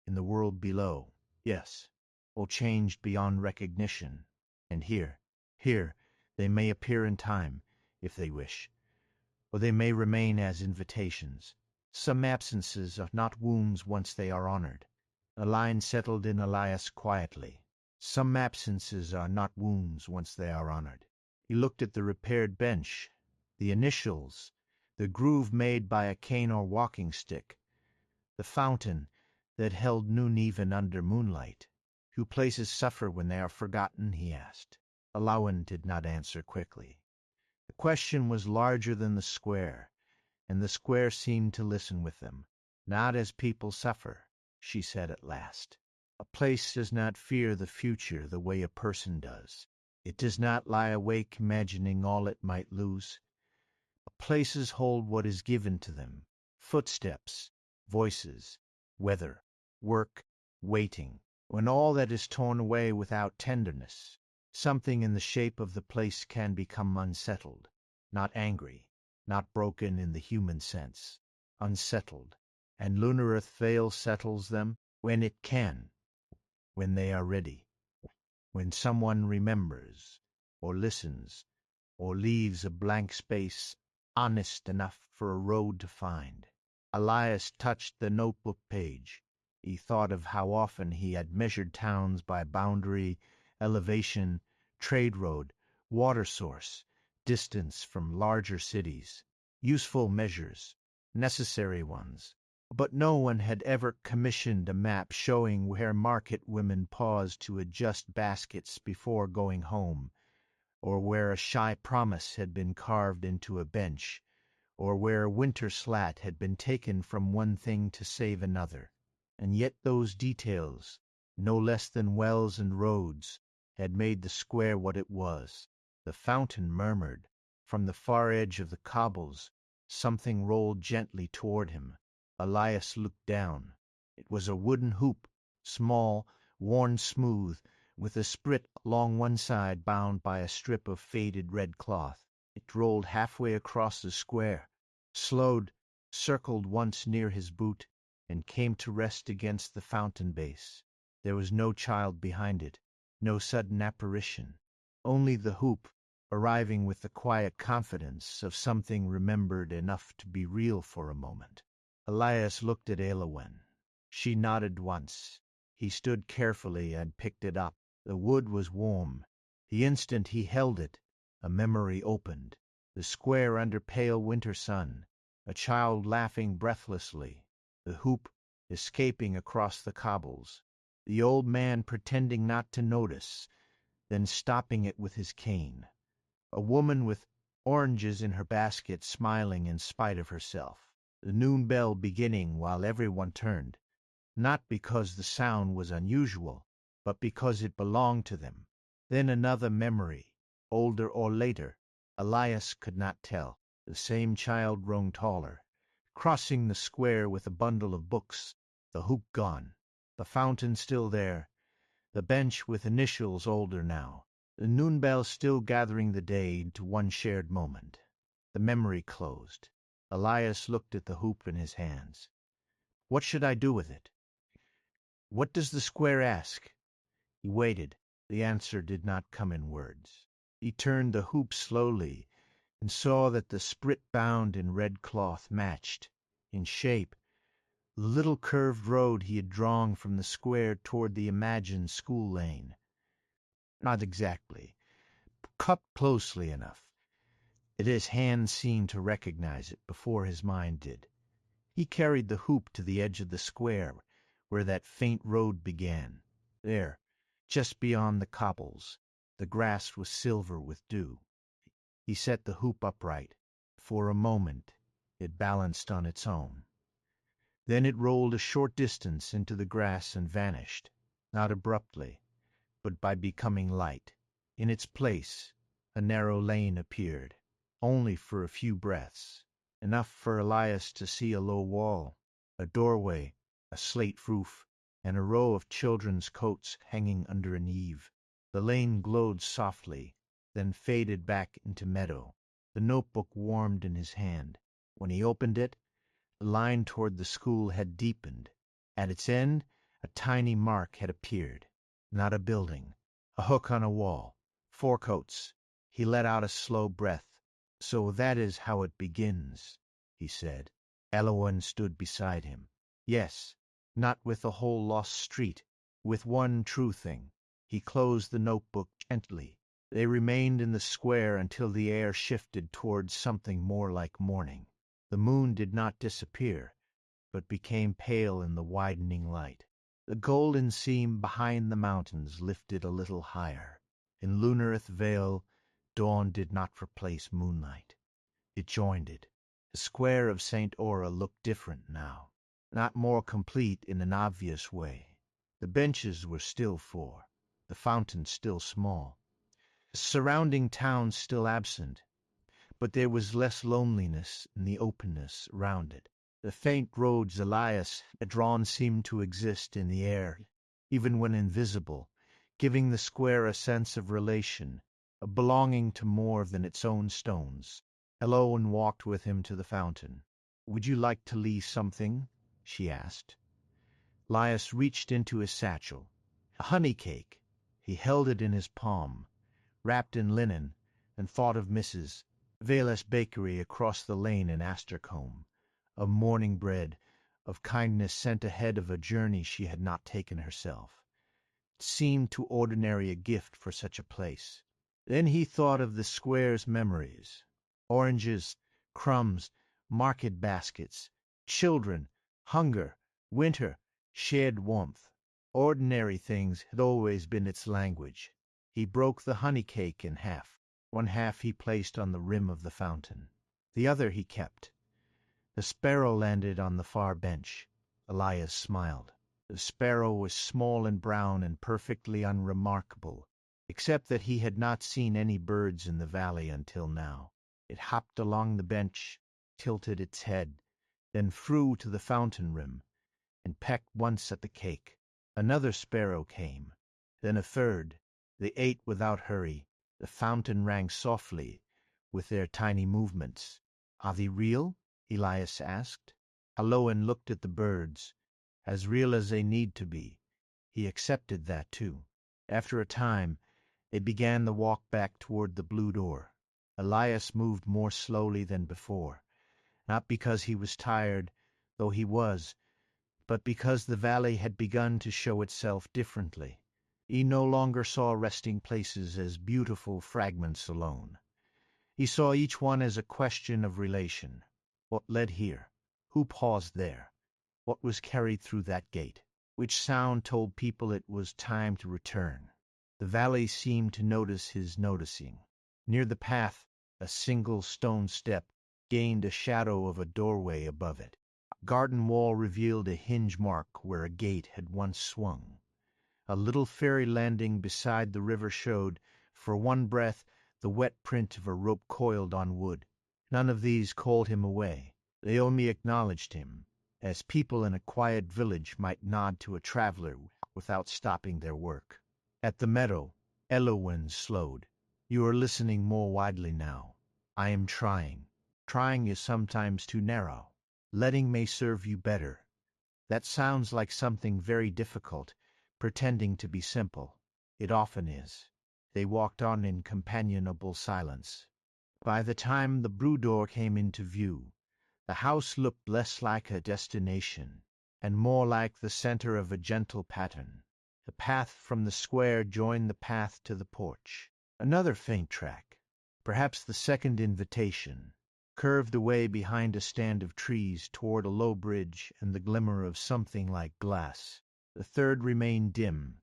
In the world below, yes, all changed beyond recognition. And here, they may appear in time, if they wish. Or they may remain as invitations. Some absences are not wounds once they are honored." A line settled in Elias quietly. Some absences are not wounds once they are honored. He looked at the repaired bench, the initials, the groove made by a cane or walking stick, the fountain that held noon even under moonlight. "Do places suffer when they are forgotten?" he asked. Elias did not answer quickly. The question was larger than the square, and the square seemed to listen with them. "Not as people suffer," she said at last. "A place does not fear the future the way a person does. It does not lie awake imagining all it might lose. Places hold what is given to them: footsteps, voices, weather, work, waiting. When all that is torn away without tenderness, something in the shape of the place can become unsettled, not angry, not broken in the human sense, unsettled, and Lunareth Vale settles them when it can, when they are ready, when someone remembers, or listens, or leaves a blank space honest enough for a road to find." Elias touched the notebook page. He thought of how often he had measured towns by boundary, elevation, trade road, water source, distance from larger cities. Useful measures, necessary ones. But no one had ever commissioned a map showing where market women paused to adjust baskets before going home, or where a shy promise had been carved into a bench, or where winter slat had been taken from one thing to save another. And yet those details, no less than wells and roads, had made the square what it was. The fountain murmured. From the far edge of the cobbles something rolled gently toward him. Elias looked down. It was a wooden hoop, small, worn smooth, with a sprit along one side bound by a strip of faded red cloth. It rolled halfway across the square, slowed, circled once near his boot, and came to rest against the fountain base. There was no child behind it, no sudden apparition, only the hoop, arriving with the quiet confidence of something remembered enough to be real for a moment. Elias looked at Elias. She nodded once. He stood carefully and picked it up. The wood was warm. The instant he held it, a memory opened. The square under pale winter sun, a child laughing breathlessly, the hoop escaping across the cobbles, the old man pretending not to notice, then stopping it with his cane, a woman with oranges in her basket smiling in spite of herself, the noon bell beginning while everyone turned, not because the sound was unusual, but because it belonged to them. Then another memory, older or later, Elias could not tell. The same child grown taller, crossing the square with a bundle of books, the hoop gone, the fountain still there, the bench with initials older now, the noon bell still gathering the day into one shared moment. The memory closed. Elias looked at the hoop in his hands. "What should I do with it? What does the square ask?" He waited. The answer did not come in words. He turned the hoop slowly, and saw that the sprit bound in red cloth matched, in shape, the little curved road he had drawn from the square toward the imagined school lane. Not exactly, but cut closely enough that his hand seemed to recognize it before his mind did. He carried the hoop to the edge of the square, where that faint road began. There, just beyond the cobbles, the grass was silver with dew. He set the hoop upright. For a moment it balanced on its own. Then it rolled a short distance into the grass and vanished, not abruptly, but by becoming light. In its place a narrow lane appeared, only for a few breaths, enough for Elias to see a low wall, a doorway, a slate roof, and a row of children's coats hanging under an eave. The lane glowed softly, then faded back into meadow. The notebook warmed in his hand. When he opened it, the line toward the school had deepened. At its end, a tiny mark had appeared. Not a building, a hook on a wall, 4 coats. He let out a slow breath. "So that is how it begins," he said. Elias stood beside him. "Yes, not with the whole lost street, with one true thing. He closed the notebook gently. They remained in the square until the air shifted towards something more like morning. The moon did not disappear, but became pale in the widening light. The golden seam behind the mountains lifted a little higher. In Lunareth Vale, dawn did not replace moonlight. It joined it. The square of St. Aura looked different now, not more complete in an obvious way. The benches were still four, the fountain still small, the surrounding town still absent, but there was less loneliness in the openness round it. The faint roads Elias had drawn seemed to exist in the air, even when invisible, giving the square a sense of relation, of belonging to more than its own stones. Elowen walked with him to the fountain. "Would you like to leave something?" she asked. Elias reached into his satchel. A honey cake. He held it in his palm, wrapped in linen, and thought of Mrs. Vale's bakery across the lane in Astercombe, of morning bread, of kindness sent ahead of a journey she had not taken herself. It seemed too ordinary a gift for such a place. Then he thought of the square's memories: oranges, crumbs, market baskets, children, hunger, winter, shared warmth. Ordinary things had always been its language. He broke the honey cake in half. One half he placed on the rim of the fountain. The other he kept. The sparrow landed on the far bench. Elias smiled. The sparrow was small and brown and perfectly unremarkable, except that he had not seen any birds in the valley until now. It hopped along the bench, tilted its head, then flew to the fountain rim, and pecked once at the cake. Another sparrow came, then a third. They ate without hurry. The fountain rang softly with their tiny movements. "Are they real?" Elias asked. Elowen looked at the birds. As real as they need to be. He accepted that, too. After a time, they began the walk back toward the blue door. Elias moved more slowly than before, not because he was tired, though he was, but because the valley had begun to show itself differently. He no longer saw resting places as beautiful fragments alone. He saw each one as a question of relation. What led here? Who paused there? What was carried through that gate? Which sound told people it was time to return? The valley seemed to notice his noticing. Near the path, a single stone step gained a shadow of a doorway above it. A garden wall revealed a hinge mark where a gate had once swung. A little fairy landing beside the river showed, for one breath, the wet print of a rope coiled on wood. None of these called him away. They only acknowledged him, as people in a quiet village might nod to a traveler without stopping their work. At the meadow, Elowen slowed. "You are listening more widely now. I am trying. Trying is sometimes too narrow. Letting may serve you better. That sounds like something very difficult, pretending to be simple. It often is." They walked on in companionable silence. By the time the boudoir came into view, the house looked less like a destination, and more like the center of a gentle pattern. The path from the square joined the path to the porch. Another faint track, perhaps the second invitation, curved away behind a stand of trees toward a low bridge and the glimmer of something like glass. The third remained dim,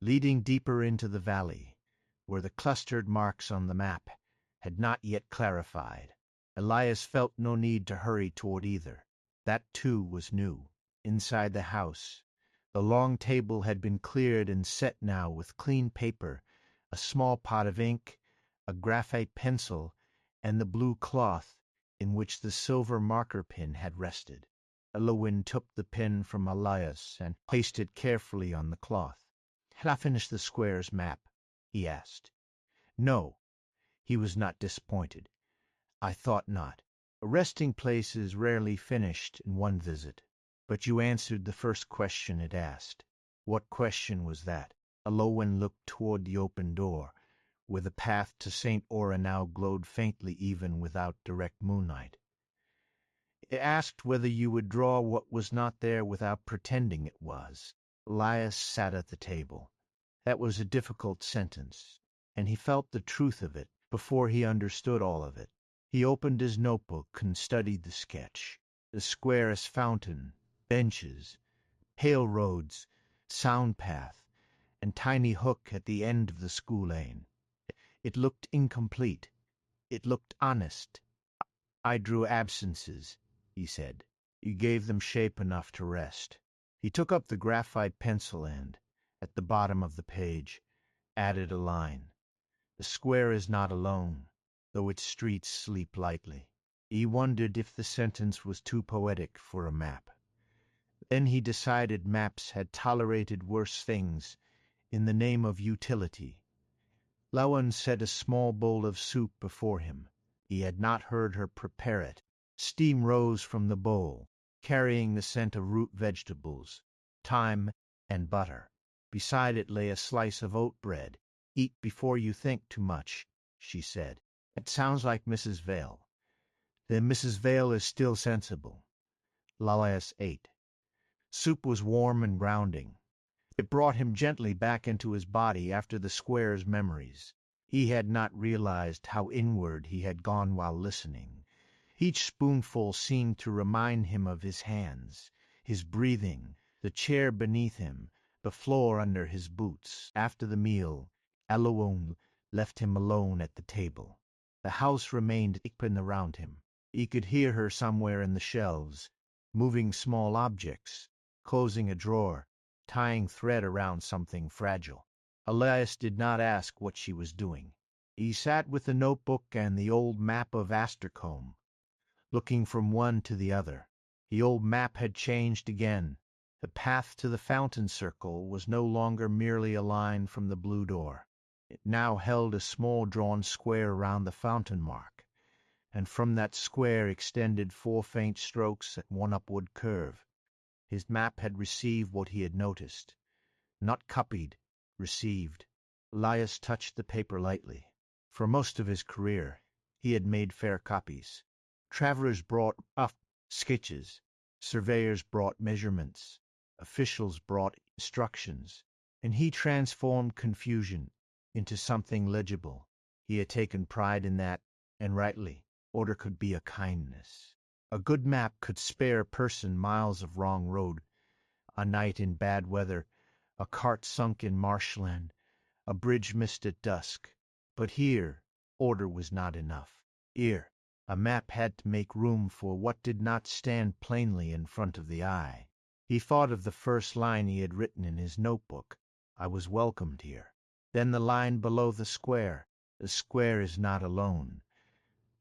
leading deeper into the valley, where the clustered marks on the map had not yet clarified. Elias felt no need to hurry toward either. That, too, was new. Inside the house, the long table had been cleared and set now with clean paper, a small pot of ink, a graphite pencil, and the blue cloth in which the silver marker pin had rested. Elowen took the pin from Elias and placed it carefully on the cloth. "Had I finished the square's map?" he asked. "No." He was not disappointed. "I thought not. A resting place is rarely finished in one visit. But you answered the first question it asked." "What question was that?" Elowen looked toward the open door, where the path to St. Aura now glowed faintly even without direct moonlight. "It asked whether you would draw what was not there without pretending it was." Elias sat at the table. That was a difficult sentence, and he felt the truth of it before he understood all of it. He opened his notebook and studied the sketch. The square as fountain, benches, pale roads, sound path, and tiny hook at the end of the school lane. It looked incomplete. It looked honest. "I drew absences," he said. "You gave them shape enough to rest." He took up the graphite pencil and, at the bottom of the page, added a line. "The square is not alone, though its streets sleep lightly." He wondered if the sentence was too poetic for a map. Then he decided maps had tolerated worse things in the name of utility. Lowen set a small bowl of soup before him. He had not heard her prepare it. Steam rose from the bowl, carrying the scent of root vegetables, thyme, and butter. Beside it lay a slice of oat bread. "Eat before you think too much," she said. "It sounds like Mrs. Vale." "Then Mrs. Vale is still sensible." Elias ate. Soup was warm and grounding. It brought him gently back into his body after the square's memories. He had not realized how inward he had gone while listening. Each spoonful seemed to remind him of his hands, his breathing, the chair beneath him, the floor under his boots. After the meal, Eluone left him alone at the table. The house remained open around him. He could hear her somewhere in the shelves, moving small objects, closing a drawer, tying thread around something fragile. Elias did not ask what she was doing. He sat with the notebook and the old map of Astercombe, looking from one to the other. The old map had changed again. The path to the fountain circle was no longer merely a line from the blue door. It now held a small drawn square around the fountain mark, and from that square extended 4 faint strokes at one upward curve. His map had received what he had noticed. Not copied, received. Elias touched the paper lightly. For most of his career, he had made fair copies. Travelers brought rough sketches, surveyors brought measurements, officials brought instructions, and he transformed confusion into something legible. He had taken pride in that, and rightly. Order could be a kindness. A good map could spare a person miles of wrong road, a night in bad weather, a cart sunk in marshland, a bridge missed at dusk. But here, order was not enough. Here, a map had to make room for what did not stand plainly in front of the eye. He thought of the first line he had written in his notebook, "I was welcomed here." Then the line below the square is not alone.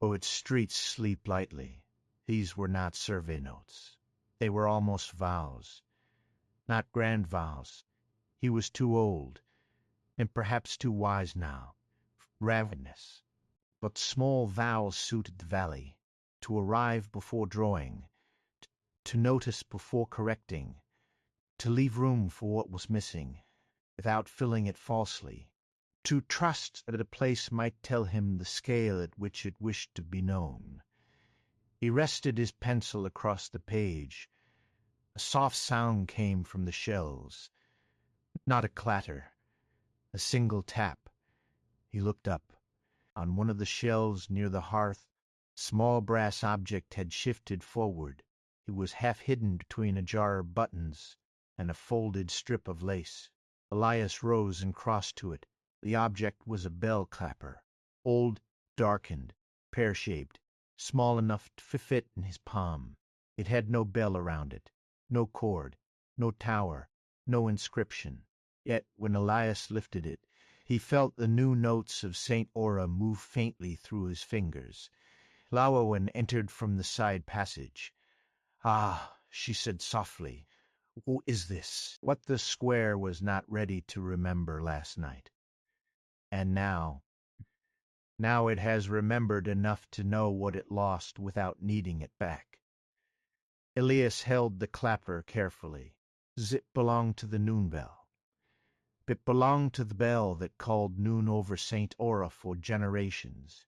Oh, its streets sleep lightly. These were not survey notes. They were almost vows. Not grand vows. He was too old, and perhaps too wise now. Ravenous. But small vows suited the valley. To arrive before drawing. To notice before correcting. To leave room for what was missing, without filling it falsely. To trust that a place might tell him the scale at which it wished to be known. He rested his pencil across the page. A soft sound came from the shelves. Not a clatter. A single tap. He looked up. On one of the shelves near the hearth, a small brass object had shifted forward. It was half hidden between a jar of buttons and a folded strip of lace. Elias rose and crossed to it. The object was a bell clapper, old, darkened, pear-shaped, small enough to fit in his palm. It had no bell around it, no cord, no tower, no inscription. Yet when Elias lifted it, he felt the new notes of St. Aura move faintly through his fingers. Lowen entered from the side passage. "Ah," she said softly, "who is this?" What the square was not ready to remember last night. And now it has remembered enough to know what it lost without needing it back. Elias held the clapper carefully. It belonged to the noon bell. It belonged to the bell that called noon over St. Aura for generations.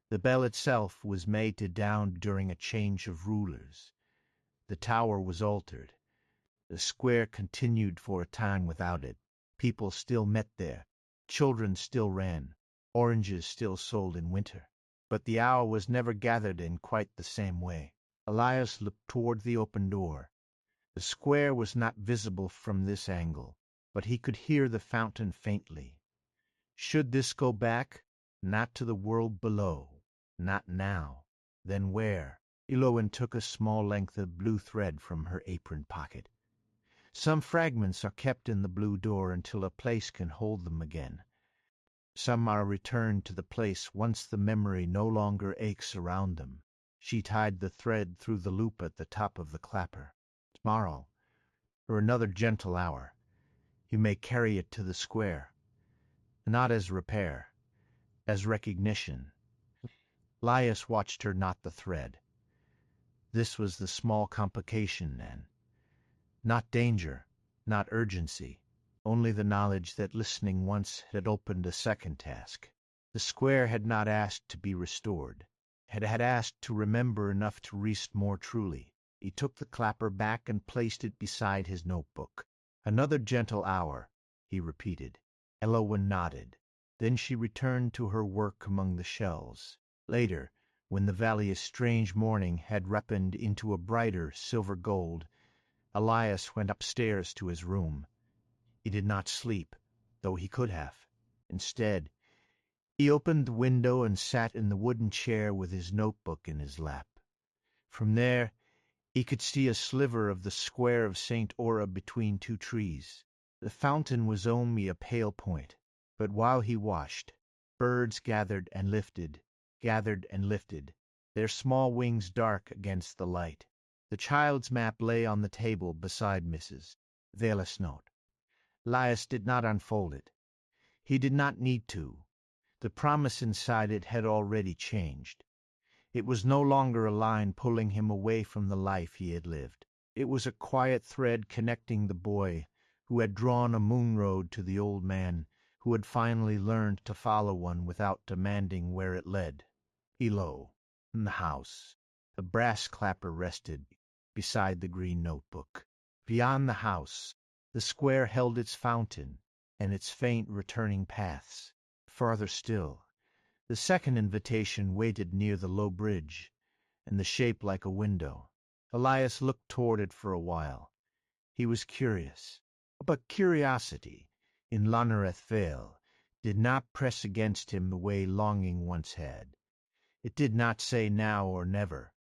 The bell itself was made to down during a change of rulers. The tower was altered. The square continued for a time without it. People still met there. Children still ran. Oranges still sold in winter. But the hour was never gathered in quite the same way. Elias looked toward the open door. The square was not visible from this angle, but he could hear the fountain faintly. Should this go back? Not to the world below. Not now. Then where? Elowen took a small length of blue thread from her apron pocket. Some fragments are kept in the blue door until a place can hold them again. Some are returned to the place once the memory no longer aches around them. She tied the thread through the loop at the top of the clapper. Tomorrow, or another gentle hour, you may carry it to the square. Not as repair, as recognition. Elias watched her knot the thread. This was the small complication, then. Not danger, not urgency, only the knowledge that listening once had opened a second task. The square had not asked to be restored, had asked to remember enough to rest more truly. He took the clapper back and placed it beside his notebook. Another gentle hour, he repeated. Elowen nodded. Then she returned to her work among the shells. Later, when the valley's strange morning had ripened into a brighter silver gold, Elias went upstairs to his room. He did not sleep, though he could have. Instead, he opened the window and sat in the wooden chair with his notebook in his lap. From there, he could see a sliver of the square of St. Ora between two trees. The fountain was only a pale point, but while he washed, birds gathered and lifted, their small wings dark against the light. The child's map lay on the table beside Mrs. Vale's note. Elias did not unfold it. He did not need to. The promise inside it had already changed. It was no longer a line pulling him away from the life he had lived. It was a quiet thread connecting the boy who had drawn a moon road to the old man who had finally learned to follow one without demanding where it led. Below, in the house, the brass clapper rested beside the green notebook. Beyond the house, the square held its fountain and its faint returning paths. Farther still, the second invitation waited near the low bridge, and the shape like a window. Elias looked toward it for a while. He was curious. But curiosity, in Lunareth Vale, did not press against him the way longing once had. It did not say now or never.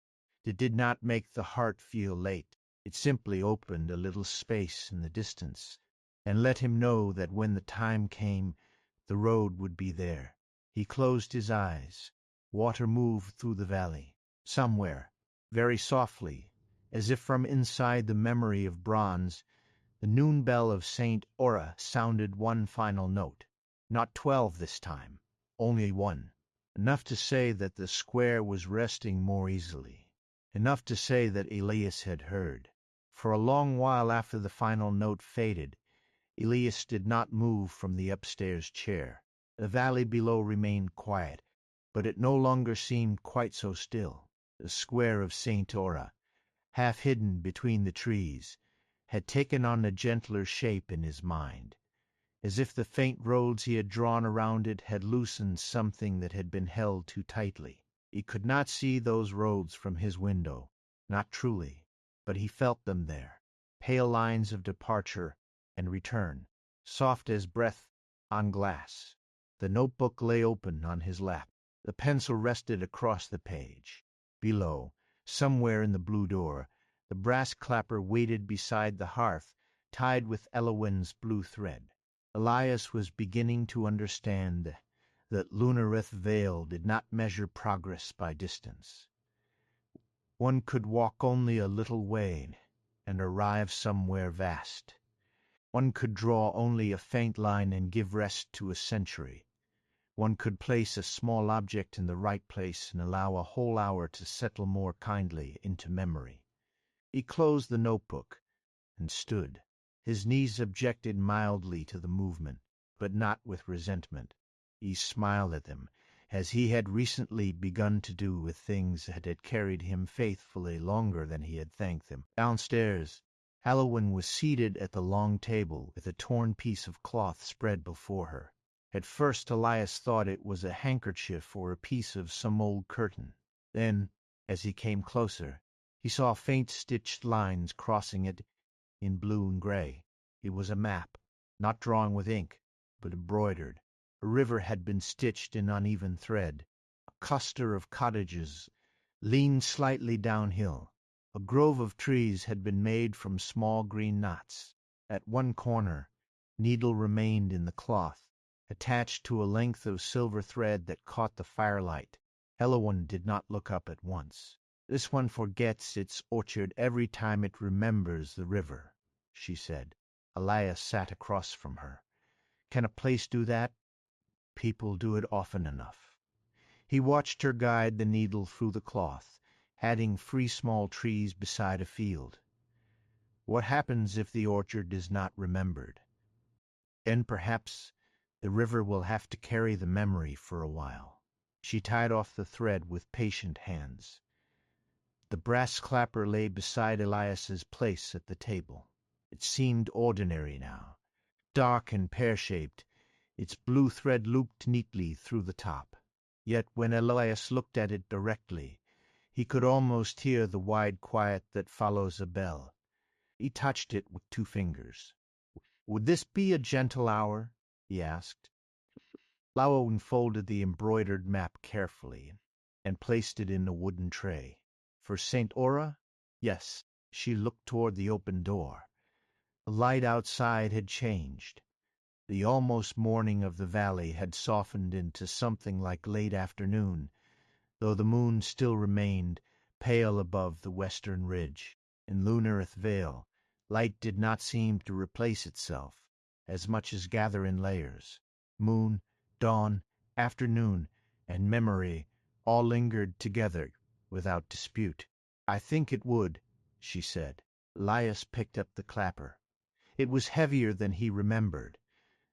It did not make the heart feel late. It simply opened a little space in the distance, and let him know that when the time came, the road would be there. He closed his eyes. Water moved through the valley. Somewhere, very softly, as if from inside the memory of bronze, the noon bell of St. Ora sounded one final note. Not 12 this time, only one. Enough to say that the square was resting more easily. Enough to say that Elias had heard. For a long while after the final note faded, Elias did not move from the upstairs chair. The valley below remained quiet, but it no longer seemed quite so still. The square of St. Ora, half hidden between the trees, had taken on a gentler shape in his mind, as if the faint roads he had drawn around it had loosened something that had been held too tightly. He could not see those roads from his window, not truly, but he felt them there, pale lines of departure and return, soft as breath on glass. The notebook lay open on his lap. The pencil rested across the page. Below, somewhere in the blue door, the brass clapper waited beside the hearth, tied with Elowen's blue thread. Elias was beginning to understand that Lunareth Vale did not measure progress by distance. One could walk only a little way and arrive somewhere vast. One could draw only a faint line and give rest to a century. One could place a small object in the right place and allow a whole hour to settle more kindly into memory. He closed the notebook and stood. His knees objected mildly to the movement, but not with resentment. He smiled at them, as he had recently begun to do with things that had carried him faithfully longer than he had thanked them. Downstairs, Halloween was seated at the long table with a torn piece of cloth spread before her. At first Elias thought it was a handkerchief or a piece of some old curtain. Then, as he came closer, he saw faint stitched lines crossing it in blue and gray. It was a map, not drawn with ink, but embroidered. A river had been stitched in uneven thread. A cluster of cottages leaned slightly downhill. A grove of trees had been made from small green knots. At one corner, needle remained in the cloth, attached to a length of silver thread that caught the firelight. Halloween did not look up at once. "This one forgets its orchard every time it remembers the river," she said. Elias sat across from her. "Can a place do that? People do it often enough." He watched her guide the needle through the cloth, adding 3 small trees beside a field. "What happens if the orchard is not remembered?" "Then perhaps the river will have to carry the memory for a while." She tied off the thread with patient hands. The brass clapper lay beside Elias's place at the table. It seemed ordinary now, dark and pear-shaped, its blue thread looped neatly through the top. Yet when Elias looked at it directly, he could almost hear the wide quiet that follows a bell. He touched it with 2 fingers. "Would this be a gentle hour?" he asked. Lau unfolded the embroidered map carefully and placed it in a wooden tray. "For St. Aura?" "Yes." She looked toward the open door. The light outside had changed. The almost morning of the valley had softened into something like late afternoon, though the moon still remained pale above the western ridge. In Lunareth Vale, light did not seem to replace itself, as much as gather in layers. Moon, dawn, afternoon, and memory all lingered together without dispute. "I think it would," she said. Elias picked up the clapper. It was heavier than he remembered,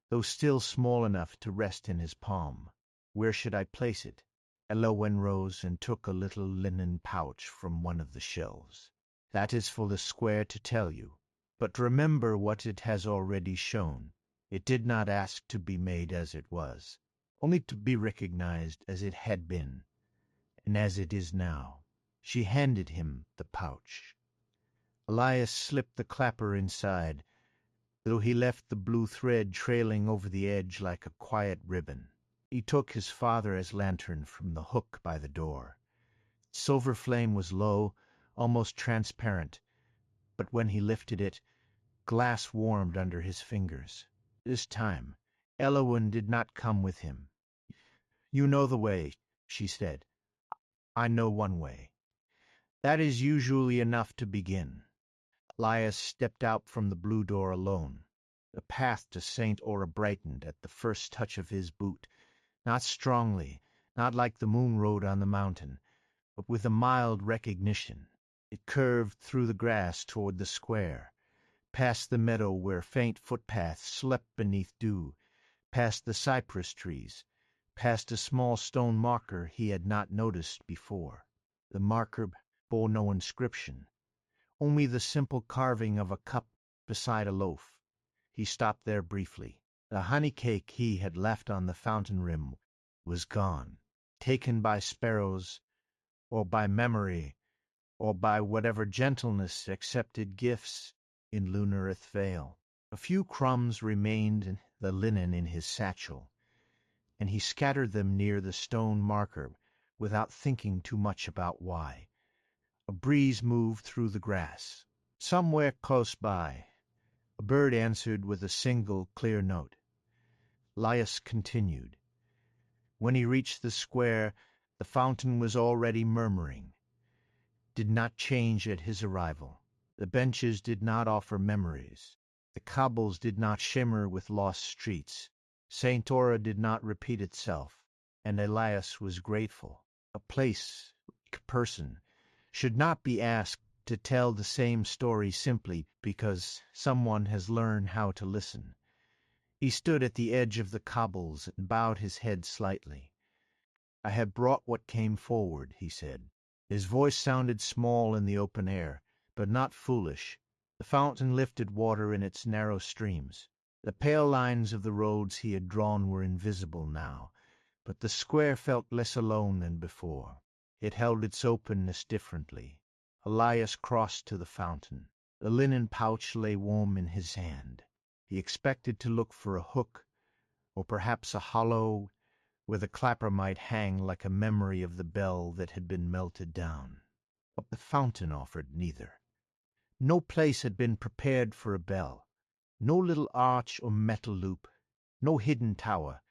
though still small enough to rest in his palm. "Where should I place it?" Elowen rose and took a little linen pouch from one of the shelves. "That is for the square to tell you. But remember what it has already shown. It did not ask to be made as it was, only to be recognized as it had been, and as it is now." She handed him the pouch. Elias slipped the clapper inside, though he left the blue thread trailing over the edge like a quiet ribbon. He took his father's lantern from the hook by the door. Its silver flame was low, almost transparent, but when he lifted it, glass warmed under his fingers. This time, Elowen did not come with him. "You know the way," she said. "I know one way. That is usually enough to begin." Elias stepped out from the blue door alone. The path to St. Aura brightened at the first touch of his boot, not strongly, not like the moon road on the mountain, but with a mild recognition. It curved through the grass toward the square, past the meadow where faint footpaths slept beneath dew, past the cypress trees, past a small stone marker he had not noticed before. The marker bore no inscription, only the simple carving of a cup beside a loaf. He stopped there briefly. The honey cake he had left on the fountain rim was gone, taken by sparrows, or by memory, or by whatever gentleness accepted gifts in Lunareth Vale. A few crumbs remained in the linen in his satchel, and he scattered them near the stone marker without thinking too much about why. A breeze moved through the grass. Somewhere close by, a bird answered with a single clear note. Elias continued. When he reached the square, the fountain was already murmuring. Did not change at his arrival. The benches did not offer memories. The cobbles did not shimmer with lost streets. St. Aura did not repeat itself, and Elias was grateful. A place, like a person, should not be asked to tell the same story simply because someone has learned how to listen. He stood at the edge of the cobbles and bowed his head slightly. "I have brought what came forward," he said. His voice sounded small in the open air, but not foolish. The fountain lifted water in its narrow streams. The pale lines of the roads he had drawn were invisible now, but the square felt less alone than before. It held its openness differently. Elias crossed to the fountain. The linen pouch lay warm in his hand. He expected to look for a hook, or perhaps a hollow where the clapper might hang like a memory of the bell that had been melted down. But the fountain offered neither. No place had been prepared for a bell, no little arch or metal loop, no hidden tower,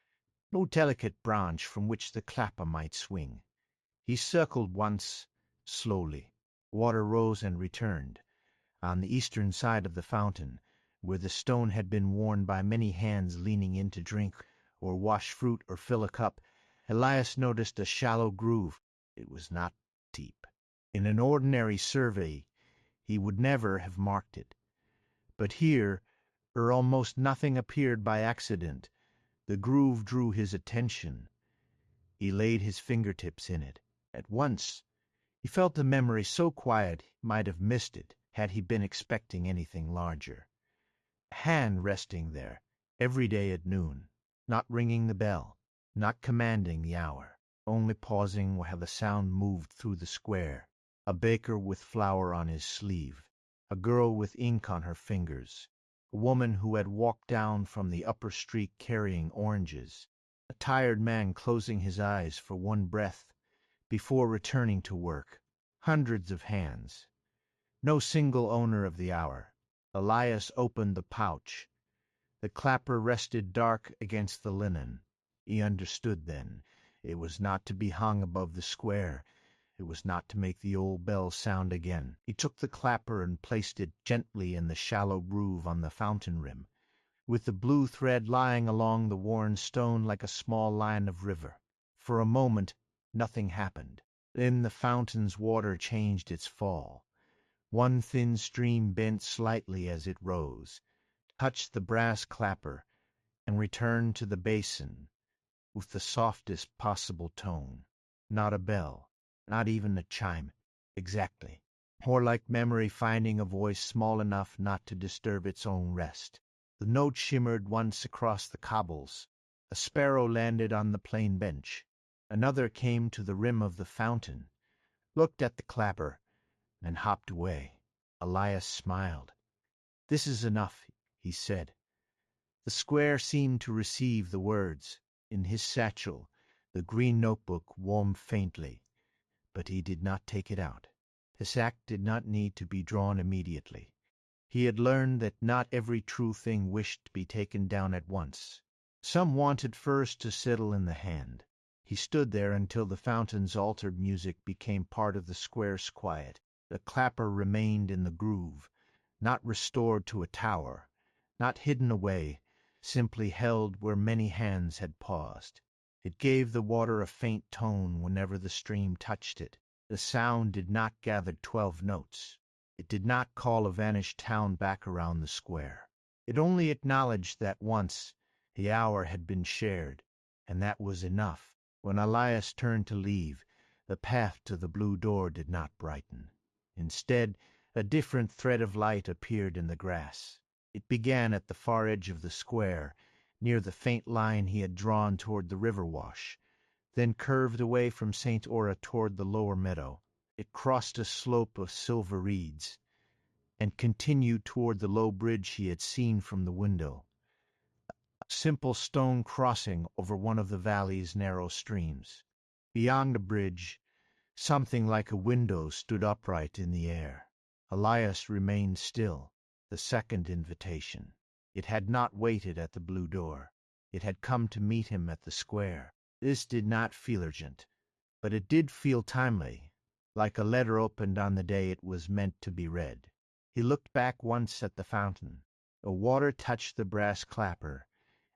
no delicate branch from which the clapper might swing. He circled once, slowly. Water rose and returned. On the eastern side of the fountain, where the stone had been worn by many hands leaning in to drink, or wash fruit or fill a cup, Elias noticed a shallow groove. It was not deep. In an ordinary survey he would never have marked it. But here, almost nothing appeared by accident, the groove drew his attention. He laid his fingertips in it. At once he felt the memory so quiet he might have missed it had he been expecting anything larger. A hand resting there, every day at noon, not ringing the bell, not commanding the hour, only pausing while the sound moved through the square. A baker with flour on his sleeve, a girl with ink on her fingers, a woman who had walked down from the upper street carrying oranges, a tired man closing his eyes for one breath before returning to work. Hundreds of hands. No single owner of the hour. Elias opened the pouch. The clapper rested dark against the linen. He understood then. It was not to be hung above the square. It was not to make the old bell sound again. He took the clapper and placed it gently in the shallow groove on the fountain rim, with the blue thread lying along the worn stone like a small line of river. For a moment nothing happened. Then the fountain's water changed its fall. One thin stream bent slightly as it rose, touched the brass clapper, and returned to the basin with the softest possible tone. Not a bell, not even a chime, exactly. More like memory finding a voice small enough not to disturb its own rest. The note shimmered once across the cobbles. A sparrow landed on the plain bench. Another came to the rim of the fountain, looked at the clapper, and hopped away. Elias smiled. "This is enough," he said. The square seemed to receive the words. In his satchel the green notebook warmed faintly, but he did not take it out. His act did not need to be drawn immediately. He had learned that not every true thing wished to be taken down at once. Some wanted first to settle in the hand. He stood there until the fountain's altered music became part of the square's quiet. The clapper remained in the groove, not restored to a tower, not hidden away, simply held where many hands had paused. It gave the water a faint tone whenever the stream touched it. The sound did not gather 12 notes. It did not call a vanished town back around the square. It only acknowledged that once the hour had been shared, and that was enough. When Elias turned to leave, the path to the blue door did not brighten. Instead, a different thread of light appeared in the grass. It began at the far edge of the square, near the faint line he had drawn toward the river wash, then curved away from St. Ora toward the lower meadow. It crossed a slope of silver reeds, and continued toward the low bridge he had seen from the window, a simple stone crossing over one of the valley's narrow streams. Beyond the bridge, something like a window stood upright in the air. Elias remained still. The second invitation. It had not waited at the blue door. It had come to meet him at the square. This did not feel urgent, but it did feel timely, like a letter opened on the day it was meant to be read. He looked back once at the fountain. The water touched the brass clapper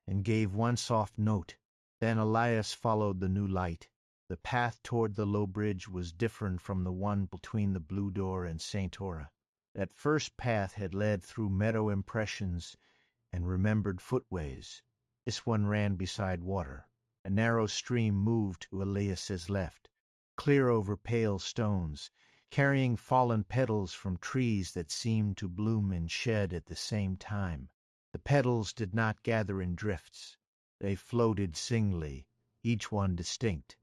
and gave one soft note. Then Elias followed the new light. The path toward the low bridge was different from the one between the blue door and St. Ora. That first path had led through meadow impressions and remembered footways. This one ran beside water. A narrow stream moved to Elias's left, clear over pale stones. carrying fallen petals from trees that seemed to bloom and shed at the same time. The petals did not gather in drifts. They floated singly, each one distinct,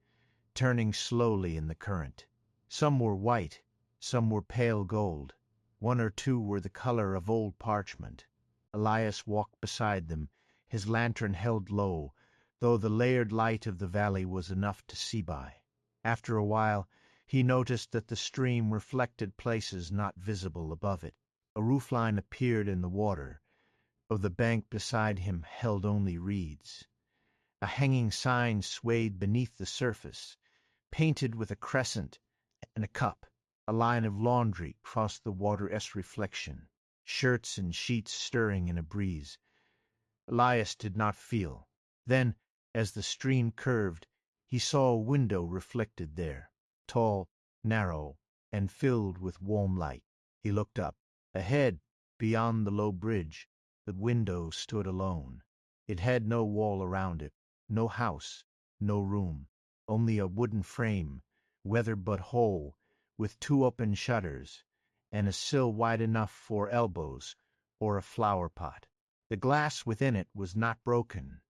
turning slowly in the current. Some were white, some were pale gold. One or two were the color of old parchment. Elias walked beside them, his lantern held low, though the layered light of the valley was enough to see by. After a while he noticed that the stream reflected places not visible above it. A roofline appeared in the water, though the bank beside him held only reeds. A hanging sign swayed beneath the surface, painted with a crescent and a cup. A line of laundry crossed the water-s reflection, shirts and sheets stirring in a breeze. Elias did not feel. Then, as the stream curved, he saw a window reflected there, tall, narrow, and filled with warm light. He looked up. Ahead, beyond the low bridge, the window stood alone. It had no wall around it, no house, no room, only a wooden frame, weathered but whole, with two open shutters, and a sill wide enough for elbows or a flower pot. The glass within it was not broken,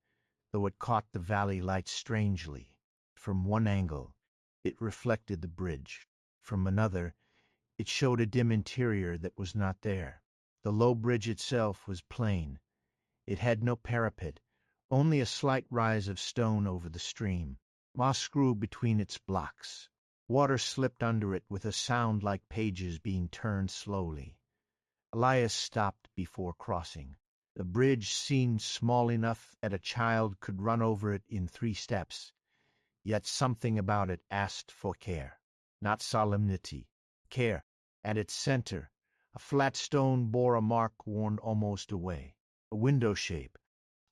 though it caught the valley light strangely. From one angle it reflected the bridge. From another it showed a dim interior that was not there. The low bridge itself was plain. It had no parapet, only a slight rise of stone over the stream. Moss grew between its blocks. Water slipped under it with a sound like pages being turned slowly. Elias stopped before crossing. The bridge seemed small enough that a child could run over it in 3 steps, yet something about it asked for care, not solemnity, care. At its center, a flat stone bore a mark worn almost away, a window shape,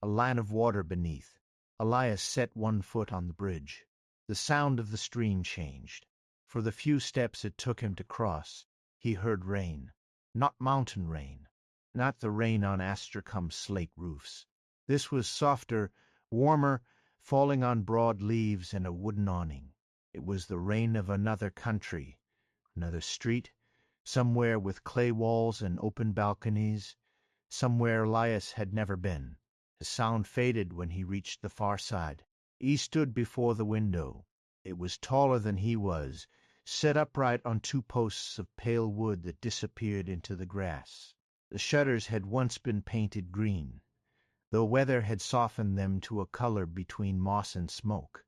a line of water beneath. Elias set one foot on the bridge. The sound of the stream changed. For the few steps it took him to cross, he heard rain. Not mountain rain, not the rain on Astercombe slate roofs. This was softer, warmer, falling on broad leaves and a wooden awning. It was the rain of another country, another street, somewhere with clay walls and open balconies, somewhere Elias had never been. The sound faded when he reached the far side. He stood before the window. It was taller than he was, set upright on 2 posts of pale wood that disappeared into the grass. The shutters had once been painted green, though weather had softened them to a color between moss and smoke.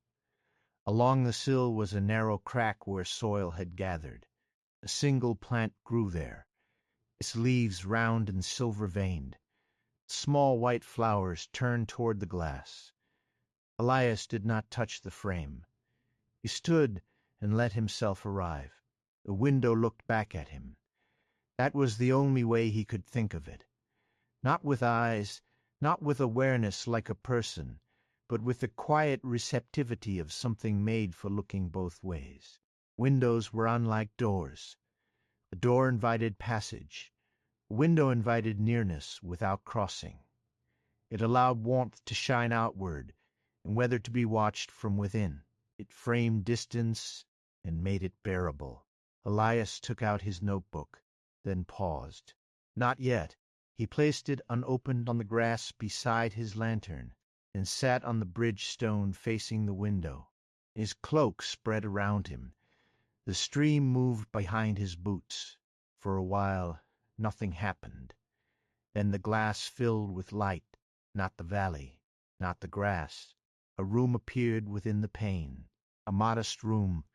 Along the sill was a narrow crack where soil had gathered. A single plant grew there, its leaves round and silver-veined. Small white flowers turned toward the glass. Elias did not touch the frame. He stood and let himself arrive. The window looked back at him. That was the only way he could think of it. Not with eyes, not with awareness like a person, but with the quiet receptivity of something made for looking both ways. Windows were unlike doors. A door invited passage. A window invited nearness without crossing. It allowed warmth to shine outward, and weather to be watched from within. It framed distance and made it bearable. Elias took out his notebook, then paused. Not yet. He placed it unopened on the grass beside his lantern, and sat on the bridge stone facing the window. His cloak spread around him. The stream moved behind his boots. For a while nothing happened. Then the glass filled with light, not the valley, not the grass. A room appeared within the pane, a modest room,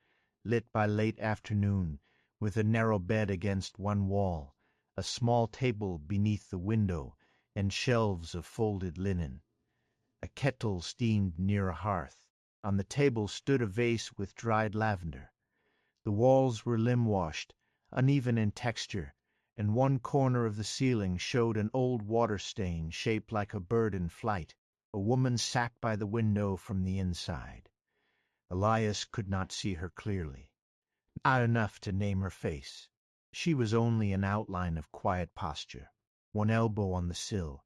lit by late afternoon, with a narrow bed against one wall, a small table beneath the window, and shelves of folded linen. A kettle steamed near a hearth. On the table stood a vase with dried lavender. The walls were limb-washed, uneven in texture, and one corner of the ceiling showed an old water stain shaped like a bird in flight. A woman sat by the window from the inside. Elias could not see her clearly. Not enough to name her face. She was only an outline of quiet posture, one elbow on the sill,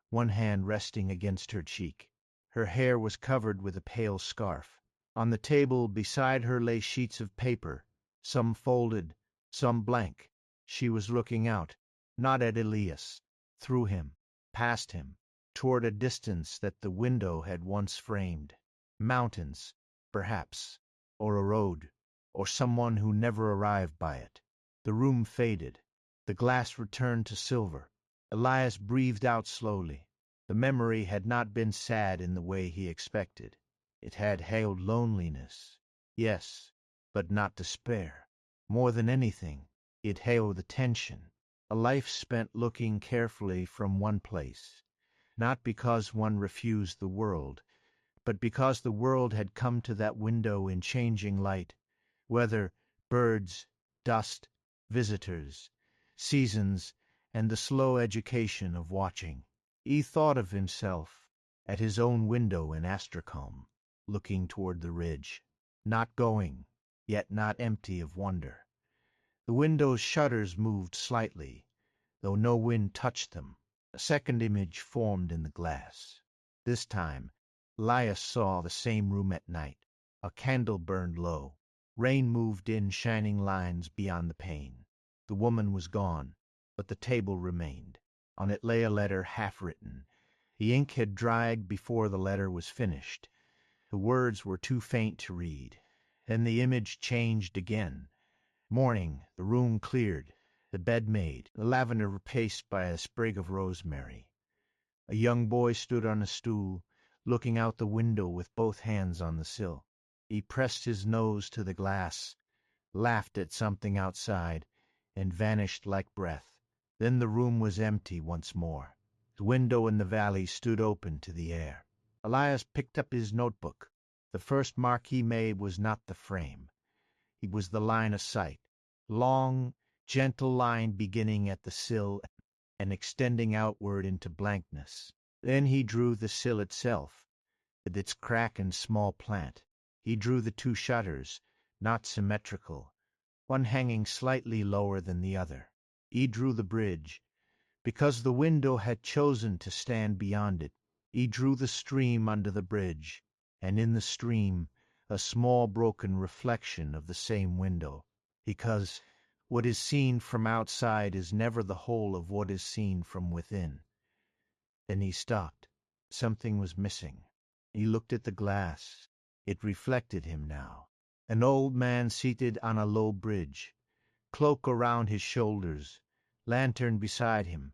one hand resting against her cheek. Her hair was covered with a pale scarf. On the table beside her lay sheets of paper, some folded, some blank. She was looking out, not at Elias, through him, past him, toward a distance that the window had once framed. Mountains, perhaps, or a road, or someone who never arrived by it. The room faded. The glass returned to silver. Elias breathed out slowly. The memory had not been sad in the way he expected. It had held loneliness, yes, but not despair. More than anything, it held attention, a life spent looking carefully from one place, not because one refused the world, but because the world had come to that window in changing light, weather, birds, dust, visitors, seasons, and the slow education of watching. He thought of himself at his own window in Astercombe, looking toward the ridge, not going, yet not empty of wonder. The window's shutters moved slightly, though no wind touched them. A second image formed in the glass. This time, Elias saw the same room at night. A candle burned low. Rain moved in shining lines beyond the pane. The woman was gone, but the table remained. On it lay a letter half written. The ink had dried before the letter was finished. The words were too faint to read. Then the image changed again. Morning, the room cleared, the bed made, the lavender replaced by a sprig of rosemary. A young boy stood on a stool, looking out the window with both hands on the sill. He pressed his nose to the glass, laughed at something outside, and vanished like breath. Then the room was empty once more. The window in the valley stood open to the air. Elias picked up his notebook. The first mark he made was not the frame. It was the line of sight, long, gentle line beginning at the sill and extending outward into blankness. Then he drew the sill itself, with its crack and small plant. He drew the two shutters, not symmetrical, one hanging slightly lower than the other. He drew the bridge, because the window had chosen to stand beyond it. He drew the stream under the bridge, and in the stream a small broken reflection of the same window, because what is seen from outside is never the whole of what is seen from within. Then he stopped. Something was missing. He looked at the glass. It reflected him now. An old man seated on a low bridge, cloak around his shoulders, lantern beside him,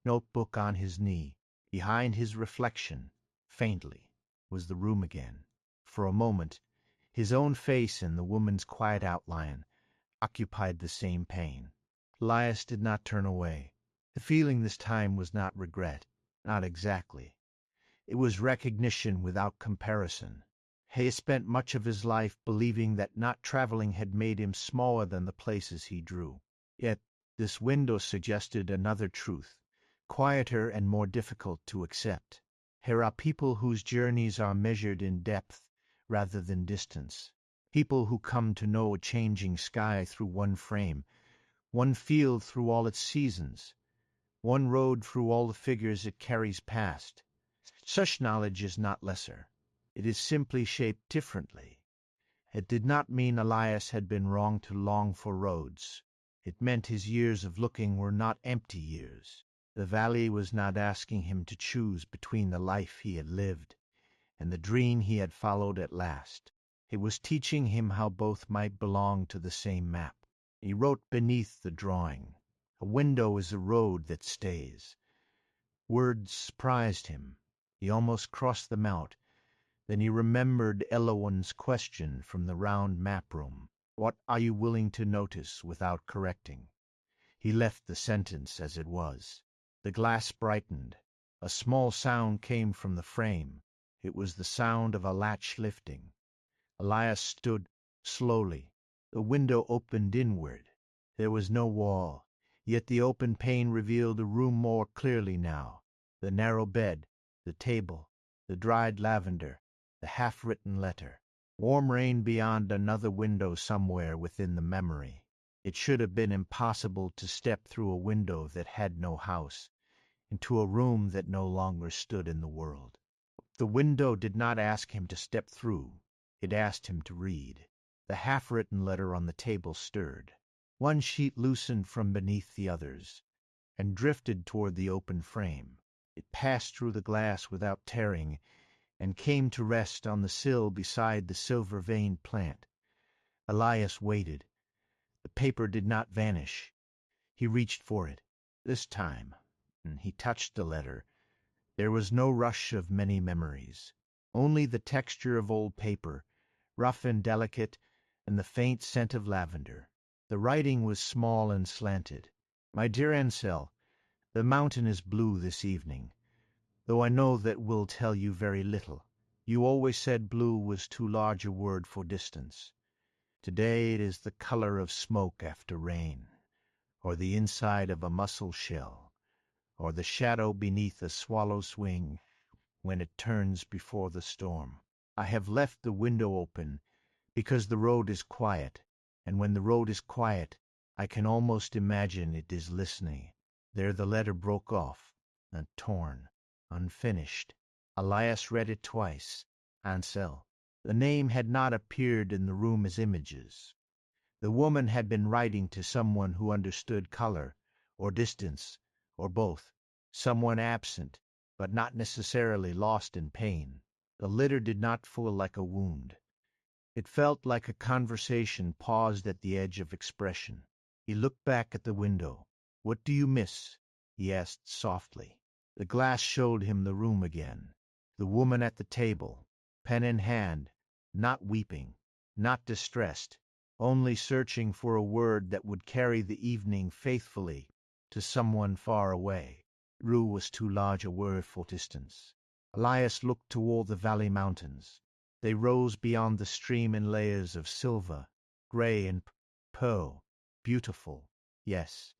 notebook on his knee. Behind his reflection, faintly, was the room again. For a moment, his own face and the woman's quiet outline occupied the same pane. Elias did not turn away. The feeling this time was not regret, not exactly. It was recognition without comparison. He had spent much of his life believing that not traveling had made him smaller than the places he drew. Yet this window suggested another truth, quieter and more difficult to accept. Here are people whose journeys are measured in depth rather than distance, people who come to know a changing sky through one frame, one field through all its seasons, one road through all the figures it carries past. Such knowledge is not lesser. It is simply shaped differently. It did not mean Elias had been wrong to long for roads. It meant his years of looking were not empty years. The valley was not asking him to choose between the life he had lived and the dream he had followed at last. It was teaching him how both might belong to the same map. He wrote beneath the drawing, "A window is a road that stays." Words surprised him. He almost crossed them out. Then he remembered Elowen's question from the round map room. What are you willing to notice without correcting? He left the sentence as it was. The glass brightened. A small sound came from the frame. It was the sound of a latch lifting. Elias stood slowly. The window opened inward. There was no wall, yet the open pane revealed the room more clearly now. The narrow bed, the table, the dried lavender, the half-written letter. Warm rain beyond another window somewhere within the memory. It should have been impossible to step through a window that had no house, into a room that no longer stood in the world. The window did not ask him to step through. It asked him to read. The half-written letter on the table stirred. One sheet loosened from beneath the others, and drifted toward the open frame. It passed through the glass without tearing, and came to rest on the sill beside the silver-veined plant. Elias waited. The paper did not vanish. He reached for it. This time, and he touched the letter. There was no rush of many memories, only the texture of old paper, rough and delicate, and the faint scent of lavender. The writing was small and slanted. My dear Ansel, the mountain is blue this evening, though I know that will tell you very little. You always said blue was too large a word for distance. Today it is the color of smoke after rain, or the inside of a mussel shell, or the shadow beneath a swallow's wing when it turns before the storm. I have left the window open because the road is quiet, and when the road is quiet, I can almost imagine it is listening. There the letter broke off, and torn, unfinished. Elias read it twice. Ansel. The name had not appeared in the room as images. The woman had been writing to someone who understood color, or distance, or both. Someone absent, but not necessarily lost in pain. The letter did not feel like a wound. It felt like a conversation paused at the edge of expression. He looked back at the window. "What do you miss?" he asked softly. The glass showed him the room again. The woman at the table, pen in hand, not weeping, not distressed, only searching for a word that would carry the evening faithfully to someone far away. Rue was too large a word for distance. Elias looked toward the valley mountains. They rose beyond the stream in layers of silver, gray, and pearl. Beautiful, yes,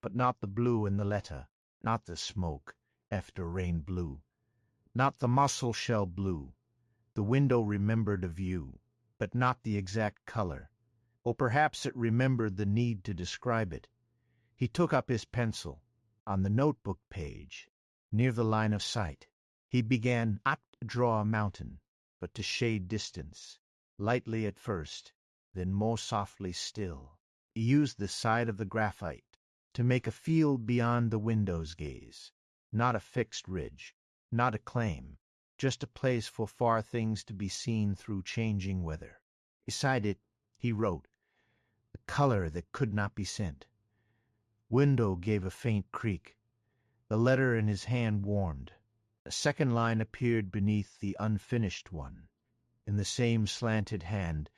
but not the blue in the letter, not the smoke after rain blue, not the mussel shell blue. The window remembered a view, but not the exact color, or perhaps it remembered the need to describe it. He took up his pencil. On the notebook page, near the line of sight, he began not to draw a mountain, but to shade distance, lightly at first, then more softly still. He used the side of the graphite to make a field beyond the window's gaze, not a fixed ridge, not a claim, just a place for far things to be seen through changing weather. Beside it, he wrote, "The color that could not be sent." Window gave a faint creak. The letter in his hand warmed. A second line appeared beneath the unfinished one, in the same slanted hand,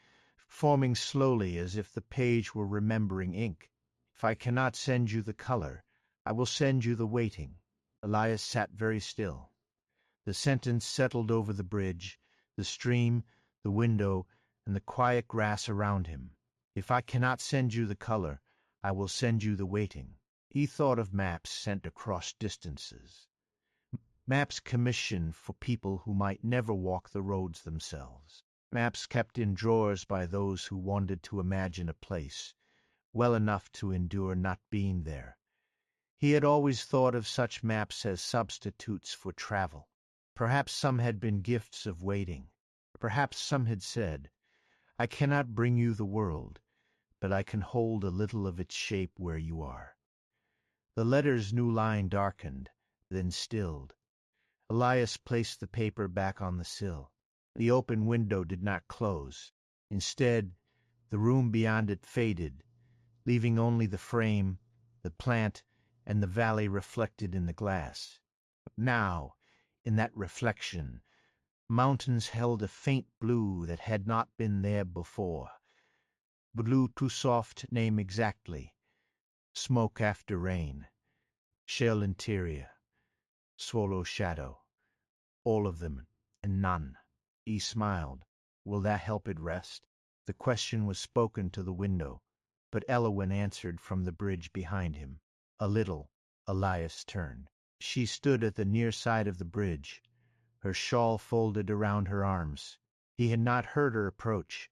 forming slowly as if the page were remembering ink. "If I cannot send you the color, I will send you the waiting." Elias sat very still. The sentence settled over the bridge, the stream, the window, and the quiet grass around him. "If I cannot send you the color, I will send you the waiting." He thought of maps sent across distances. Maps commissioned for people who might never walk the roads themselves. Maps kept in drawers by those who wanted to imagine a place, well enough to endure not being there. He had always thought of such maps as substitutes for travel. Perhaps some had been gifts of waiting. Perhaps some had said, "I cannot bring you the world, but I can hold a little of its shape where you are." The letter's new line darkened, then stilled. Elias placed the paper back on the sill. The open window did not close. Instead, the room beyond it faded, leaving only the frame, the plant, and the valley reflected in the glass. But now, in that reflection, mountains held a faint blue that had not been there before. Blue too soft to name exactly. Smoke after rain. Shell interior. Swallow shadow. All of them, and none. He smiled. Will that help it rest? The question was spoken to the window, but Eowyn answered from the bridge behind him. A little. Elias turned. She stood at the near side of the bridge, her shawl folded around her arms. He had not heard her approach.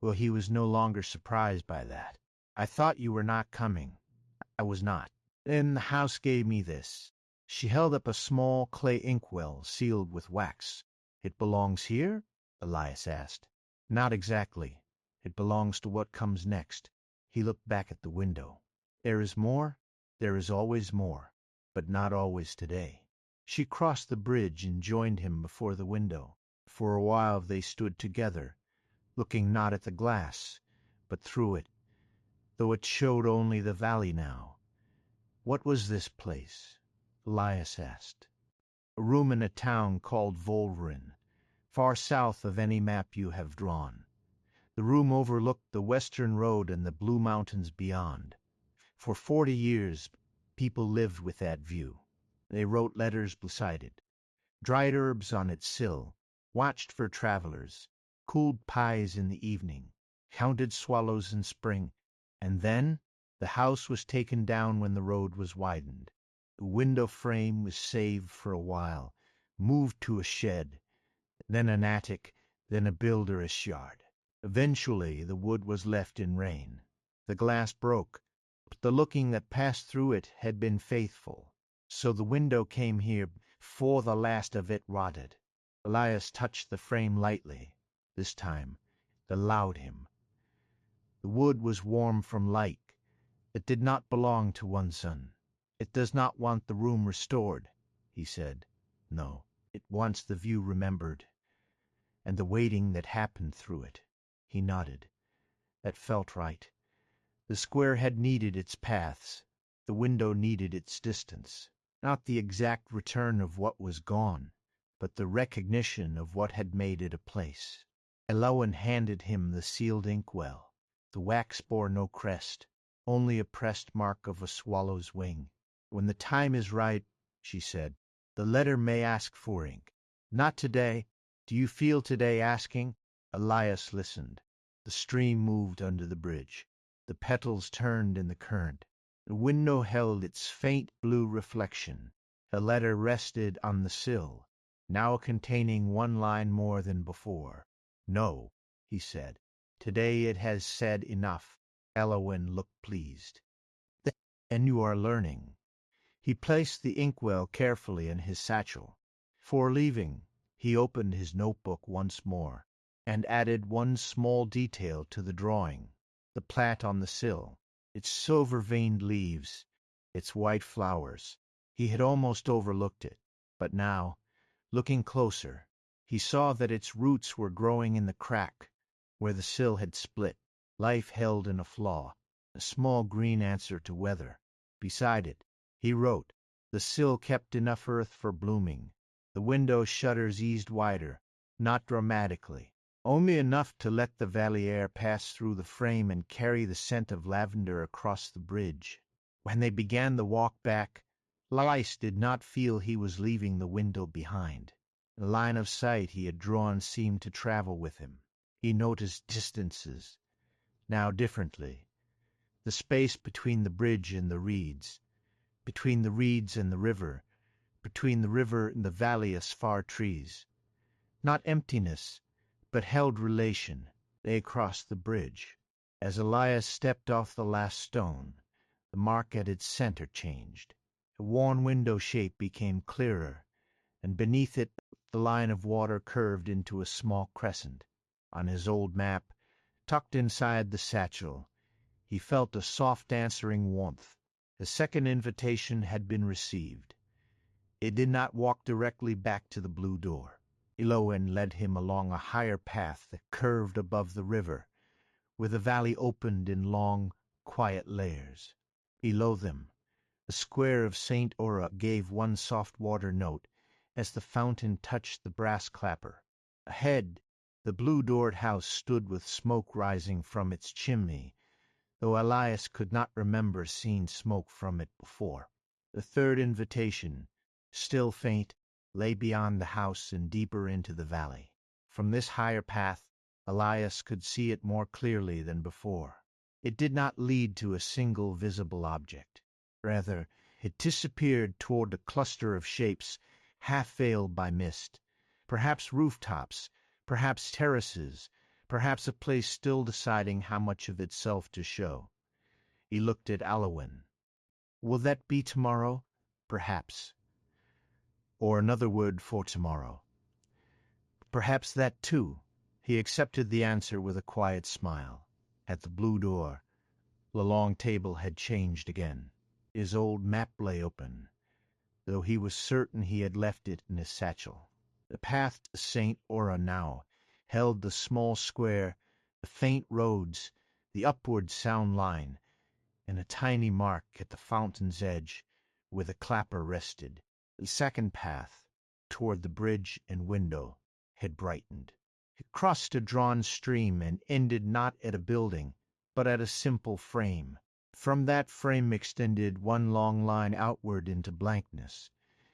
Well, he was no longer surprised by that. "I thought you were not coming." "I was not." "Then the house gave me this." She held up a small clay inkwell sealed with wax. "It belongs here?" Elias asked. "Not exactly. It belongs to what comes next." He looked back at the window. There is more, there is always more, but not always today. She crossed the bridge and joined him before the window. For a while they stood together, looking not at the glass, but through it, though it showed only the valley now. What was this place? Elias asked. A room in a town called Volverin, far south of any map you have drawn. The room overlooked the western road and the blue mountains beyond. For 40 years people lived with that view. They wrote letters beside it, dried herbs on its sill, watched for travelers, cooled pies in the evening, counted swallows in spring, and then the house was taken down when the road was widened. The window frame was saved for a while, moved to a shed, then an attic, then a builder's yard. Eventually the wood was left in rain. The glass broke, but the looking that passed through it had been faithful. So the window came here before the last of it rotted. Elias touched the frame lightly. This time it allowed him. The wood was warm from light. It did not belong to one's son. It does not want the room restored, he said. No, it wants the view remembered, and the waiting that happened through it. He nodded. That felt right. The square had needed its paths. The window needed its distance. Not the exact return of what was gone, but the recognition of what had made it a place. Elowen handed him the sealed inkwell. The wax bore no crest, only a pressed mark of a swallow's wing. When the time is right, she said, the letter may ask for ink. Not today. Do you feel today asking? Elias listened. The stream moved under the bridge. The petals turned in the current. The window held its faint blue reflection. A letter rested on the sill, now containing one line more than before. No, he said. Today it has said enough. Elowen looked pleased. And you are learning. He placed the inkwell carefully in his satchel. Before leaving, he opened his notebook once more, and added one small detail to the drawing. The plat on the sill, its silver-veined leaves, its white flowers. He had almost overlooked it, but now, looking closer, he saw that its roots were growing in the crack where the sill had split. Life held in a flaw, a small green answer to weather. Beside it, he wrote, the sill kept enough earth for blooming. The window shutters eased wider, not dramatically, only enough to let the valley air pass through the frame and carry the scent of lavender across the bridge. When they began the walk back, Elias did not feel he was leaving the window behind. The line of sight he had drawn seemed to travel with him. He noticed distances, now differently. The space between the bridge and the reeds, between the reeds and the river, between the river and the valley of far trees. Not emptiness, but held relation. They crossed the bridge. As Elias stepped off the last stone, the mark at its center changed. A worn window shape became clearer, and beneath it the line of water curved into a small crescent. On his old map, tucked inside the satchel, he felt a soft answering warmth. The second invitation had been received. It did not walk directly back to the blue door. Elowen led him along a higher path that curved above the river, where the valley opened in long, quiet layers. Below them, the square of St. Aura gave one soft water note as the fountain touched the brass clapper. Ahead, the blue-doored house stood with smoke rising from its chimney, though Elias could not remember seeing smoke from it before. The third invitation, still faint, lay beyond the house and deeper into the valley. From this higher path, Elias could see it more clearly than before. It did not lead to a single visible object. Rather, it disappeared toward a cluster of shapes half veiled by mist, perhaps rooftops, perhaps terraces, perhaps a place still deciding how much of itself to show. He looked at Elowen. Will that be tomorrow? Perhaps. Or another word for tomorrow. Perhaps that too. He accepted the answer with a quiet smile. At the blue door, The long table had changed again. His old map lay open, though he was certain he had left it in his satchel. The path to St. Aura now held the small square, the faint roads, the upward sound line, and a tiny mark at the fountain's edge where the clapper rested. The second path, toward the bridge and window, had brightened. It crossed a drawn stream and ended not at a building, but at a simple frame. From that frame extended one long line outward into blankness,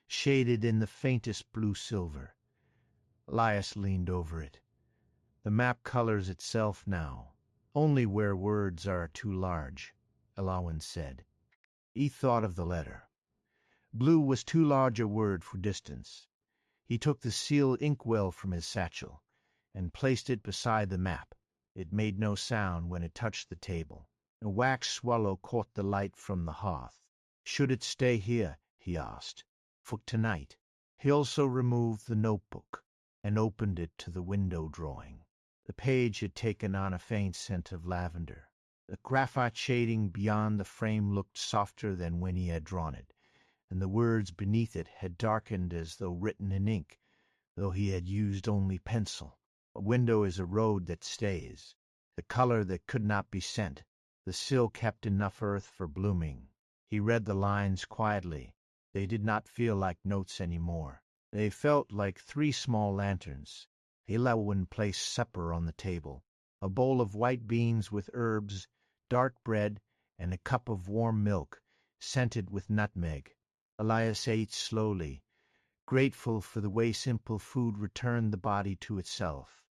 shaded in the faintest blue-silver. Elias leaned over it. The map colors itself now, only where words are too large, Elias said. He thought of the letter. Blue was too large a word for distance. He took the sealed inkwell from his satchel and placed it beside the map. It made no sound when it touched the table. A wax swallow caught the light from the hearth. Should it stay here, he asked, for tonight? He also removed the notebook and opened it to the window drawing. The page had taken on a faint scent of lavender. The graphite shading beyond the frame looked softer than when he had drawn it, and the words beneath it had darkened as though written in ink, though he had used only pencil. A window is a road that stays, the color that could not be sent. The sill kept enough earth for blooming. He read the lines quietly. They did not feel like notes any more. They felt like three small lanterns. Elias placed supper on the table, a bowl of white beans with herbs, dark bread, and a cup of warm milk, scented with nutmeg. Elias ate slowly, grateful for the way simple food returned the body to itself,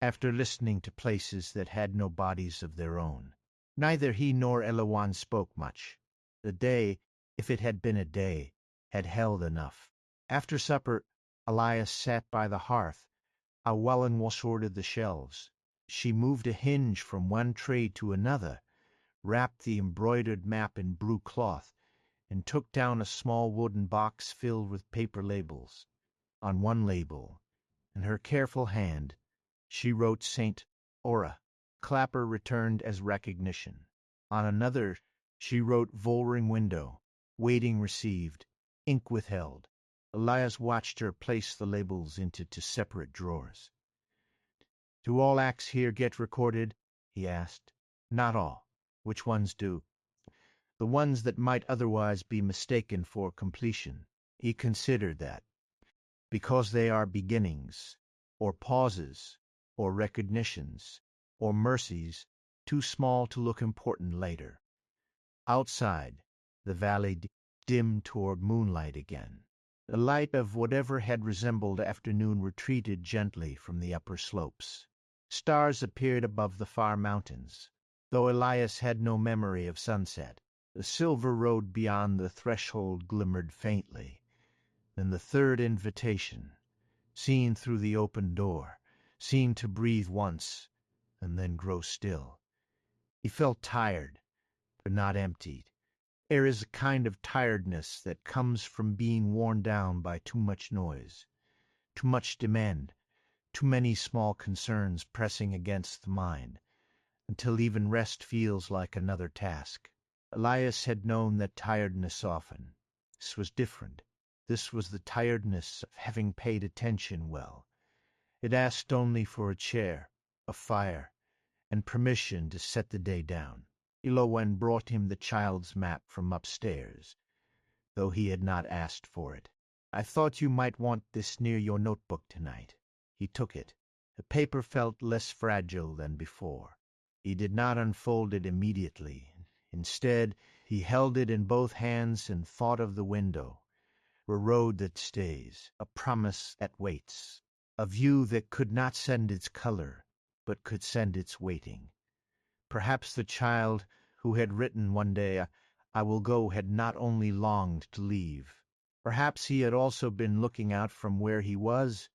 after listening to places that had no bodies of their own. Neither he nor Elias spoke much. The day, if it had been a day, had held enough. After supper, Elias sat by the hearth, while Ellen sorted the shelves. She moved a hinge from one tray to another, wrapped the embroidered map in blue cloth, and took down a small wooden box filled with paper labels. On one label, in her careful hand, she wrote St. Aura. Clapper returned as recognition. On another she wrote Vollering window, waiting received, ink withheld. Elias watched her place the labels into two separate drawers. Do all acts here get recorded? He asked. Not all. Which ones do? The ones that might otherwise be mistaken for completion. He considered that, because they are beginnings, or pauses, or recognitions, or mercies, too small to look important later. Outside, the valley dimmed toward moonlight again. The light of whatever had resembled afternoon retreated gently from the upper slopes. Stars appeared above the far mountains, though Elias had no memory of sunset. The silver road beyond the threshold glimmered faintly. Then the third invitation, seen through the open door, seemed to breathe once, and then grow still. He felt tired, but not emptied. There is a kind of tiredness that comes from being worn down by too much noise, too much demand, too many small concerns pressing against the mind, until even rest feels like another task. Elias had known that tiredness often. This was different. This was the tiredness of having paid attention well. It asked only for a chair, a fire, and permission to set the day down. Elias brought him the child's map from upstairs, though he had not asked for it. I thought you might want this near your notebook tonight. He took it. The paper felt less fragile than before. He did not unfold it immediately. Instead, he held it in both hands and thought of the window, a road that stays, a promise that waits, a view that could not send its color, but could send its waiting. Perhaps the child who had written one day, I will go, had not only longed to leave. Perhaps he had also been looking out from where he was,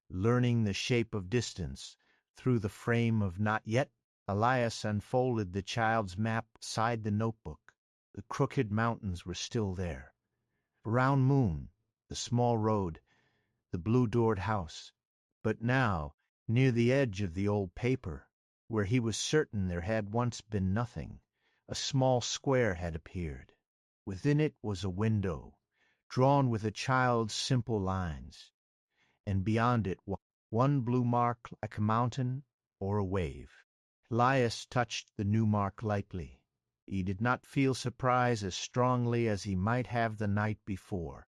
learning the shape of distance through the frame of not yet. Elias unfolded the child's map beside the notebook. The crooked mountains were still there. Round Moon, the small road, the blue-doored house. But now, near the edge of the old paper, where he was certain there had once been nothing, a small square had appeared. Within it was a window, drawn with a child's simple lines, and beyond it one blue mark like a mountain or a wave. Elias touched the new mark lightly. He did not feel surprise as strongly as he might have the night before.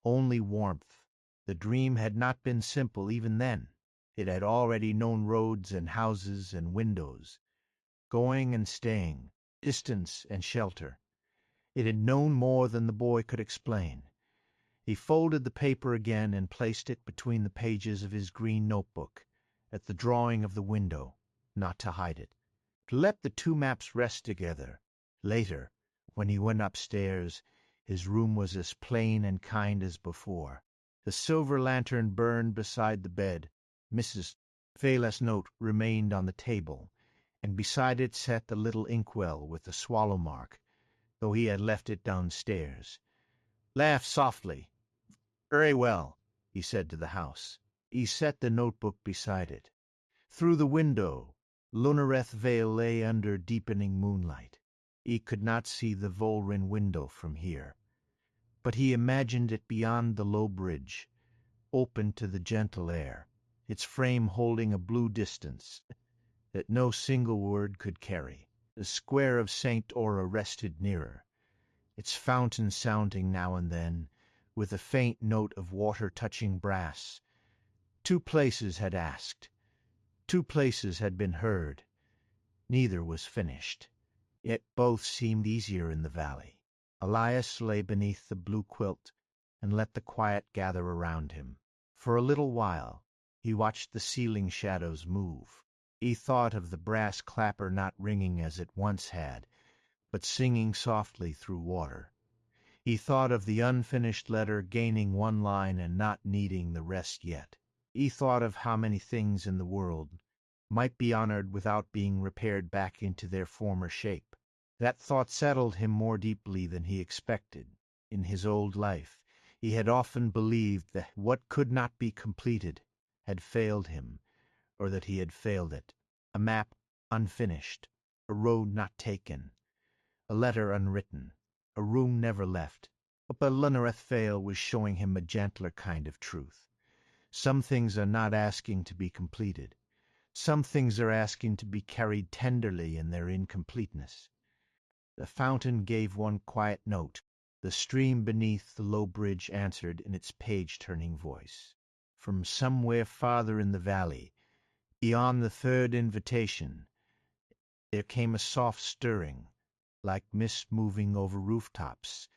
Only warmth. The dream had not been simple even then. It had already known roads and houses and windows, going and staying, distance and shelter. It had known more than the boy could explain. He folded the paper again and placed it between the pages of his green notebook, at the drawing of the window, not to hide it, to let the two maps rest together. Later, when he went upstairs, his room was as plain and kind as before. The silver lantern burned beside the bed. Mrs. Vale's note remained on the table, and beside it sat the little inkwell with the swallow mark, though he had left it downstairs. "Laugh softly. Very well," he said to the house. He set the notebook beside it. Through the window, Lunareth Vale lay under deepening moonlight. He could not see the Volrin window from here, but he imagined it beyond the low bridge, open to the gentle air, its frame holding a blue distance that no single word could carry. The square of St. Aura rested nearer, its fountain sounding now and then, with a faint note of water touching brass. 2 places had asked. 2 places had been heard. Neither was finished. Yet both seemed easier in the valley. Elias lay beneath the blue quilt and let the quiet gather around him. For a little while he watched the ceiling shadows move. He thought of the brass clapper not ringing as it once had, but singing softly through water. He thought of the unfinished letter gaining one line and not needing the rest yet. He thought of how many things in the world might be honored without being repaired back into their former shape. That thought settled him more deeply than he expected. In his old life he had often believed that what could not be completed had failed him, or that he had failed it. A map unfinished, a road not taken, a letter unwritten, a room never left. But Lunareth Vale was showing him a gentler kind of truth. Some things are not asking to be completed. Some things are asking to be carried tenderly in their incompleteness. The fountain gave one quiet note. The stream beneath the low bridge answered in its page-turning voice. From somewhere farther in the valley, beyond the third invitation, there came a soft stirring, like mist moving over rooftops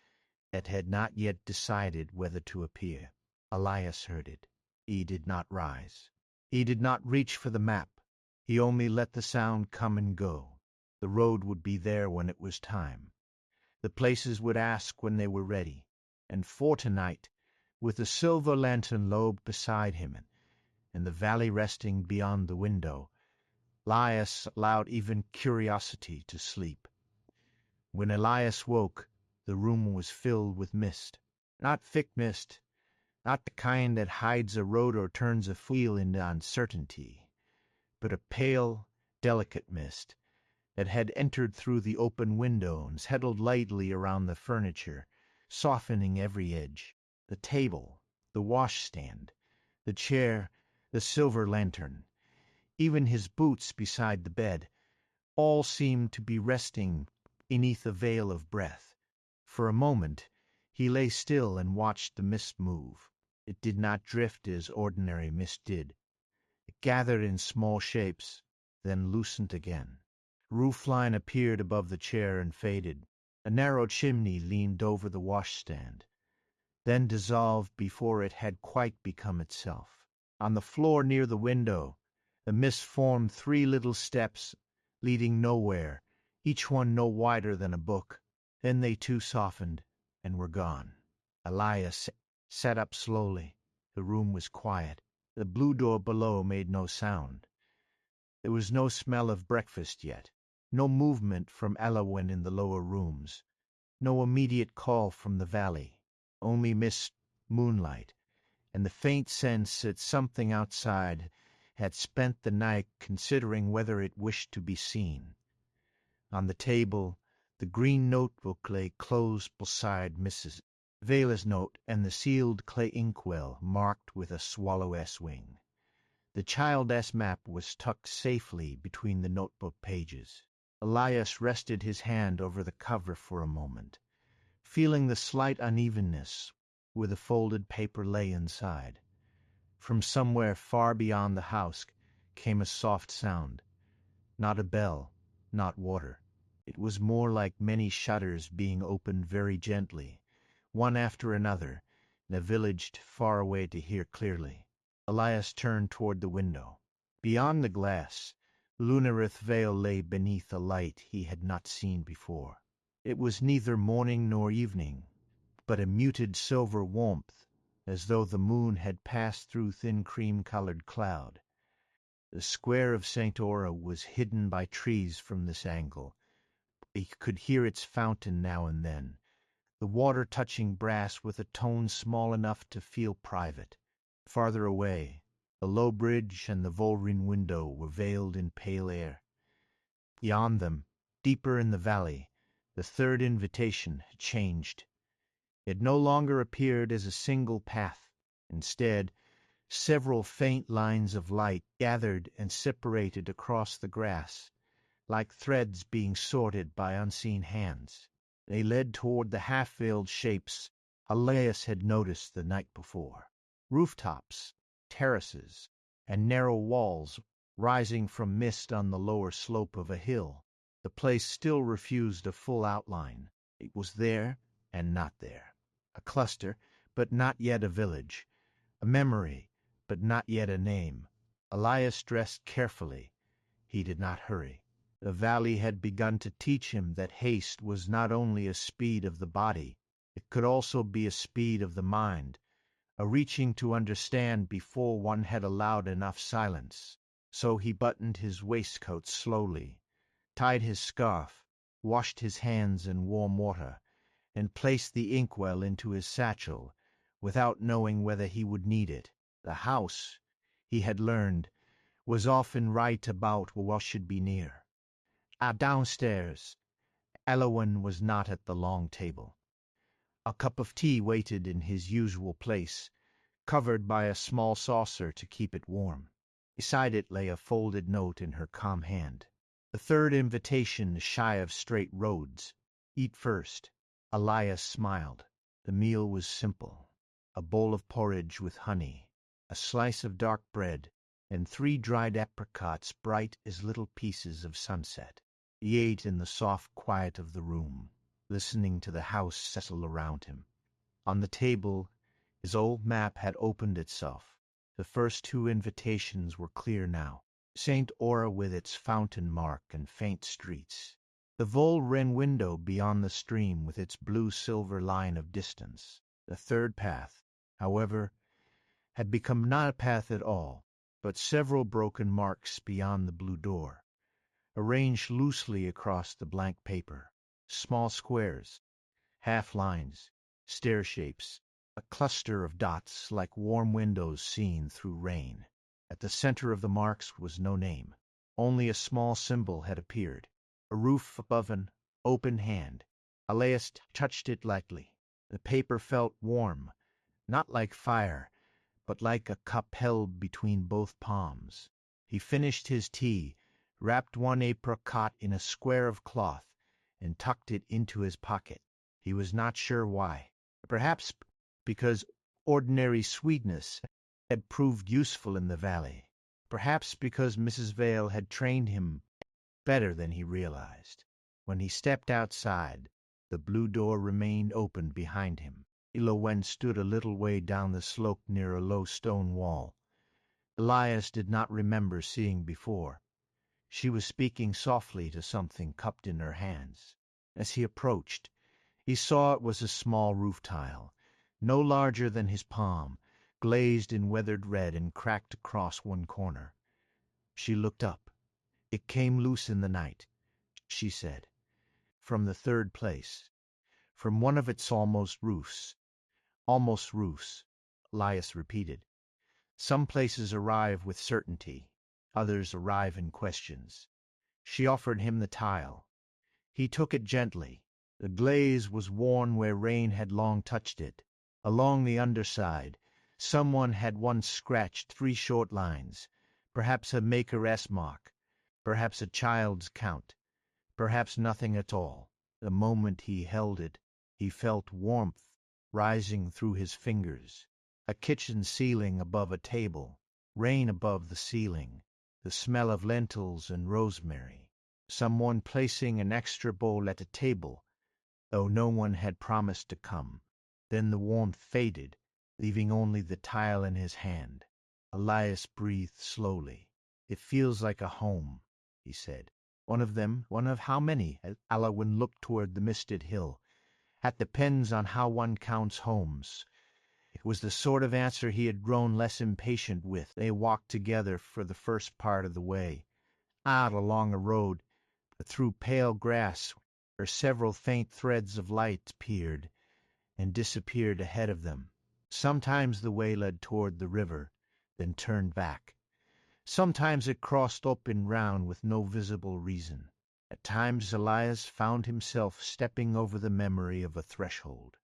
that had not yet decided whether to appear. Elias heard it. He did not rise. He did not reach for the map. He only let the sound come and go. The road would be there when it was time. The places would ask when they were ready. And for tonight, with the silver lantern low beside him and the valley resting beyond the window, Elias allowed even curiosity to sleep. When Elias woke, the room was filled with mist. Not thick mist, not the kind that hides a road or turns a wheel into uncertainty, but a pale, delicate mist that had entered through the open window and settled lightly around the furniture, softening every edge. The table, the washstand, the chair, the silver lantern, even his boots beside the bed, all seemed to be resting beneath a veil of breath. For a moment he lay still and watched the mist move. It did not drift as ordinary mist did. It gathered in small shapes, then loosened again. A roofline appeared above the chair and faded. A narrow chimney leaned over the washstand, then dissolved before it had quite become itself. On the floor near the window, the mist formed 3 little steps leading nowhere, each one no wider than a book. Then they too softened and were gone. Elias sat up slowly. The room was quiet. The blue door below made no sound. There was no smell of breakfast yet, no movement from Elias in the lower rooms, no immediate call from the valley, only mist, moonlight, and the faint sense that something outside had spent the night considering whether it wished to be seen. On the table, the green notebook lay close beside Mrs. Vale's note and the sealed clay inkwell marked with a swallow S-wing. The child S-map was tucked safely between the notebook pages. Elias rested his hand over the cover for a moment, feeling the slight unevenness where the folded paper lay inside. From somewhere far beyond the house came a soft sound. Not a bell, not water. It was more like many shutters being opened very gently, one after another, in a village far away to hear clearly. Elias turned toward the window. Beyond the glass, Lunareth Vale lay beneath a light he had not seen before. It was neither morning nor evening, but a muted silver warmth, as though the moon had passed through thin cream-colored cloud. The square of St. Aura was hidden by trees from this angle. He could hear its fountain now and then, the water touching brass with a tone small enough to feel private. Farther away, the low bridge and the Volrin window were veiled in pale air. Beyond them, deeper in the valley, the third invitation had changed. It no longer appeared as a single path. Instead, several faint lines of light gathered and separated across the grass, like threads being sorted by unseen hands. They led toward the half-veiled shapes Elias had noticed the night before. Rooftops, terraces, and narrow walls rising from mist on the lower slope of a hill. The place still refused a full outline. It was there and not there. A cluster, but not yet a village. A memory, but not yet a name. Elias dressed carefully. He did not hurry. The valley had begun to teach him that haste was not only a speed of the body, it could also be a speed of the mind, a reaching to understand before one had allowed enough silence. So he buttoned his waistcoat slowly, tied his scarf, washed his hands in warm water, and placed the inkwell into his satchel, without knowing whether he would need it. The house, he had learned, was often right about what should be near. Downstairs, Elowen was not at the long table. A cup of tea waited in his usual place, covered by a small saucer to keep it warm. Beside it lay a folded note in her calm hand. The third invitation shy of straight roads. Eat first. Elias smiled. The meal was simple. A bowl of porridge with honey, a slice of dark bread, and 3 dried apricots bright as little pieces of sunset. He ate in the soft quiet of the room, listening to the house settle around him. On the table, his old map had opened itself. The first 2 invitations were clear now. St. Aura with its fountain mark and faint streets. The Volrin window beyond the stream with its blue-silver line of distance. The third path, however, had become not a path at all, but several broken marks beyond the blue door, arranged loosely across the blank paper. Small squares, half-lines, stair-shapes, a cluster of dots like warm windows seen through rain. At the center of the marks was no name. Only a small symbol had appeared, a roof above an open hand. Elias touched it lightly. The paper felt warm, not like fire, but like a cup held between both palms. He finished his tea, wrapped 1 apricot in a square of cloth, and tucked it into his pocket. He was not sure why. Perhaps because ordinary sweetness had proved useful in the valley. Perhaps because Mrs. Vale had trained him better than he realized. When he stepped outside, the blue door remained open behind him. Elowen stood a little way down the slope near a low stone wall. Elias did not remember seeing before. She was speaking softly to something cupped in her hands. As he approached, he saw it was a small roof tile, no larger than his palm, glazed in weathered red and cracked across one corner. She looked up. "It came loose in the night," she said, "from the third place, from one of its almost roofs." "Almost roofs," Elias repeated. "Some places arrive with certainty, others arrive in questions." She offered him the tile. He took it gently. The glaze was worn where rain had long touched it. Along the underside, someone had once scratched 3 short lines, perhaps a Maker S mark, perhaps a child's count, perhaps nothing at all. The moment he held it, he felt warmth rising through his fingers. A kitchen ceiling above a table, rain above the ceiling, the smell of lentils and rosemary. Someone placing an extra bowl at a table, though no one had promised to come. Then the warmth faded, leaving only the tile in his hand. Elias breathed slowly. "It feels like a home," he said. "One of them? One of how many?" Alwyn looked toward the misted hill. "That depends on how one counts homes." It was the sort of answer he had grown less impatient with. They walked together for the first part of the way, out along a road, but through pale grass where several faint threads of light appeared and disappeared ahead of them. Sometimes the way led toward the river, then turned back. Sometimes it crossed up and round with no visible reason. At times Elias found himself stepping over the memory of a threshold,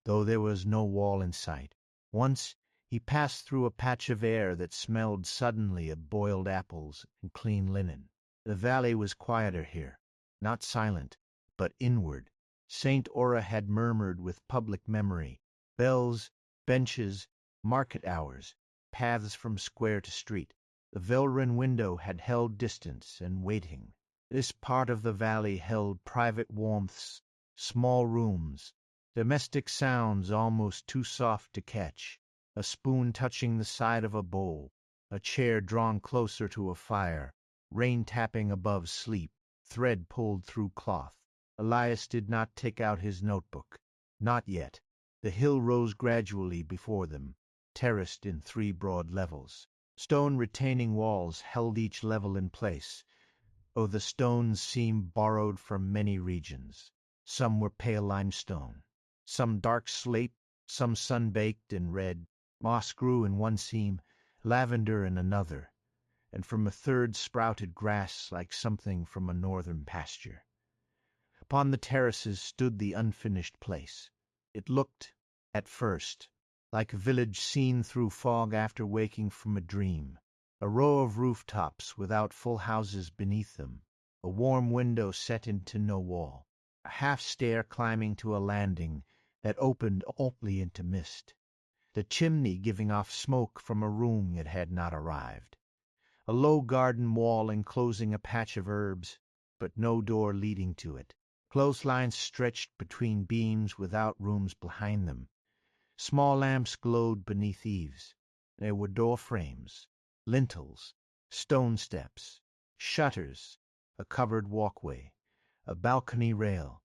though there was no wall in sight. Once he passed through a patch of air that smelled suddenly of boiled apples and clean linen. The valley was quieter here, not silent, but inward. St. Aura had murmured with public memory, bells, benches, market hours, paths from square to street. The Velrin window had held distance and waiting. This part of the valley held private warmths, small rooms, domestic sounds almost too soft to catch, a spoon touching the side of a bowl, a chair drawn closer to a fire, rain tapping above sleep, thread pulled through cloth. Elias did not take out his notebook. Not yet. The hill rose gradually before them, terraced in 3 broad levels. Stone retaining walls held each level in place, though the stones seemed borrowed from many regions. Some were pale limestone, some dark slate, some sun-baked and red. Moss grew in one seam, lavender in another, and from a third sprouted grass like something from a northern pasture. Upon the terraces stood the unfinished place. It looked, at first, like a village seen through fog after waking from a dream. A row of rooftops without full houses beneath them, a warm window set into no wall, a half-stair climbing to a landing that opened only into mist, the chimney giving off smoke from a room that had not arrived, a low garden wall enclosing a patch of herbs, but no door leading to it. Clotheslines stretched between beams without rooms behind them. Small lamps glowed beneath eaves. There were door frames, lintels, stone steps, shutters, a covered walkway, a balcony rail,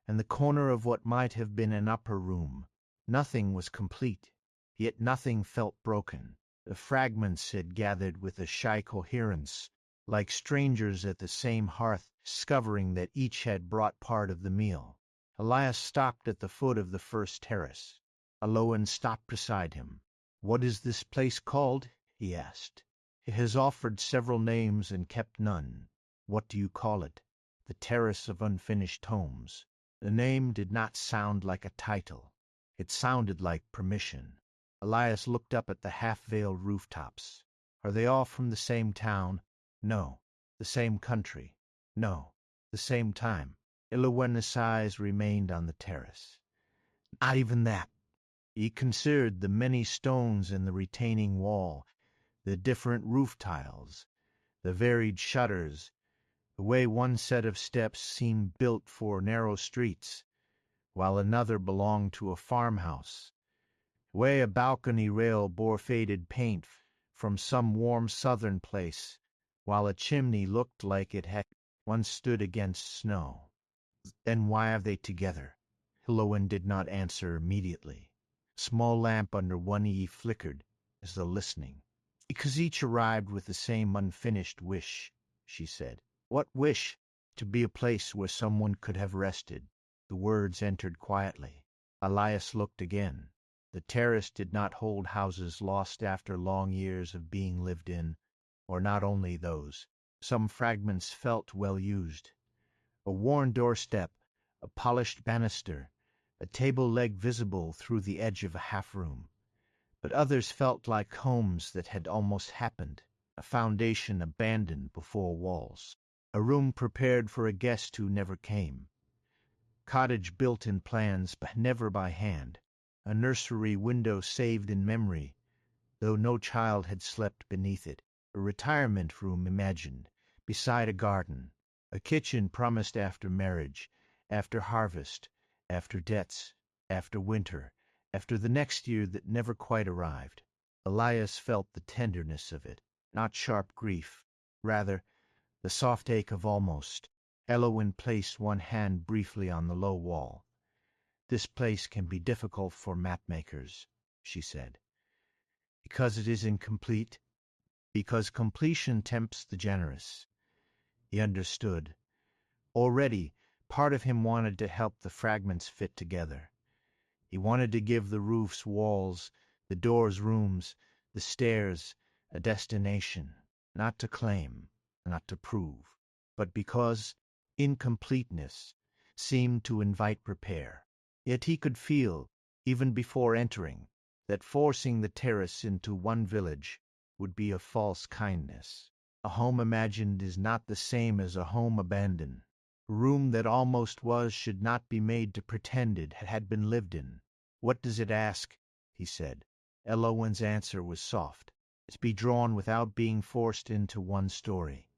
and the corner of what might have been an upper room. Nothing was complete, yet nothing felt broken. The fragments had gathered with a shy coherence, like strangers at the same hearth discovering that each had brought part of the meal. Elias stopped at the foot of the first terrace. Alwyn stopped beside him. "What is this place called?" he asked. "It has offered several names and kept none. What do you call it?" "The Terrace of Unfinished Homes." The name did not sound like a title. It sounded like permission. Elias looked up at the half-veiled rooftops. "Are they all from the same town?" "No." "The same country?" "No." "The same time?" Alwyn's eyes remained on the terrace. "Not even that." He considered the many stones in the retaining wall, the different roof tiles, the varied shutters, the way one set of steps seemed built for narrow streets, while another belonged to a farmhouse, the way a balcony rail bore faded paint from some warm southern place, while a chimney looked like it had once stood against snow. "Then why are they together?" Alwyn did not answer immediately. A small lamp under one eave flickered, as though listening. "Because each arrived with the same unfinished wish," she said. "What wish?" "To be a place where someone could have rested." The words entered quietly. Elias looked again. The terrace did not hold houses lost after long years of being lived in, or not only those. Some fragments felt well used. A worn doorstep, a polished banister, a table leg visible through the edge of a half-room. But others felt like homes that had almost happened, a foundation abandoned before walls, a room prepared for a guest who never came. Cottage built in plans, but never by hand, a nursery window saved in memory, though no child had slept beneath it, a retirement room imagined, beside a garden, a kitchen promised after marriage, after harvest, after debts, after winter, after the next year that never quite arrived. Elias felt the tenderness of it, not sharp grief, rather the soft ache of almost. Eowyn placed one hand briefly on the low wall. "This place can be difficult for mapmakers," she said. "Because it is incomplete, because completion tempts the generous." He understood. Already, part of him wanted to help the fragments fit together. He wanted to give the roofs walls, the doors rooms, the stairs a destination, not to claim, not to prove, but because incompleteness seemed to invite repair. Yet he could feel, even before entering, that forcing the terrace into one village would be a false kindness. A home imagined is not the same as a home abandoned. A room that almost was should not be made to pretend it had been lived in. "What does it ask?" he said. Eowyn's answer was soft. "To be drawn without being forced into one story."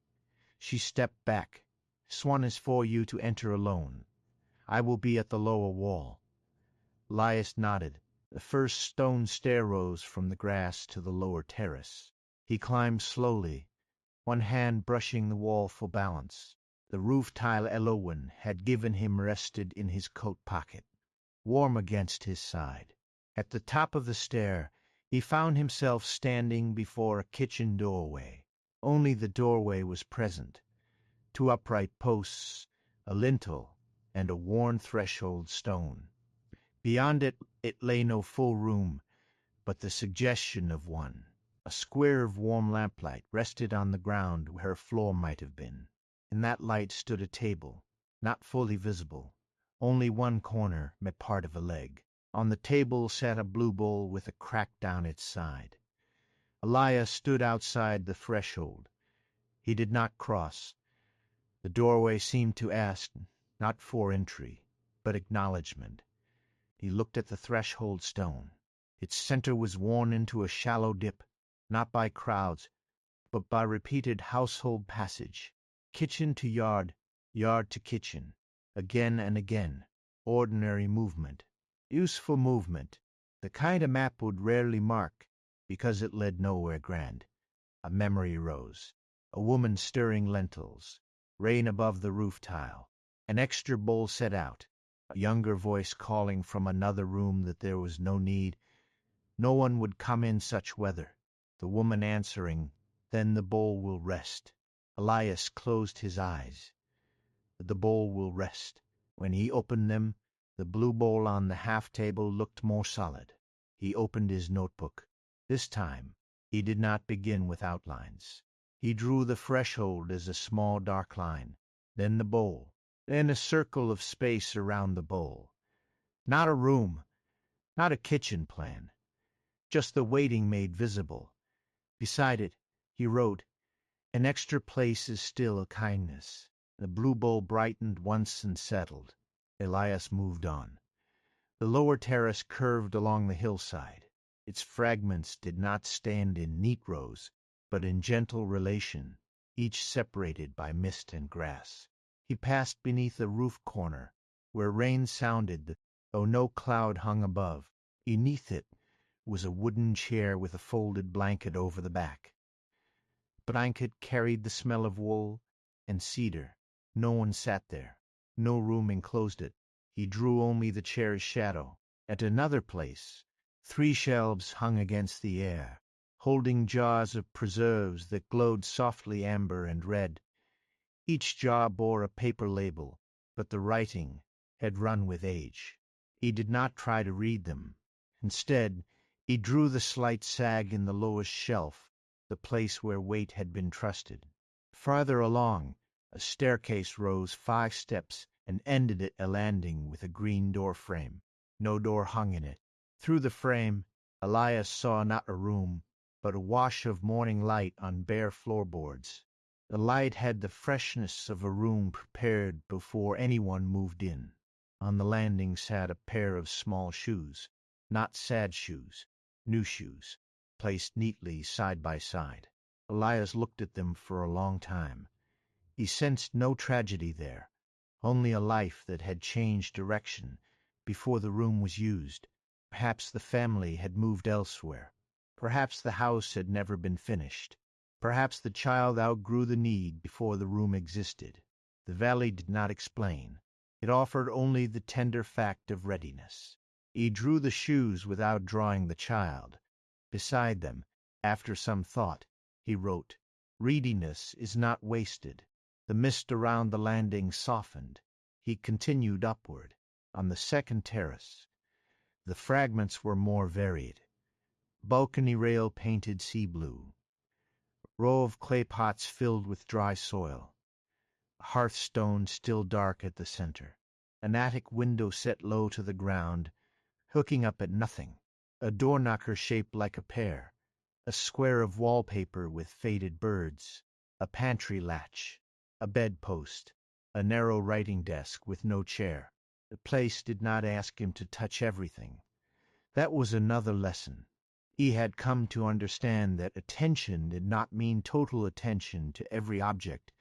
She stepped back. "This one is for you to enter alone. I will be at the lower wall." Elias nodded. The first stone stair rose from the grass to the lower terrace. He climbed slowly, one hand brushing the wall for balance. The roof tile Eowyn had given him rested in his coat pocket, warm against his side. At the top of the stair he found himself standing before a kitchen doorway. Only the doorway was present. Two upright posts, a lintel, and a worn threshold stone. Beyond it lay no full room, but the suggestion of one. A square of warm lamplight rested on the ground where a floor might have been. In that light stood a table, not fully visible. Only one corner met part of a leg. On the table sat a blue bowl with a crack down its side. Elias stood outside the threshold. He did not cross. The doorway seemed to ask, not for entry, but acknowledgment. He looked at the threshold stone. Its center was worn into a shallow dip, not by crowds, but by repeated household passage. Kitchen to yard, yard to kitchen, again and again, ordinary movement. Useful movement, the kind a map would rarely mark, because it led nowhere grand. A memory rose. A woman stirring lentils, rain above the roof tile, an extra bowl set out, a younger voice calling from another room that there was no need. No one would come in such weather. The woman answering, "Then the bowl will rest." Elias closed his eyes. The bowl will rest. When he opened them, the blue bowl on the half-table looked more solid. He opened his notebook. This time he did not begin with outlines. He drew the threshold as a small dark line, then the bowl, then a circle of space around the bowl. Not a room, not a kitchen plan, just the waiting made visible. Beside it, he wrote, "An extra place is still a kindness." The blue bowl brightened once and settled. Elias moved on. The lower terrace curved along the hillside. Its fragments did not stand in neat rows, but in gentle relation, each separated by mist and grass. He passed beneath a roof corner, where rain sounded, though no cloud hung above. Beneath it was a wooden chair with a folded blanket over the back. The blanket carried the smell of wool and cedar. No one sat there. No room enclosed it. He drew only the chair's shadow. At another place, 3 shelves hung against the air, holding jars of preserves that glowed softly amber and red. Each jar bore a paper label, but the writing had run with age. He did not try to read them. Instead, he drew the slight sag in the lowest shelf, the place where weight had been trusted. Farther along, A staircase rose 5 steps and ended at a landing with a green door frame. No door hung in it. Through the frame, Elias saw not a room, but a wash of morning light on bare floorboards. The light had the freshness of a room prepared before anyone moved in. On the landing sat a pair of small shoes, not sad shoes, new shoes, placed neatly side by side. Elias looked at them for a long time. He sensed no tragedy there, only a life that had changed direction before the room was used. Perhaps the family had moved elsewhere. Perhaps the house had never been finished. Perhaps the child outgrew the need before the room existed. The valley did not explain. It offered only the tender fact of readiness. He drew the shoes without drawing the child. Beside them, after some thought, he wrote, "Readiness is not wasted." The mist around the landing softened. He continued upward. On the second terrace, the fragments were more varied. Balcony rail painted sea blue. Row of clay pots filled with dry soil. A hearthstone still dark at the center. An attic window set low to the ground, hooking up at nothing. A door knocker shaped like a pear. A square of wallpaper with faded birds. A pantry latch. A bedpost, a narrow writing desk with no chair. The place did not ask him to touch everything. That was another lesson. He had come to understand that attention did not mean total attention to every object,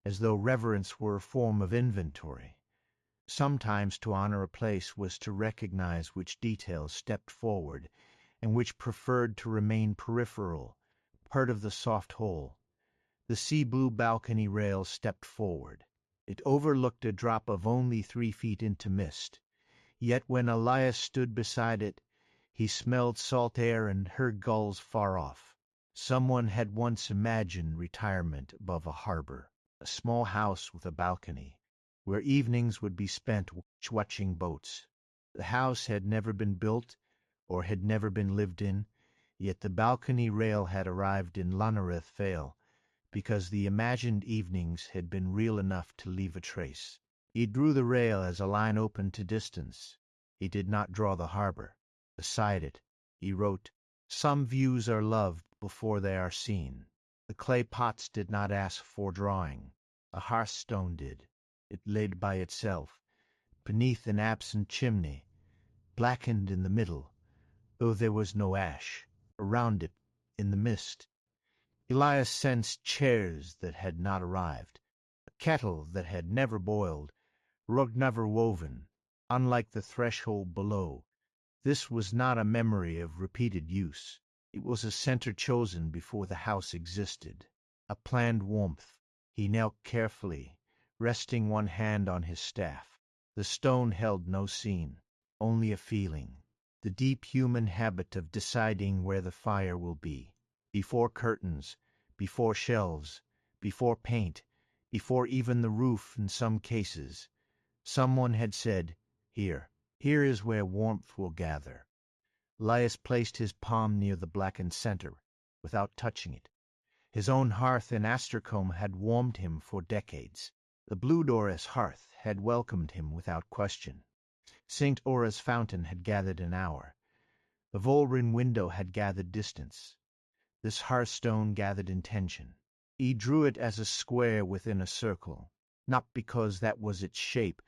as though reverence were a form of inventory. Sometimes to honor a place was to recognize which details stepped forward and which preferred to remain peripheral, part of the soft whole. The sea-blue balcony rail stepped forward. It overlooked a drop of only 3 feet into mist. Yet when Elias stood beside it, he smelled salt air and heard gulls far off. Someone had once imagined retirement above a harbor, a small house with a balcony, where evenings would be spent watching boats. The house had never been built or had never been lived in, yet the balcony rail had arrived in Lunareth Vale, because the imagined evenings had been real enough to leave a trace. He drew the rail as a line opened to distance. He did not draw the harbor. Beside it, he wrote, "Some views are loved before they are seen." The clay pots did not ask for drawing. A hearthstone did. It laid by itself, beneath an absent chimney, blackened in the middle, though there was no ash. Around it, in the mist, Elias sensed chairs that had not arrived, a kettle that had never boiled, rug never woven. Unlike the threshold below, this was not a memory of repeated use. It was a center chosen before the house existed, a planned warmth. He knelt carefully, resting one hand on his staff. The stone held no scene, only a feeling, the deep human habit of deciding where the fire will be. Before curtains, before shelves, before paint, before even the roof in some cases, someone had said, "Here is where warmth will gather." Elias placed his palm near the blackened center, without touching it. His own hearth in Astercombe had warmed him for decades. The Blue Doris hearth had welcomed him without question. St. Aura's fountain had gathered an hour. The Volrin window had gathered distance. This hearthstone gathered intention. He drew it as a square within a circle, not because that was its shape,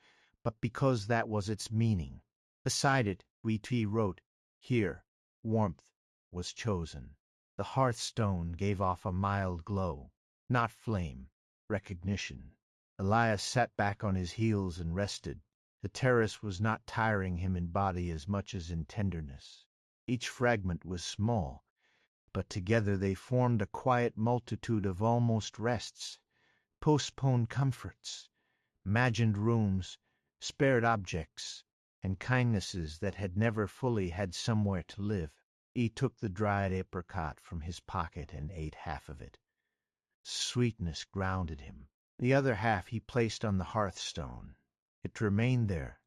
but because that was its meaning. Beside it, he wrote, "Here, warmth was chosen." The hearthstone gave off a mild glow, not flame, recognition. Elias sat back on his heels and rested. The terrace was not tiring him in body as much as in tenderness. Each fragment was small, but together they formed a quiet multitude of almost rests, postponed comforts, imagined rooms, spared objects, and kindnesses that had never fully had somewhere to live. He took the dried apricot from his pocket and ate half of it. Sweetness grounded him. The other half he placed on the hearthstone. It remained there,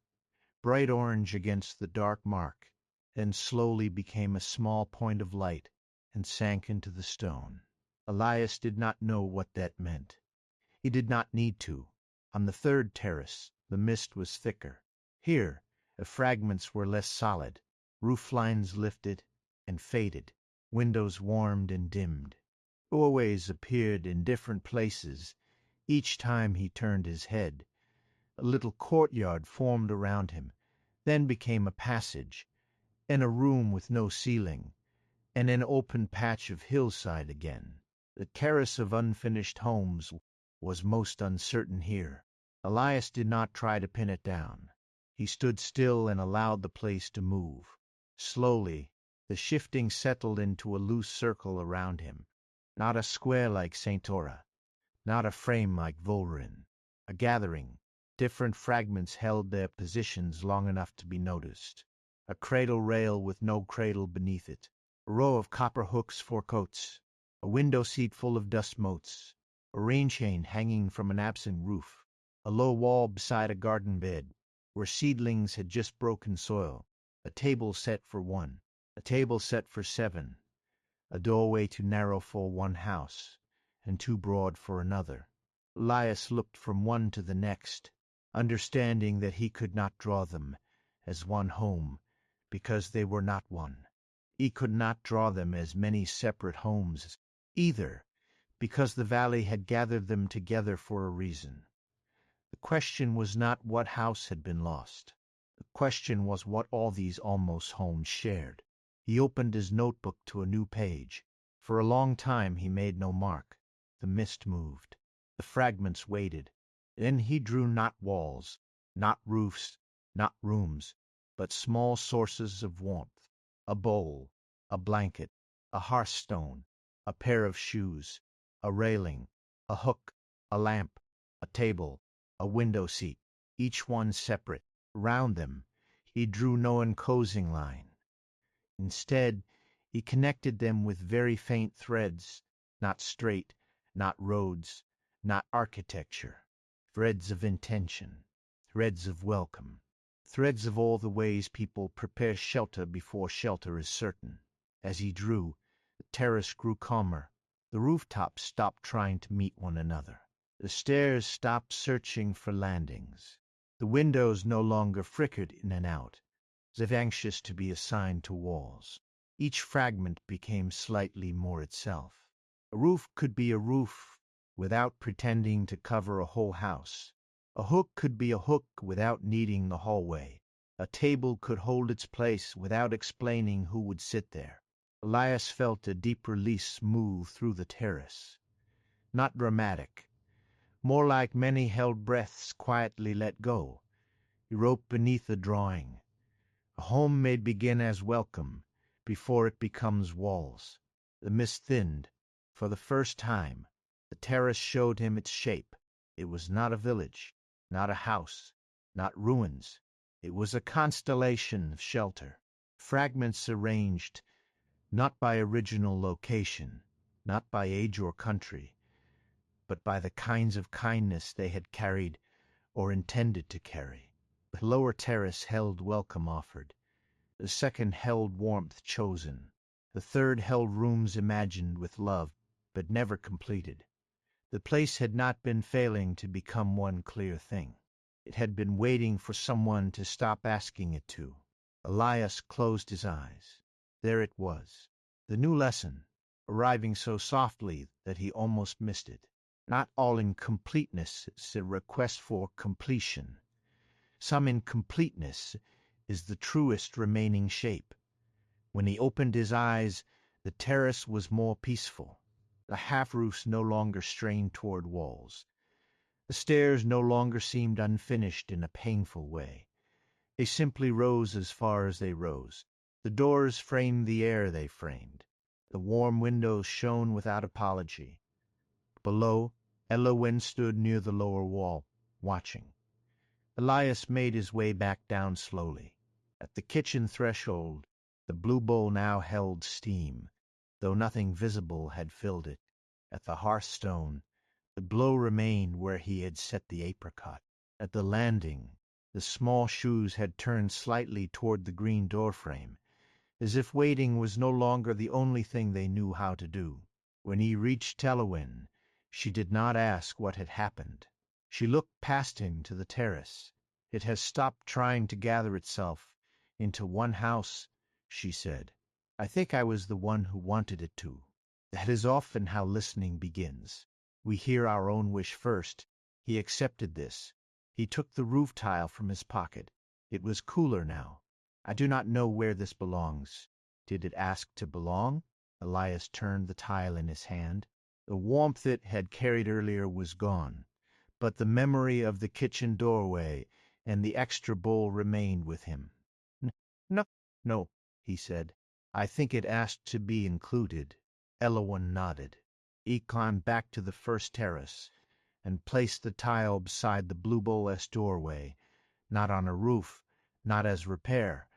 bright orange against the dark mark, then slowly became a small point of light and sank into the stone. Elias did not know what that meant. He did not need to. On the third terrace, the mist was thicker. Here, the fragments were less solid. Roof lines lifted and faded. Windows warmed and dimmed. Doorways appeared in different places each time he turned his head. A little courtyard formed around him, then became a passage, and a room with no ceiling, and an open patch of hillside again. The terrace of unfinished homes was most uncertain here. Elias did not try to pin it down. He stood still and allowed the place to move. Slowly, the shifting settled into a loose circle around him, not a square like St. Ora, not a frame like Volrin. A gathering. Different fragments held their positions long enough to be noticed. A cradle rail with no cradle beneath it. A row of copper hooks for coats. A window seat full of dust motes. A rain chain hanging from an absent roof. A low wall beside a garden bed, where seedlings had just broken soil. A table set for one. A table set for 7. A doorway too narrow for one house, and too broad for another. Elias looked from one to the next, understanding that he could not draw them as one home, because they were not one. He could not draw them as many separate homes, either, because the valley had gathered them together for a reason. The question was not what house had been lost. The question was what all these almost homes shared. He opened his notebook to a new page. For a long time he made no mark. The mist moved. The fragments waited. Then he drew not walls, not roofs, not rooms, but small sources of warmth. A bowl, a blanket, a hearthstone, a pair of shoes, a railing, a hook, a lamp, a table, a window seat, each one separate. Round them he drew no enclosing line. Instead, he connected them with very faint threads, not straight, not roads, not architecture. Threads of intention, threads of welcome, threads of all the ways people prepare shelter before shelter is certain. As he drew, the terrace grew calmer. The rooftops stopped trying to meet one another. The stairs stopped searching for landings. The windows no longer flickered in and out, as if anxious to be assigned to walls. Each fragment became slightly more itself. A roof could be a roof without pretending to cover a whole house. A hook could be a hook without needing the hallway. A table could hold its place without explaining who would sit there. Elias felt a deep release move through the terrace. Not dramatic. More like many held breaths quietly let go. He wrote beneath the drawing. A home may begin as welcome, before it becomes walls. The mist thinned. For the first time, the terrace showed him its shape. It was not a village, not a house, not ruins. It was a constellation of shelter. Fragments arranged, not by original location, not by age or country, but by the kinds of kindness they had carried or intended to carry. The lower terrace held welcome offered. The second held warmth chosen. The third held rooms imagined with love, but never completed. The place had not been failing to become one clear thing. It had been waiting for someone to stop asking it to. Elias closed his eyes. There it was. The new lesson, arriving so softly that he almost missed it. Not all incompleteness is a request for completion. Some incompleteness is the truest remaining shape. When he opened his eyes, the terrace was more peaceful. The half-roofs no longer strained toward walls. The stairs no longer seemed unfinished in a painful way. They simply rose as far as they rose. The doors framed the air they framed. The warm windows shone without apology. Below, Elias stood near the lower wall, watching. Elias made his way back down slowly. At the kitchen threshold, the blue bowl now held steam, though nothing visible had filled it. At the hearthstone, the glow remained where he had set the apricot. At the landing, the small shoes had turned slightly toward the green doorframe, as if waiting was no longer the only thing they knew how to do. When he reached Telawin, She did not ask what had happened. She looked past him to the terrace. It has stopped trying to gather itself into one house, she said. I think I was the one who wanted it to. That is often how listening begins. We hear our own wish first. He accepted this. He took the roof tile from his pocket. It was cooler now. I do not know where this belongs. Did it ask to belong? Elias turned the tile in his hand. The warmth it had carried earlier was gone, but the memory of the kitchen doorway and the extra bowl remained with him. No, no, he said. I think it asked to be included. Elowyn nodded. He climbed back to the first terrace and placed the tile beside the blue bowl-less doorway, not on a roof, not as repair,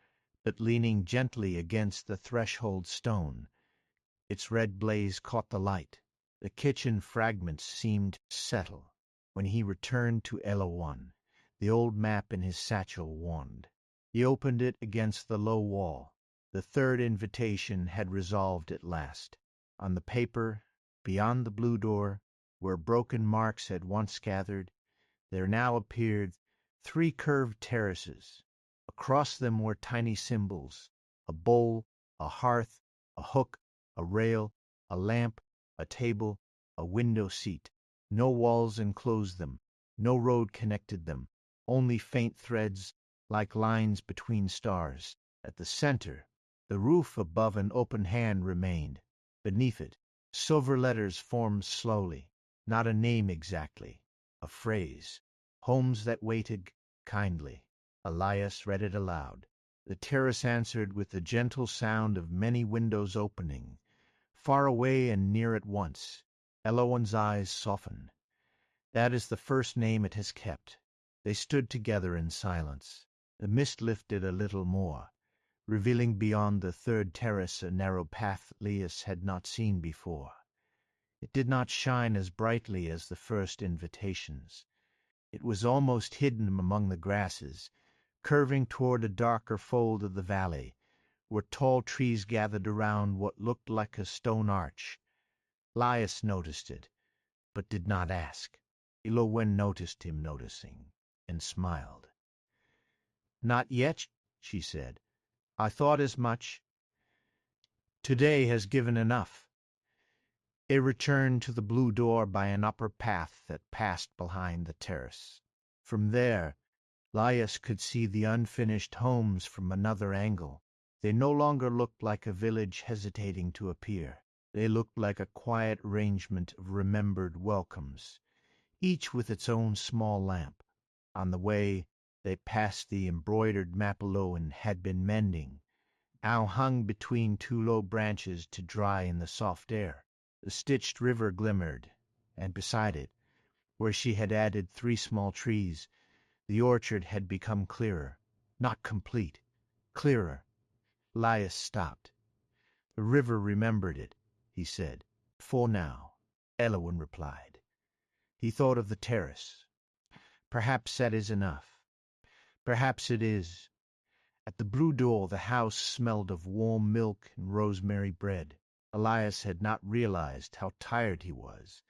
but leaning gently against the threshold stone. Its red blaze caught the light. The kitchen fragments seemed to settle. When he returned to Elowyn, the old map in his satchel warmed. He opened it against the low wall. The third invitation had resolved at last. On the paper, beyond the blue door, where broken marks had once gathered, there now appeared 3 curved terraces. Across them were tiny symbols: a bowl, a hearth, a hook, a rail, a lamp, a table, a window seat. No walls enclosed them, no road connected them, only faint threads like lines between stars. At the center, the roof above an open hand remained. Beneath it, silver letters formed slowly, not a name exactly, a phrase. Homes that waited kindly. Elias read it aloud. The terrace answered with the gentle sound of many windows opening, far away and near at once. Elowyn's eyes softened. That is the first name it has kept. They stood together in silence. The mist lifted a little more, revealing beyond the third terrace a narrow path Elias had not seen before. It did not shine as brightly as the first invitations. It was almost hidden among the grasses, curving toward a darker fold of the valley, where tall trees gathered around what looked like a stone arch. Elias noticed it, but did not ask. Elowyn noticed him noticing, and smiled. "Not yet," she said. "I thought as much. Today has given enough." They returned to the blue door by an upper path that passed behind the terrace. From there, Elias could see the unfinished homes from another angle. They no longer looked like a village hesitating to appear. They looked like a quiet arrangement of remembered welcomes, each with its own small lamp. On the way, they passed the embroidered map Elowyn had been mending, now hung between 2 low branches to dry in the soft air. The stitched river glimmered, and beside it, where she had added 3 small trees, the orchard had become clearer, not complete, clearer. Elias stopped. "The river remembered it," he said. "For now," Elowyn replied. He thought of the terrace. Perhaps that is enough. Perhaps it is. At the blue door the house smelled of warm milk and rosemary bread. Elias had not realized how tired he was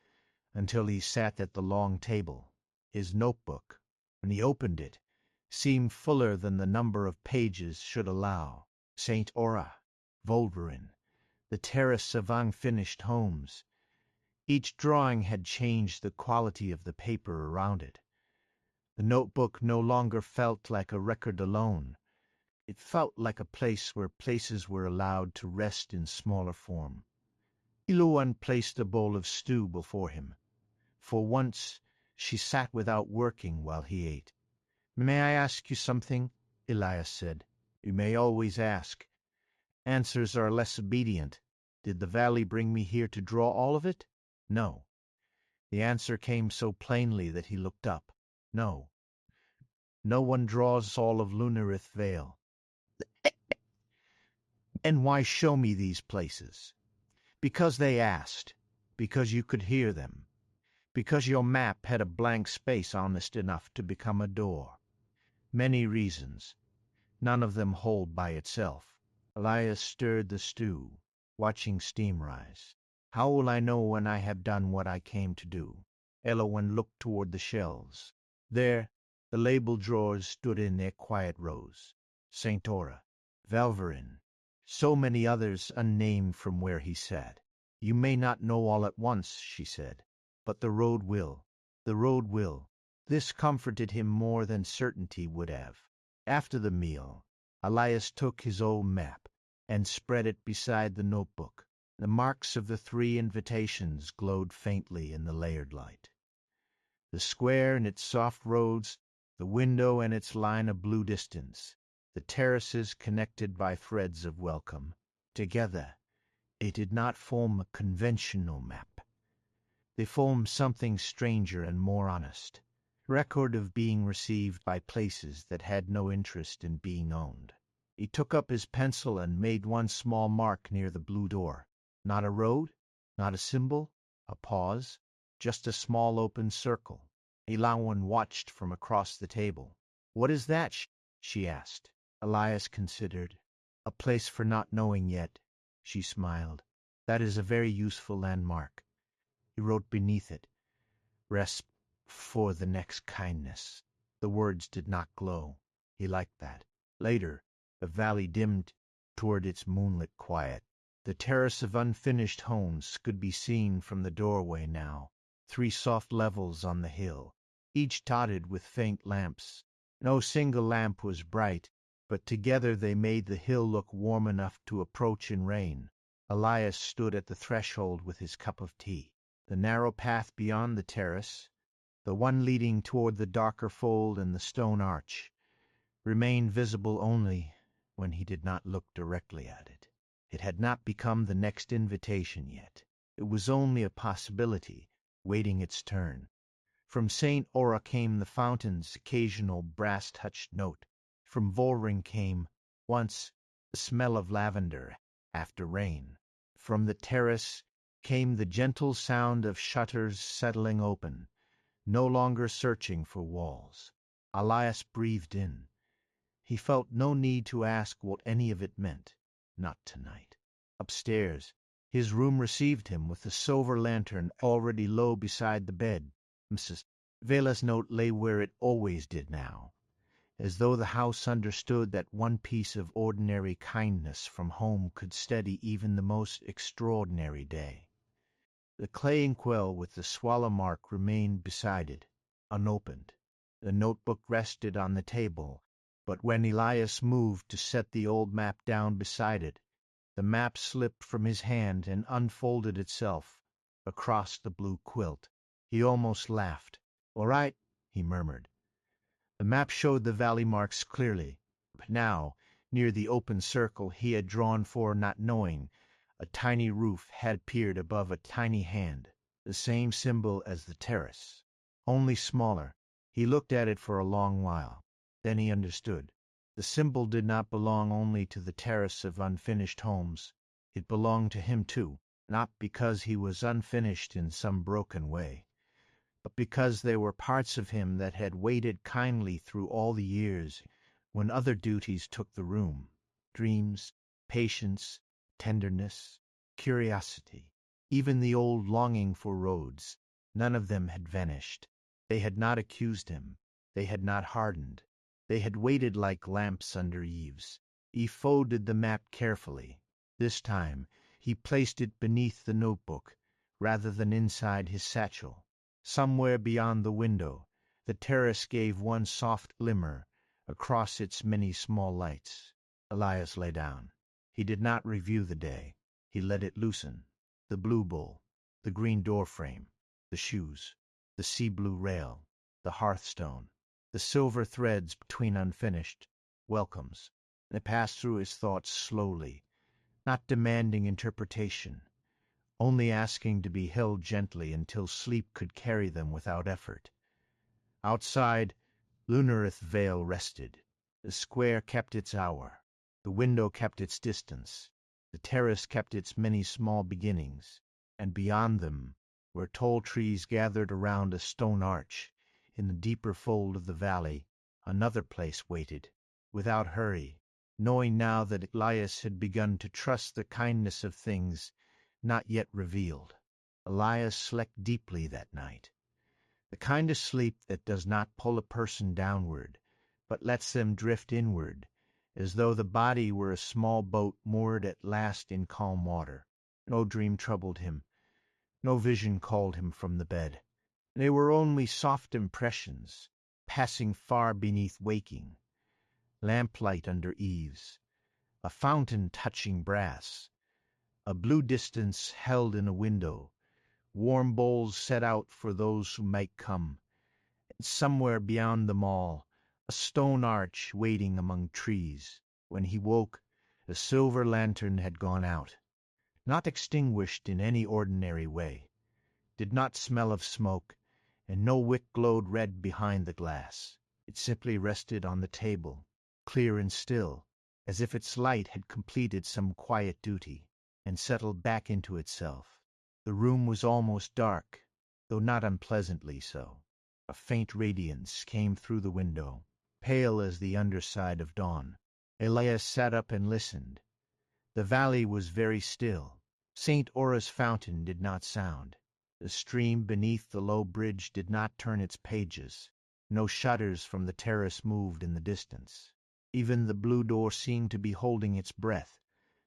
until he sat at the long table. His notebook, when he opened it, seemed fuller than the number of pages should allow. St. Ora, Volverin, the terrace of unfinished homes. Each drawing had changed the quality of the paper around it. The notebook no longer felt like a record alone. It felt like a place where places were allowed to rest in smaller form. Elowyn placed a bowl of stew before him. For once, she sat without working while he ate. "May I ask you something?" Elias said. "You may always ask. Answers are less obedient. Did the valley bring me here to draw all of it? No." The answer came so plainly that he looked up. "No. No one draws all of Lunareth Vale." "And why show me these places?" "Because they asked. Because you could hear them. Because your map had a blank space honest enough to become a door. Many reasons. None of them hold by itself." Elias stirred the stew, watching steam rise. How will I know when I have done what I came to do? Eowyn looked toward the shelves. There, the label drawers stood in their quiet rows. St. Aura, Valverin, so many others unnamed from where he sat. You may not know all at once, she said, but the road will. The road will. This comforted him more than certainty would have. After the meal, Elias took his old map and spread it beside the notebook. The marks of the 3 invitations glowed faintly in the layered light. The square and its soft roads, the window and its line of blue distance, the terraces connected by threads of welcome. Together, they did not form a conventional map. They formed something stranger and more honest. Record of being received by places that had no interest in being owned. He took up his pencil and made one small mark near the blue door. Not a road, not a symbol, a pause, just a small open circle. Eowyn watched from across the table. "What is that?" she asked. Elias considered. "A place for not knowing yet," she smiled. "That is a very useful landmark." He wrote beneath it, "Rest for the next kindness." The words did not glow. He liked that. Later, the valley dimmed toward its moonlit quiet. The terrace of unfinished homes could be seen from the doorway now, 3 soft levels on the hill, each dotted with faint lamps. No single lamp was bright, but together they made the hill look warm enough to approach in rain. Elias stood at the threshold with his cup of tea. The narrow path beyond the terrace, the one leading toward the darker fold and the stone arch, remained visible only when he did not look directly at it. It had not become the next invitation yet. It was only a possibility, waiting its turn. From St. Aura came the fountain's occasional brass-touched note. From Volring came, once, the smell of lavender after rain. From the terrace came the gentle sound of shutters settling open, no longer searching for walls. Elias breathed in. He felt no need to ask what any of it meant. Not tonight. Upstairs, his room received him with the silver lantern already low beside the bed. Mrs. Vale's note lay where it always did now, as though the house understood that one piece of ordinary kindness from home could steady even the most extraordinary day. The clay inkwell with the swallow mark remained beside it, unopened. The notebook rested on the table, but when Elias moved to set the old map down beside it, the map slipped from his hand and unfolded itself across the blue quilt. He almost laughed. "All right," he murmured. The map showed the valley marks clearly, but now, near the open circle he had drawn for not knowing, a tiny roof had appeared above a tiny hand, the same symbol as the terrace, only smaller. He looked at it for a long while. Then he understood. The symbol did not belong only to the terrace of unfinished homes. It belonged to him too, not because he was unfinished in some broken way, but because there were parts of him that had waited kindly through all the years when other duties took the room. Dreams, patience, tenderness, curiosity, even the old longing for roads. None of them had vanished. They had not accused him. They had not hardened. They had waited like lamps under eaves. He folded the map carefully. This time he placed it beneath the notebook, rather than inside his satchel. Somewhere beyond the window, the terrace gave one soft glimmer across its many small lights. Elias lay down. He did not review the day. He let it loosen. The blue bowl, the green door frame, the shoes, the sea blue rail, the hearthstone, the silver threads between unfinished welcomes. They passed through his thoughts slowly, not demanding interpretation, only asking to be held gently until sleep could carry them without effort. Outside, Lunareth Vale rested. The square kept its hour. The window kept its distance. The terrace kept its many small beginnings. And beyond them, where tall trees gathered around a stone arch, in the deeper fold of the valley, another place waited, without hurry, knowing now that Elias had begun to trust the kindness of things not yet revealed. Elias slept deeply that night. The kind of sleep that does not pull a person downward, but lets them drift inward, as though the body were a small boat moored at last in calm water. No dream troubled him, no vision called him from the bed. They were only soft impressions, passing far beneath waking. Lamplight under eaves, a fountain touching brass, a blue distance held in a window, warm bowls set out for those who might come, and somewhere beyond them all, a stone arch waiting among trees. When he woke, the silver lantern had gone out, not extinguished in any ordinary way, did not smell of smoke, and no wick glowed red behind the glass. It simply rested on the table, clear and still, as if its light had completed some quiet duty, and settled back into itself. The room was almost dark, though not unpleasantly so. A faint radiance came through the window, pale as the underside of dawn. Elias sat up and listened. The valley was very still. St. Aura's fountain did not sound. The stream beneath the low bridge did not turn its pages. No shutters from the terrace moved in the distance. Even the blue door seemed to be holding its breath,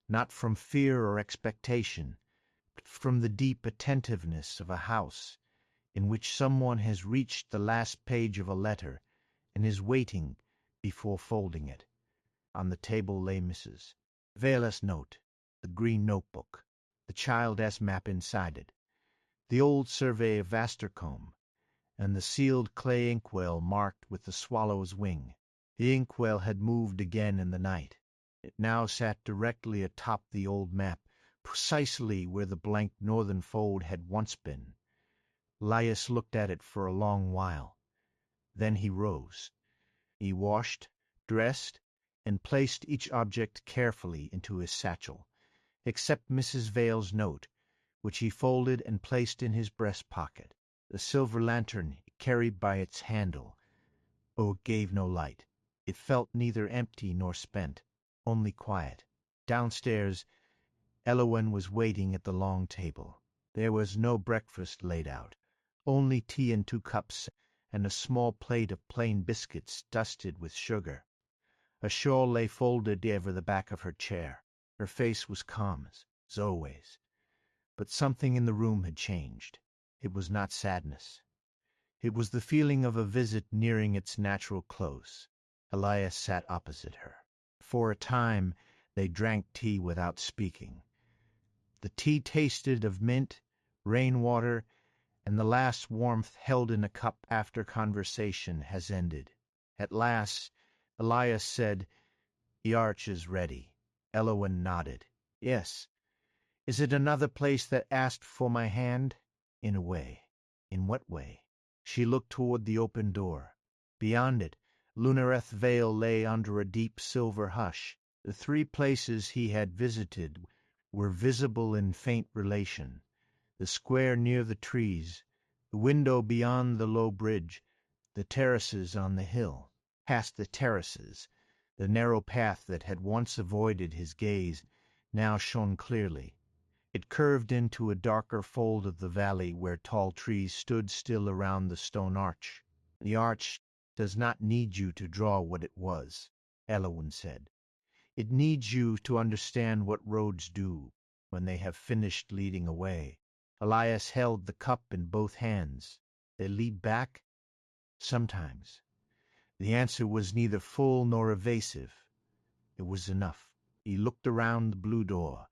not from fear or expectation, but from the deep attentiveness of a house in which someone has reached the last page of a letter and is waiting before folding it. On the table lay Mrs. Vale's note, the green notebook, the Child-S map inside it, the old survey of Astercombe, and the sealed clay inkwell marked with the swallow's wing. The inkwell had moved again in the night. It now sat directly atop the old map, precisely where the blank northern fold had once been. Elias looked at it for a long while. Then he rose. He washed, dressed, and placed each object carefully into his satchel, except Mrs. Vale's note, which he folded and placed in his breast pocket. The silver lantern he carried by its handle. Oh, it gave no light. It felt neither empty nor spent, only quiet. Downstairs, Elias was waiting at the long table. There was no breakfast laid out, only tea in 2 cups and a small plate of plain biscuits dusted with sugar. A shawl lay folded over the back of her chair. Her face was calm as always. But something in the room had changed. It was not sadness. It was the feeling of a visit nearing its natural close. Elias sat opposite her. For a time they drank tea without speaking. The tea tasted of mint, rainwater, and the last warmth held in a cup after conversation has ended. At last Elias said, "The arch is ready." Elias nodded. "Yes. Is it another place that asked for my hand?" "In a way." "In what way?" She looked toward the open door. Beyond it, Lunareth Vale lay under a deep silver hush. The 3 places he had visited were visible in faint relation: the square near the trees, the window beyond the low bridge, the terraces on the hill. Past the terraces, the narrow path that had once avoided his gaze now shone clearly. It curved into a darker fold of the valley where tall trees stood still around the stone arch. "The arch does not need you to draw what it was," Elias said. "It needs you to understand what roads do when they have finished leading away." Elias held the cup in both hands. "They lead back?" "Sometimes." The answer was neither full nor evasive. It was enough. He looked around the blue door.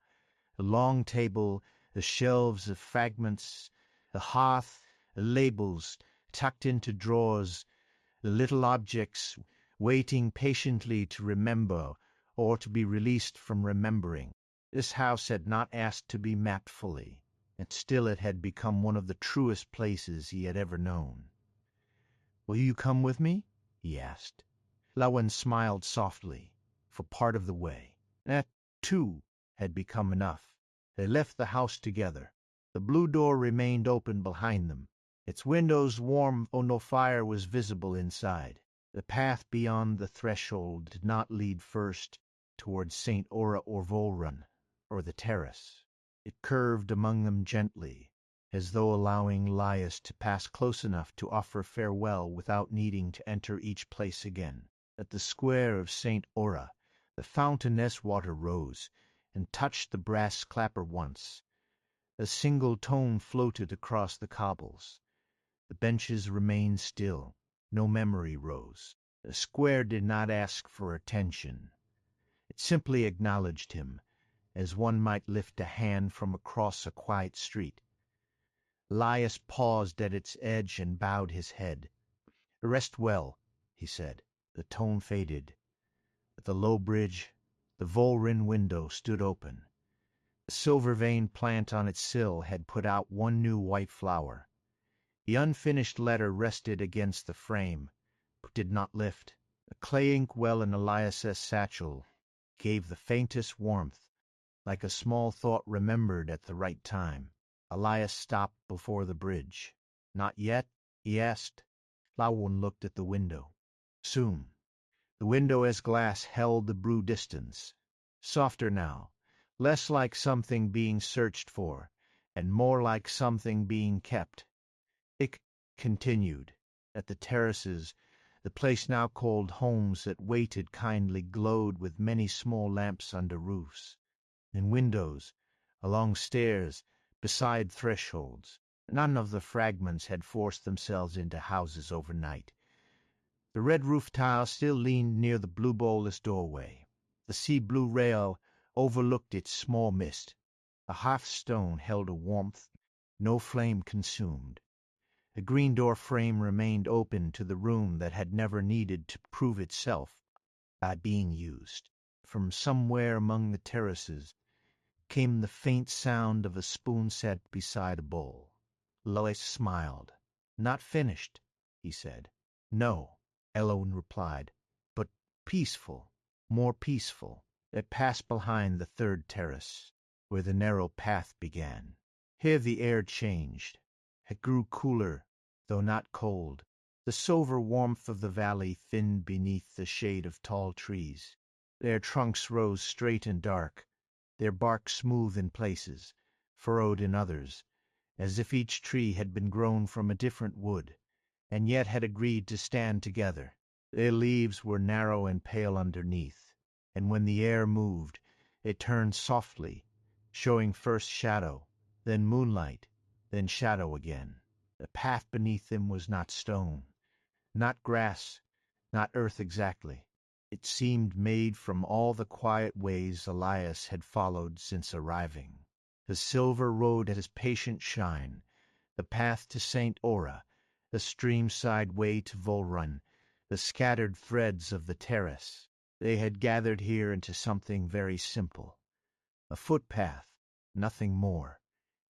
The long table, the shelves of fragments, the hearth, the labels tucked into drawers, the little objects waiting patiently to remember or to be released from remembering. This house had not asked to be mapped fully, and still it had become one of the truest places he had ever known. "Will you come with me?" he asked. Elias smiled softly, for part of the way. That, too, had become enough. They left the house together. The blue door remained open behind them. Its windows warm, though no fire was visible inside. The path beyond the threshold did not lead first towards St. Aura or Volrun, or the terrace. It curved among them gently, as though allowing Elias to pass close enough to offer farewell without needing to enter each place again. At the square of St. Ora, the fountainess water rose, and touched the brass clapper once. A single tone floated across the cobbles. The benches remained still. No memory rose. The square did not ask for attention. It simply acknowledged him, as one might lift a hand from across a quiet street. Elias paused at its edge and bowed his head. "Rest well," he said. The tone faded. At the low bridge, the Volrin window stood open. The silver-veined plant on its sill had put out one new white flower. The unfinished letter rested against the frame, but did not lift. A clay inkwell in Elias's satchel gave the faintest warmth, like a small thought remembered at the right time. Elias stopped before the bridge. "Not yet?" he asked. Lawon looked at the window. "Soon." The window as glass held the blue distance. Softer now, less like something being searched for, and more like something being kept. It continued. At the terraces, the place now called homes that waited kindly glowed with many small lamps under roofs. In windows, along stairs, beside thresholds. None of the fragments had forced themselves into houses overnight. The red roof tile still leaned near the blue bowlless doorway. The sea-blue rail overlooked its small mist. The hearthstone held a warmth no flame consumed. The green door frame remained open to the room that had never needed to prove itself by being used. From somewhere among the terraces came the faint sound of a spoon set beside a bowl. Lois smiled. "Not finished," he said. "No," Elone replied, "but peaceful, more peaceful." They passed behind the third terrace, where the narrow path began. Here the air changed. It grew cooler, though not cold. The silver warmth of the valley thinned beneath the shade of tall trees. Their trunks rose straight and dark, their bark smooth in places, furrowed in others, as if each tree had been grown from a different wood, and yet had agreed to stand together. Their leaves were narrow and pale underneath, and when the air moved, it turned softly, showing first shadow, then moonlight, then shadow again. The path beneath them was not stone, not grass, not earth exactly. It seemed made from all the quiet ways Elias had followed since arriving. The silver road at his patient shine, the path to St. Ora, the stream-side way to Volrun, the scattered threads of the terrace. They had gathered here into something very simple. A footpath, nothing more.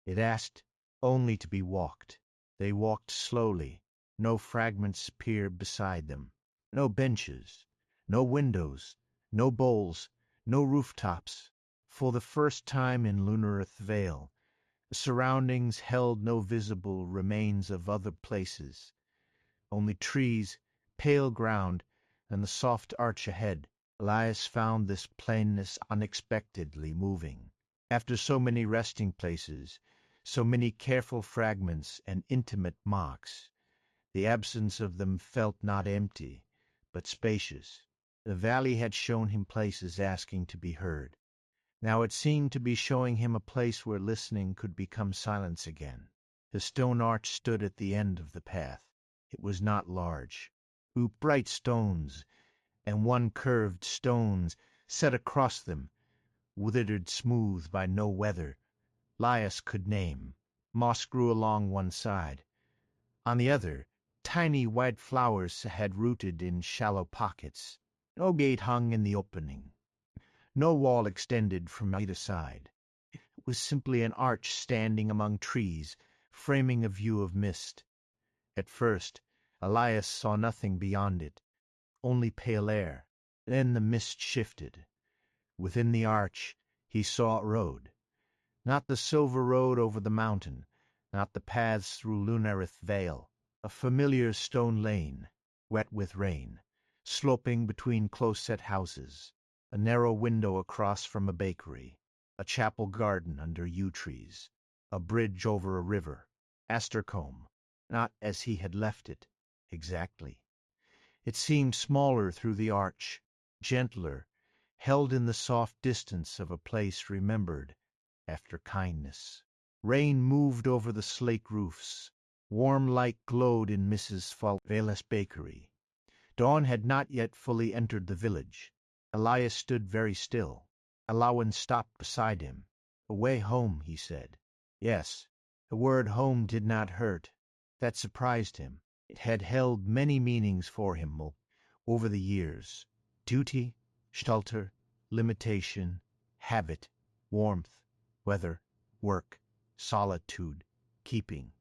It asked only to be walked. They walked slowly. No fragments appeared beside them. No benches, no windows, no bowls, no rooftops. For the first time in Lunareth Vale, the surroundings held no visible remains of other places. Only trees, pale ground, and the soft arch ahead. Elias found this plainness unexpectedly moving. After so many resting places, so many careful fragments and intimate marks, the absence of them felt not empty, but spacious. The valley had shown him places asking to be heard. Now it seemed to be showing him a place where listening could become silence again. The stone arch stood at the end of the path. It was not large. Two bright stones, and one curved stone set across them, withered smooth by no weather, Elias could name. Moss grew along one side. On the other, tiny white flowers had rooted in shallow pockets. No gate hung in the opening. No wall extended from either side. It was simply an arch standing among trees, framing a view of mist. At first, Elias saw nothing beyond it, only pale air. Then the mist shifted. Within the arch he saw a road. Not the silver road over the mountain, not the paths through Lunareth Vale. A familiar stone lane, wet with rain, sloping between close-set houses. A narrow window across from a bakery. a chapel garden under yew trees, a bridge over a river, Astercombe, not as he had left it, exactly. It seemed smaller through the arch, gentler, held in the soft distance of a place remembered after kindness. Rain moved over the slate roofs. Warm light glowed in Mrs. Vale's bakery. Dawn had not yet fully entered the village. Elias stood very still. Elias stopped beside him. "Away home," he said. Yes, the word home did not hurt. That surprised him. It had held many meanings for him over the years. Duty, shelter, limitation, habit, warmth, weather, work, solitude, keeping.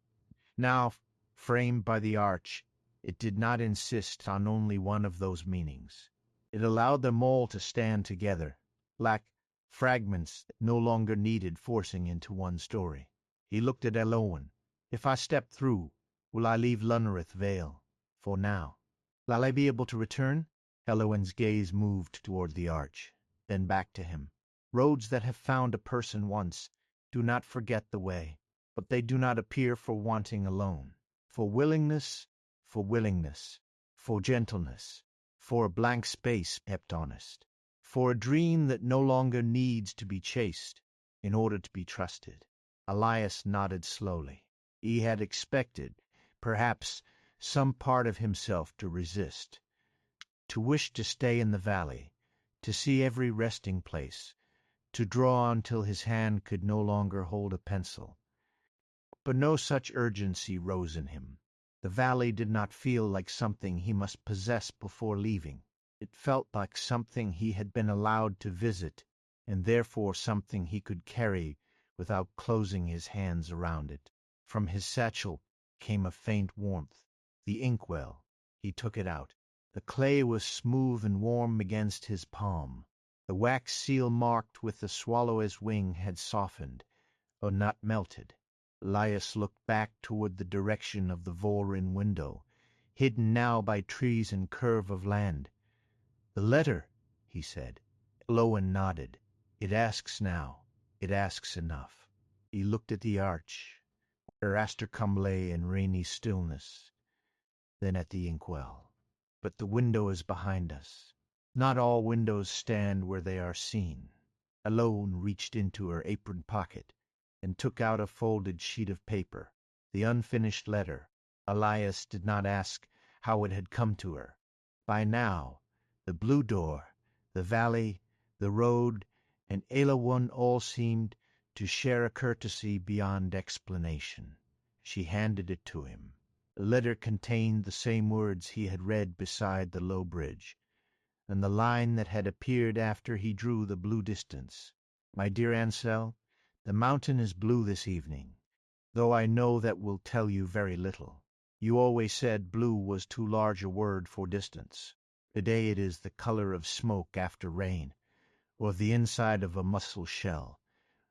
Now, framed by the arch, it did not insist on only one of those meanings. It allowed them all to stand together, like fragments that no longer needed forcing into one story. He looked at Elowen. "If I step through, will I leave Lunareth Vale? For now. Will I be able to return?" Elowen's gaze moved toward the arch, then back to him. "Roads that have found a person once do not forget the way, but they do not appear for wanting alone. For willingness, for gentleness, for a blank space kept honest, for a dream that no longer needs to be chased in order to be trusted." Elias nodded slowly. He had expected, perhaps, some part of himself to resist, to wish to stay in the valley, to see every resting place, to draw until his hand could no longer hold a pencil. But no such urgency rose in him. The valley did not feel like something he must possess before leaving. It felt like something he had been allowed to visit, and therefore something he could carry without closing his hands around it. From his satchel came a faint warmth. The inkwell. He took it out. The clay was smooth and warm against his palm. The wax seal marked with the swallow's wing had softened, or not melted. Elias looked back toward the direction of the Volrin window, hidden now by trees and curve of land. "The letter," he said. Elowen nodded. "It asks now. It asks enough." He looked at the arch, where Astercombe lay in rainy stillness, then at the inkwell. "But the window is behind us. Not all windows stand where they are seen." Elowen reached into her apron pocket and took out a folded sheet of paper, the unfinished letter. Elias did not ask how it had come to her. By now, the blue door, the valley, the road, and Elowen all seemed to share a courtesy beyond explanation. She handed it to him. The letter contained the same words he had read beside the low bridge, and the line that had appeared after he drew the blue distance. "My dear Ansel, the mountain is blue this evening, though I know that will tell you very little. You always said blue was too large a word for distance. Today it is the color of smoke after rain, or the inside of a mussel shell,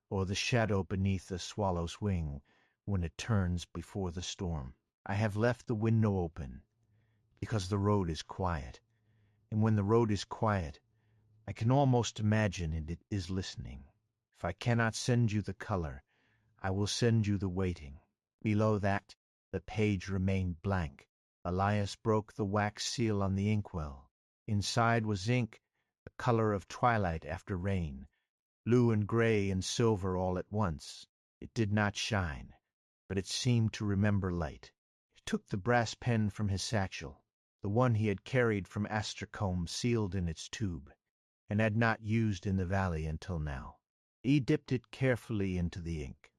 or the shadow beneath a swallow's wing when it turns before the storm. I have left the window open, because the road is quiet, and when the road is quiet, I can almost imagine it is listening. If I cannot send you the color, I will send you the waiting." Below that, the page remained blank. Elias broke the wax seal on the inkwell. Inside was ink, the color of twilight after rain, blue and gray and silver all at once. It did not shine, but it seemed to remember light. He took the brass pen from his satchel, the one he had carried from Astercombe sealed in its tube, and had not used in the valley until now. He dipped it carefully into the ink.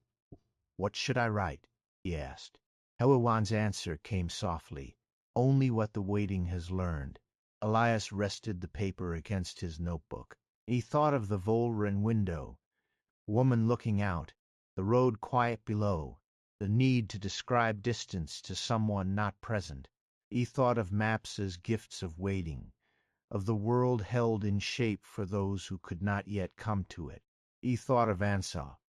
"What should I write?" he asked. Elowen's answer came softly. "Only what the waiting has learned." Elias rested the paper against his notebook. He thought of the Volrin window, woman looking out, the road quiet below, the need to describe distance to someone not present. He thought of maps as gifts of waiting, of the world held in shape for those who could not yet come to it. He thought of Ansel,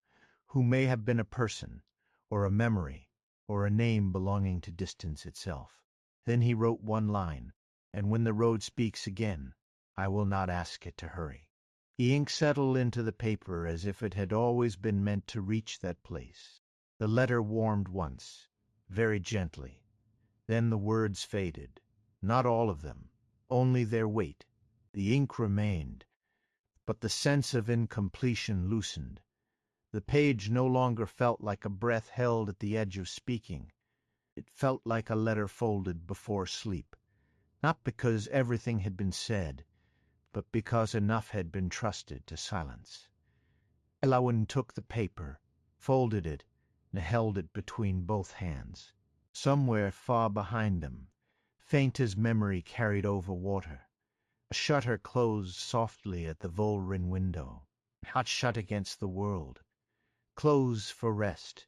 who may have been a person, or a memory, or a name belonging to distance itself. Then he wrote one line, "And when the road speaks again, I will not ask it to hurry." The ink settled into the paper as if it had always been meant to reach that place. The letter warmed once, very gently. Then the words faded. Not all of them, only their weight. The ink remained, but the sense of incompletion loosened. The page no longer felt like a breath held at the edge of speaking. It felt like a letter folded before sleep, not because everything had been said, but because enough had been trusted to silence. Elowin took the paper, folded it, and held it between both hands. Somewhere far behind them, faint as memory carried over water, a shutter closed softly at the Volrin window, not shut against the world, closed for rest.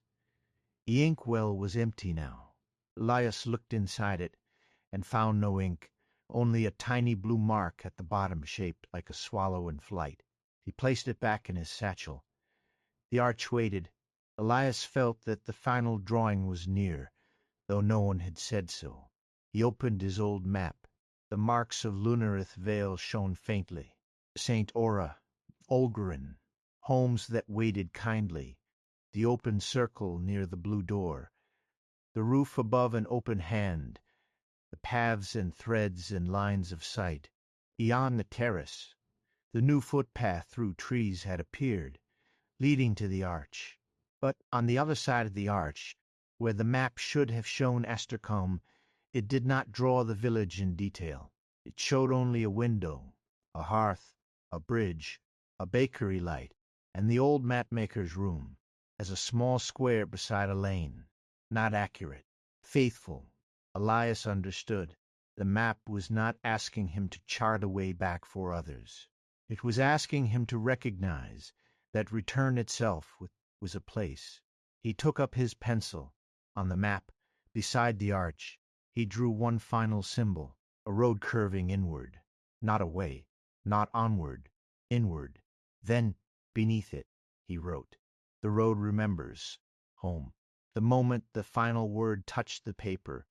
The inkwell was empty now. Elias looked inside it and found no ink, only a tiny blue mark at the bottom shaped like a swallow in flight. He placed it back in his satchel. The arch waited. Elias felt that the final drawing was near, though no one had said so. He opened his old map. The marks of Lunareth Vale shone faintly. St. Ora, Olgerin, homes that waited kindly, the open circle near the blue door, the roof above an open hand, the paths and threads and lines of sight. Beyond the terrace, the new footpath through trees had appeared, leading to the arch. But on the other side of the arch, where the map should have shown Astercombe, it did not draw the village in detail. It showed only a window, a hearth, a bridge, a bakery light, and the old mapmaker's room, as a small square beside a lane. Not accurate. Faithful. Elias understood. The map was not asking him to chart a way back for others. It was asking him to recognize that return itself was a place. He took up his pencil. On the map, beside the arch, he drew one final symbol, a road curving inward. Not away, not onward, inward. Then, beneath it, he wrote, "The road remembers. Home." The moment the final word touched the paper,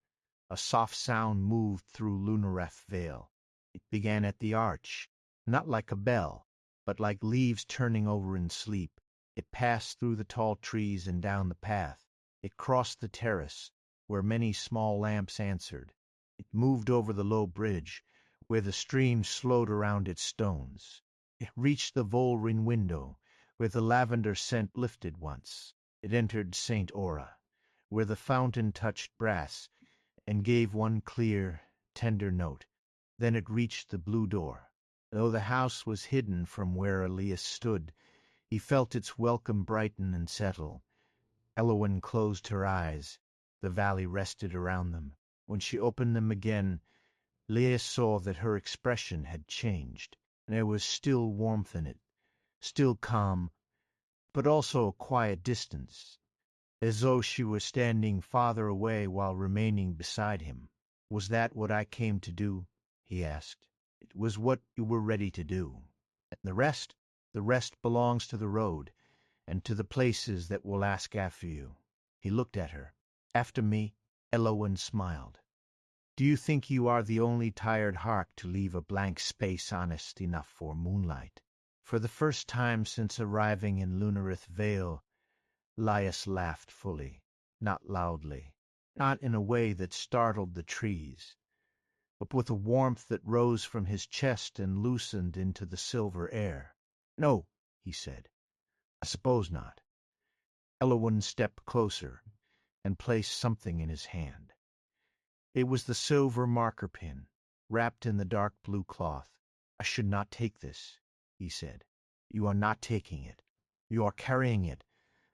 a soft sound moved through Lunareth Vale. It began at the arch, not like a bell, but like leaves turning over in sleep. It passed through the tall trees and down the path. It crossed the terrace, where many small lamps answered. It moved over the low bridge, where the stream slowed around its stones. It reached the Volrin window, where the lavender scent lifted once. It entered St. Ora, where the fountain touched brass and gave one clear, tender note. Then it reached the blue door. Though the house was hidden from where Elias stood, he felt its welcome brighten and settle. Elowin closed her eyes. The valley rested around them. When she opened them again, Elias saw that her expression had changed. There was still warmth in it, still calm, but also a quiet distance, as though she were standing farther away while remaining beside him. "Was that what I came to do?" he asked. "It was what you were ready to do. And the rest belongs to the road, and to the places that will ask after you." He looked at her. "After me?" Elowin smiled. "Do you think you are the only tired heart to leave a blank space honest enough for moonlight?" For the first time since arriving in Lunareth Vale, Elias laughed fully, not loudly, not in a way that startled the trees, but with a warmth that rose from his chest and loosened into the silver air. "No," he said, "I suppose not." Elowin stepped closer and placed something in his hand. It was the silver marker pin, wrapped in the dark blue cloth. "I should not take this," he said. "You are not taking it. You are carrying it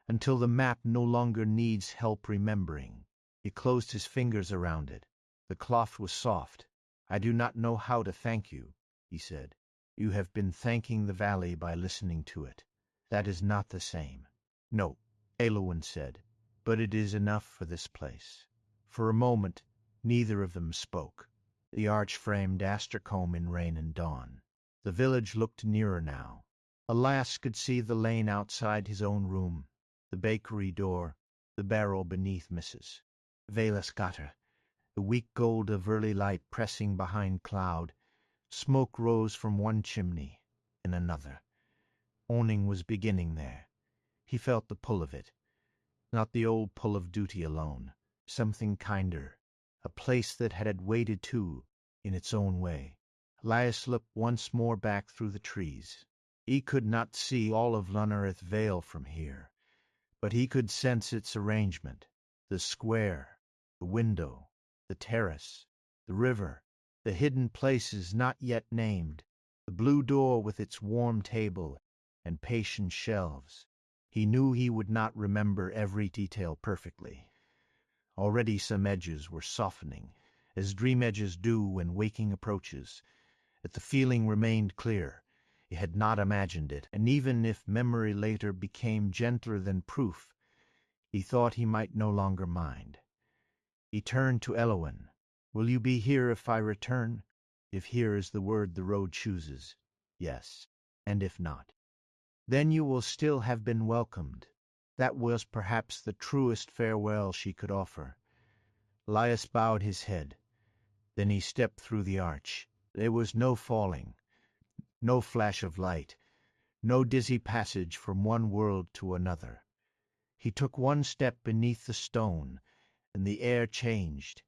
until the map no longer needs help remembering." He closed his fingers around it. The cloth was soft. "I do not know how to thank you," he said. "You have been thanking the valley by listening to it. That is not the same." "No," Elowin said, "but it is enough for this place." For a moment neither of them spoke. The arch framed Astercombe in rain and dawn. The village looked nearer now. Elias could see the lane outside his own room, the bakery door, the barrel beneath Mrs. Vale's gutter, the weak gold of early light pressing behind cloud. Smoke rose from one chimney and another. Owning was beginning there. He felt the pull of it. Not the old pull of duty alone. Something kinder. A place that had waited too, in its own way. Elias looked once more back through the trees. He could not see all of Lunareth Vale from here, but he could sense its arrangement. The square, the window, the terrace, the river, the hidden places not yet named, the blue door with its warm table and patient shelves. He knew he would not remember every detail perfectly. Already some edges were softening, as dream edges do when waking approaches. But the feeling remained clear. He had not imagined it, and even if memory later became gentler than proof, he thought he might no longer mind. He turned to Elowin. "Will you be here if I return?" If here is the word the road chooses, yes. And if not, then you will still have been welcomed. That was perhaps the truest farewell she could offer. Elias bowed his head. Then he stepped through the arch. There was no falling, no flash of light, no dizzy passage from one world to another. He took one step beneath the stone, and the air changed.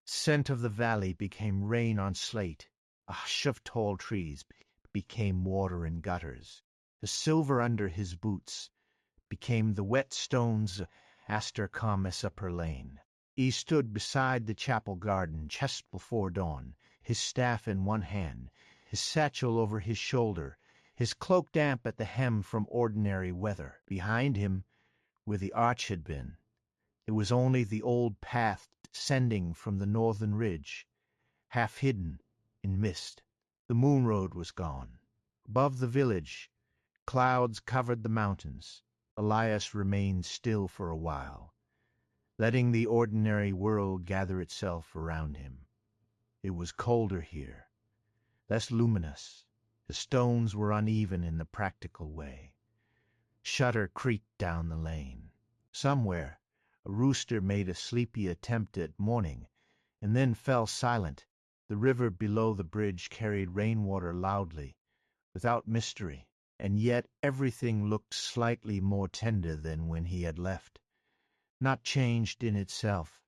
Scent of the valley became rain on slate. A hush of tall trees became water in gutters. The silver under his boots became the wet stones Astercombe upper lane. He stood beside the chapel garden just before dawn, his staff in one hand, his satchel over his shoulder, his cloak damp at the hem from ordinary weather. Behind him, where the arch had been, it was only the old path descending from the northern ridge, half hidden in mist. The moon road was gone. Above the village, clouds covered the mountains. Elias remained still for a while, letting the ordinary world gather itself around him. It was colder here, less luminous. The stones were uneven in the practical way. Shutter creaked down the lane. Somewhere a rooster made a sleepy attempt at morning, and then fell silent. The river below the bridge carried rainwater loudly, without mystery, and yet everything looked slightly more tender than when he had left. Not changed in itself,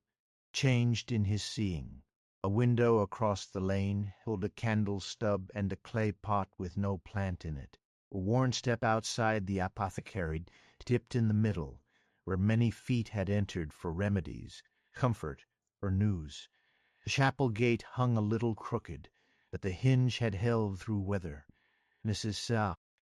changed in his seeing. A window across the lane held a candle stub and a clay pot with no plant in it. A worn step outside the apothecary dipped in the middle, where many feet had entered for remedies, comfort, or news. The chapel gate hung a little crooked, but the hinge had held through weather. Mrs.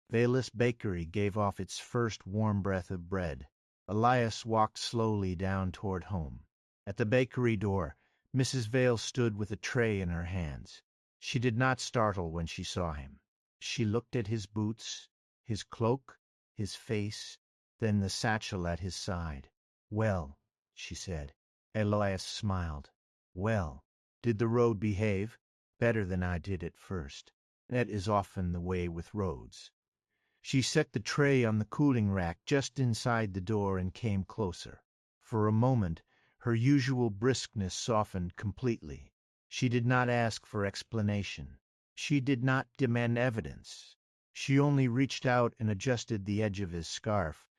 Vale's bakery gave off its first warm breath of bread. Elias walked slowly down toward home. At the bakery door, Mrs. Vale stood with a tray in her hands. She did not startle when she saw him. She looked at his boots, his cloak, his face, then the satchel at his side. "Well," she said. Elias smiled. "Well, did the road behave?" "Better than I did at first. That is often the way with roads." She set the tray on the cooling rack just inside the door and came closer. For a moment her usual briskness softened completely. She did not ask for explanation. She did not demand evidence. She only reached out and adjusted the edge of his scarf,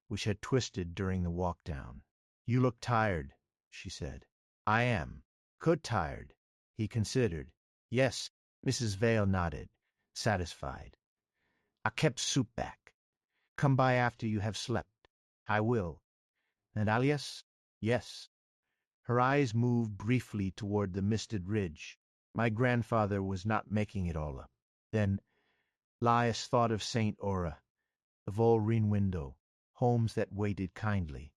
which had twisted during the walk down. "You look tired," she said. "I am. Good tired." He considered. "Yes." Mrs. Vale nodded, satisfied. "I kept soup back. Come by after you have slept." "I will." "And Elias?" "Yes." Her eyes moved briefly toward the misted ridge. "My grandfather was not making it all up." Then Elias thought of St. Ora, the Volreen window, homes that waited kindly.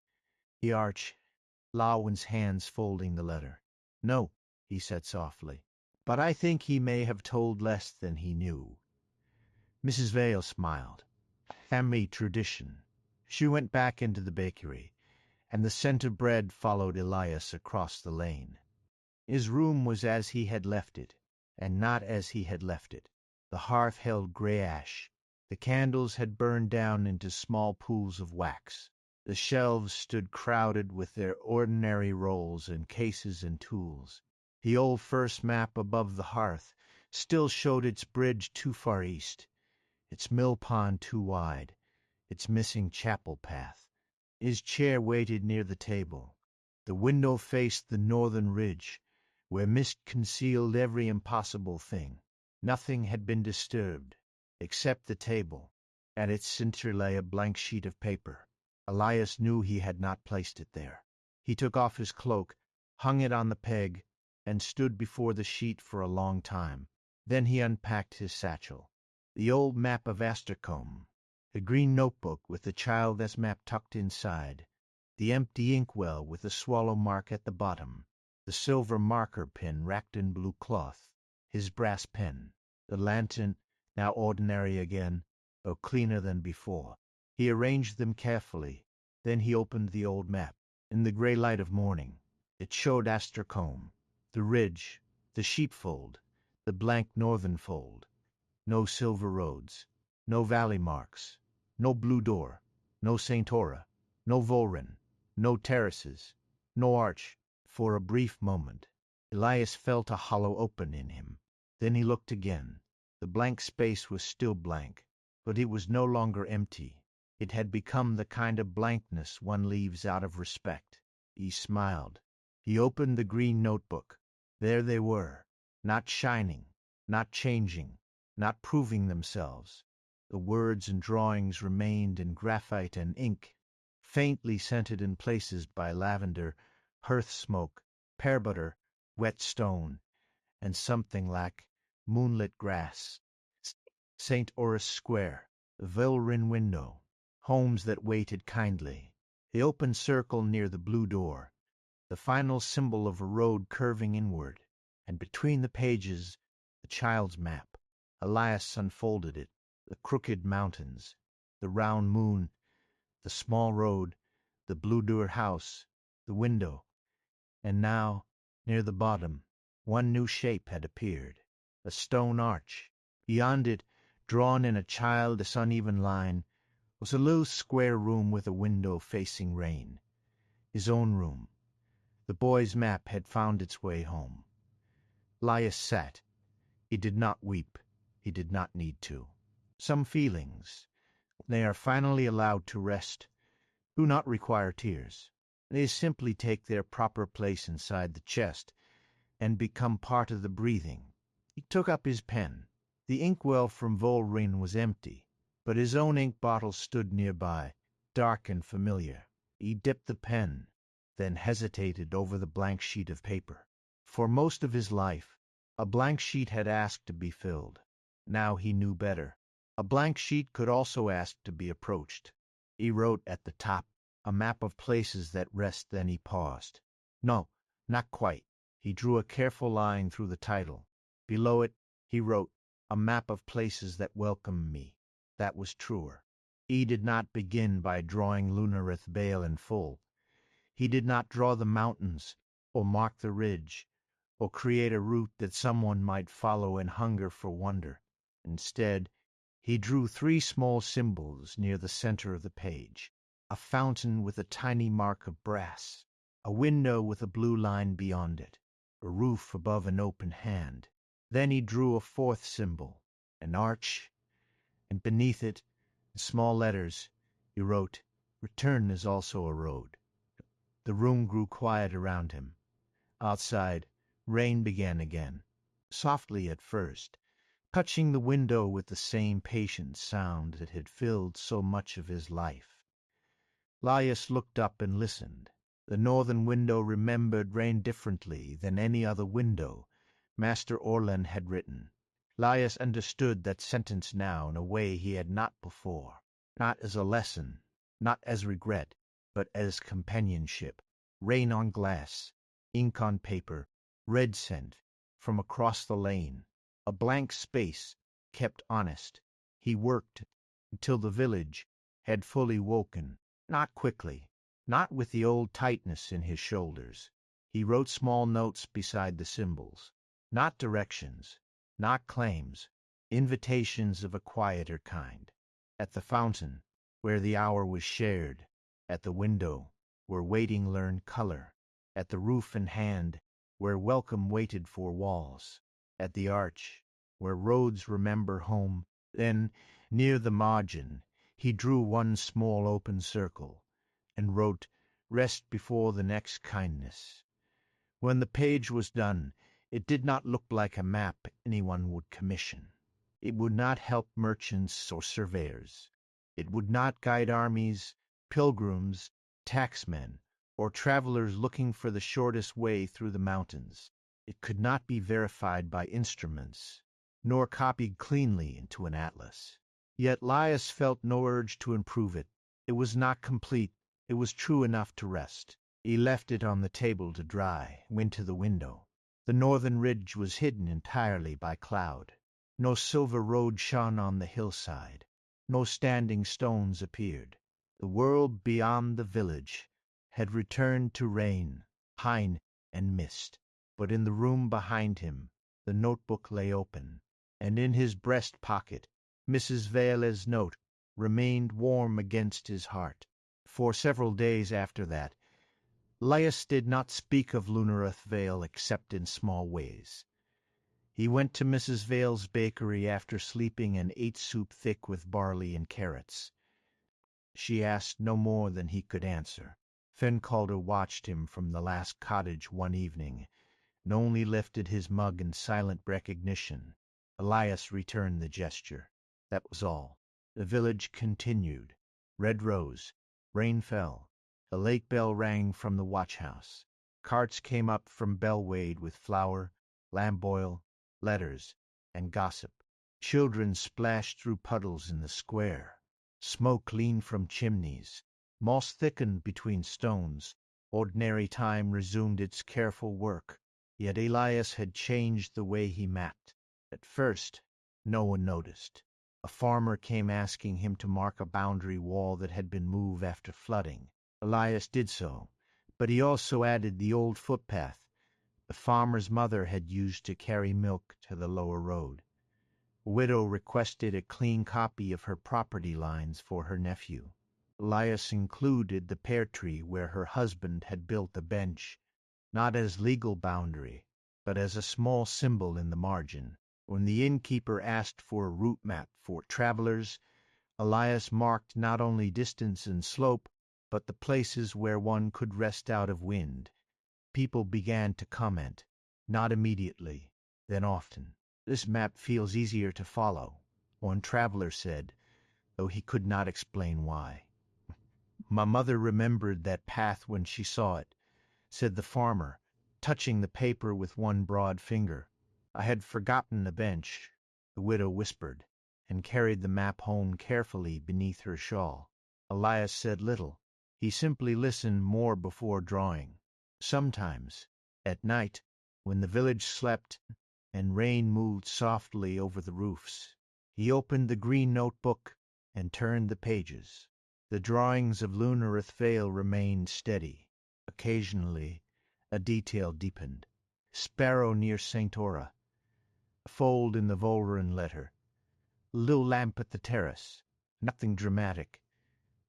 The arch, Lawin's hands folding the letter. "No," he said softly. "But I think he may have told less than he knew." Mrs. Vale smiled. Family tradition. She went back into the bakery, and the scent of bread followed Elias across the lane. His room was as he had left it, and not as he had left it. The hearth held gray ash. The candles had burned down into small pools of wax. The shelves stood crowded with their ordinary rolls and cases and tools. The old first map above the hearth still showed its bridge too far east, its mill pond too wide, its missing chapel path. His chair waited near the table. The window faced the northern ridge, where mist concealed every impossible thing. Nothing had been disturbed, except the table. At its center lay a blank sheet of paper. Elias knew he had not placed it there. He took off his cloak, hung it on the peg, and stood before the sheet for a long time. Then he unpacked his satchel. The old map of Astercombe, the green notebook with the child's map tucked inside, the empty inkwell with the swallow mark at the bottom, the silver marker pen wrapped in blue cloth, his brass pen, the lantern, now ordinary again, though cleaner than before. He arranged them carefully. Then he opened the old map. In the gray light of morning, it showed Astercombe, the ridge, the sheepfold, the blank northern fold. No silver roads, no valley marks, no blue door, no St. Ora, no Volren, no terraces, no arch. For a brief moment, Elias felt a hollow open in him. Then he looked again. The blank space was still blank, but it was no longer empty. It had become the kind of blankness one leaves out of respect. He smiled. He opened the green notebook. There they were, not shining, not changing, not proving themselves. The words and drawings remained in graphite and ink, faintly scented in places by lavender, hearth smoke, pear butter, wet stone, and something like moonlit grass. St. Orus Square, the Volren window, homes that waited kindly, the open circle near the blue door, the final symbol of a road curving inward, and between the pages the child's map. Elias unfolded it, the crooked mountains, the round moon, the small road, the blue door house, the window. And now, near the bottom, one new shape had appeared, a stone arch. Beyond it, drawn in a childish uneven line, was a little square room with a window facing rain. His own room. The boy's map had found its way home. Elias sat. He did not weep. He did not need to. Some feelings, when they are finally allowed to rest, do not require tears. They simply take their proper place inside the chest and become part of the breathing. He took up his pen. The inkwell from Volren was empty, but his own ink bottle stood nearby, dark and familiar. He dipped the pen, then hesitated over the blank sheet of paper. For most of his life, a blank sheet had asked to be filled. Now he knew better. A blank sheet could also ask to be approached. He wrote at the top, a map of places that rest. Then he paused. No, not quite. He drew a careful line through the title. Below it, he wrote, a map of places that welcome me. That was truer. He did not begin by drawing Lunareth Vale in full. He did not draw the mountains, or mark the ridge, or create a route that someone might follow and hunger for wonder. Instead, he drew 3 small symbols near the center of the page, a fountain with a tiny mark of brass, a window with a blue line beyond it, a roof above an open hand. Then he drew a 4th symbol, an arch, and beneath it, in small letters, he wrote, Return is also a road. The room grew quiet around him. Outside, rain began again, softly at first, touching the window with the same patient sound that had filled so much of his life. Elias looked up and listened. The northern window remembered rain differently than any other window Master Orlan had written. Elias understood that sentence now in a way he had not before, not as a lesson, not as regret, but as companionship. Rain on glass, ink on paper, red scent from across the lane, a blank space kept honest. He worked until the village had fully woken, not quickly, not with the old tightness in his shoulders. He wrote small notes beside the symbols, not directions, not claims, invitations of a quieter kind. At the fountain, where the hour was shared, at the window, where waiting learned color, at the roof and hand, where welcome waited for walls, at the arch, where roads remember home, Then, near the margin, he drew one small open circle, and wrote, "Rest before the next kindness." When the page was done, it did not look like a map anyone would commission. It would not help merchants or surveyors. It would not guide armies, pilgrims, tacksmen, or travelers looking for the shortest way through the mountains. It could not be verified by instruments, nor copied cleanly into an atlas. Yet Elias felt no urge to improve it. It was not complete. It was true enough to rest. He left it on the table to dry, went to the window. The northern ridge was hidden entirely by cloud. No silver road shone on the hillside. No standing stones appeared. The world beyond the village had returned to rain, pine, and mist. But in the room behind him the notebook lay open, and in his breast pocket Mrs. Vale's note remained warm against his heart. For several days after that, Elias did not speak of Lunareth Vale except in small ways. He went to Mrs. Vale's bakery after sleeping and ate soup thick with barley and carrots. She asked no more than he could answer. Fen Calder watched him from the last cottage one evening, and only lifted his mug in silent recognition. Elias returned the gesture. That was all. The village continued. Red rose. Rain fell. A late bell rang from the watch-house. Carts came up from Bellwade with flour, lamb oil, letters, and gossip. Children splashed through puddles in the square. Smoke leaned from chimneys. Moss thickened between stones. Ordinary time resumed its careful work. Yet Elias had changed the way he mapped. At first, no one noticed. A farmer came asking him to mark a boundary wall that had been moved after flooding. Elias did so, but he also added the old footpath the farmer's mother had used to carry milk to the lower road. A widow requested a clean copy of her property lines for her nephew. Elias included the pear tree where her husband had built a bench, not as legal boundary, but as a small symbol in the margin. When the innkeeper asked for a route map for travelers, Elias marked not only distance and slope, but the places where one could rest out of wind. People began to comment, not immediately, then often. "This map feels easier to follow," one traveler said, though he could not explain why. "My mother remembered that path when she saw it," said the farmer, touching the paper with one broad finger. "I had forgotten the bench," the widow whispered, and carried the map home carefully beneath her shawl. Elias said little. He simply listened more before drawing. Sometimes, at night, when the village slept and rain moved softly over the roofs, he opened the green notebook and turned the pages. The drawings of Lunareth Vale remained steady. Occasionally a detail deepened. Sparrow near St. Ora, a fold in the Volran letter, a little lamp at the terrace. Nothing dramatic,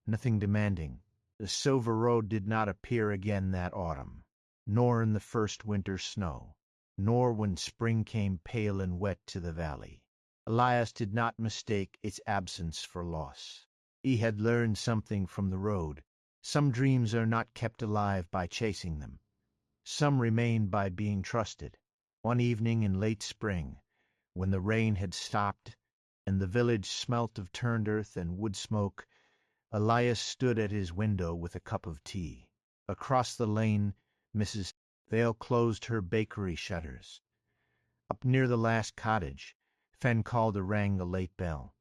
nothing demanding. The silver road did not appear again that autumn, nor in the first winter snow, nor when spring came pale and wet to the valley. Elias did not mistake its absence for loss. He had learned something from the road. Some dreams are not kept alive by chasing them. Some remain by being trusted. One evening in late spring, when the rain had stopped and the village smelt of turned earth and wood smoke, Elias stood at his window with a cup of tea. Across the lane Mrs. Vale closed her bakery shutters. Up near the last cottage Fen Calder rang the late bell.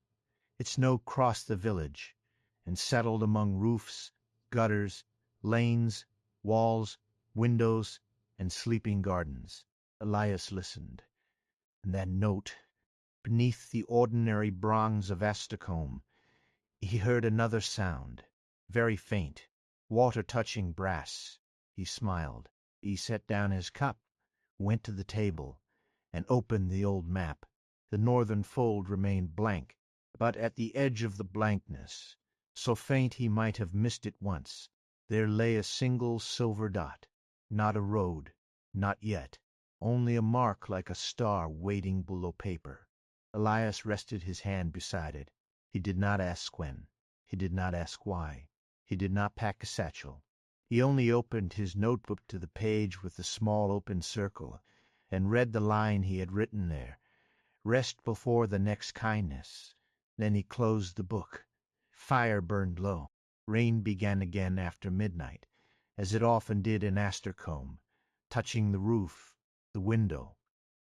Its note crossed the village and settled among roofs, gutters, lanes, walls, windows, and sleeping gardens. Elias listened, and that note, beneath the ordinary bronze of Astercombe, he heard another sound, very faint, water touching brass. He smiled. He set down his cup, went to the table, and opened the old map. The northern fold remained blank, but at the edge of the blankness, so faint he might have missed it once, there lay a single silver dot. Not a road, not yet, only a mark like a star waiting below paper. Elias rested his hand beside it. He did not ask when. He did not ask why. He did not pack a satchel. He only opened his notebook to the page with the small open circle, and read the line he had written there: "Rest before the next kindness." Then he closed the book. Fire burned low. Rain began again after midnight, as it often did in Astercombe, touching the roof, the window,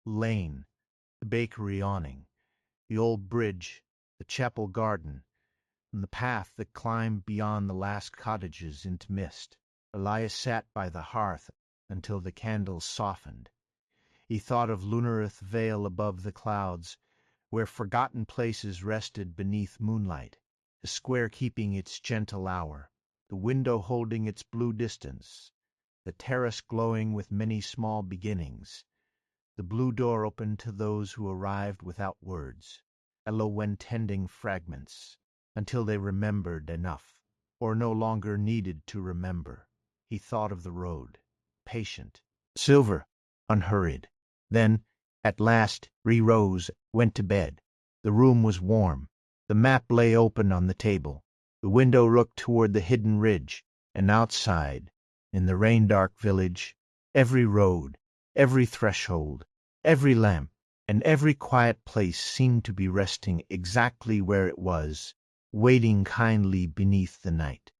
the lane, the bakery awning, the old bridge, the chapel garden, and the path that climbed beyond the last cottages into mist. Elias sat by the hearth until the candles softened. He thought of Lunareth Vale above the clouds, where forgotten places rested beneath moonlight, the square keeping its gentle hour, the window holding its blue distance, the terrace glowing with many small beginnings, the blue door open to those who arrived without words, yellow when tending fragments, until they remembered enough, or no longer needed to remember. He thought of the road, patient, silver, unhurried. Then, at last, he rose, went to bed. The room was warm. The map lay open on the table. The window looked toward the hidden ridge, and outside, in the rain-dark village, every road, every threshold, every lamp, and every quiet place seemed to be resting exactly where it was, waiting kindly beneath the night.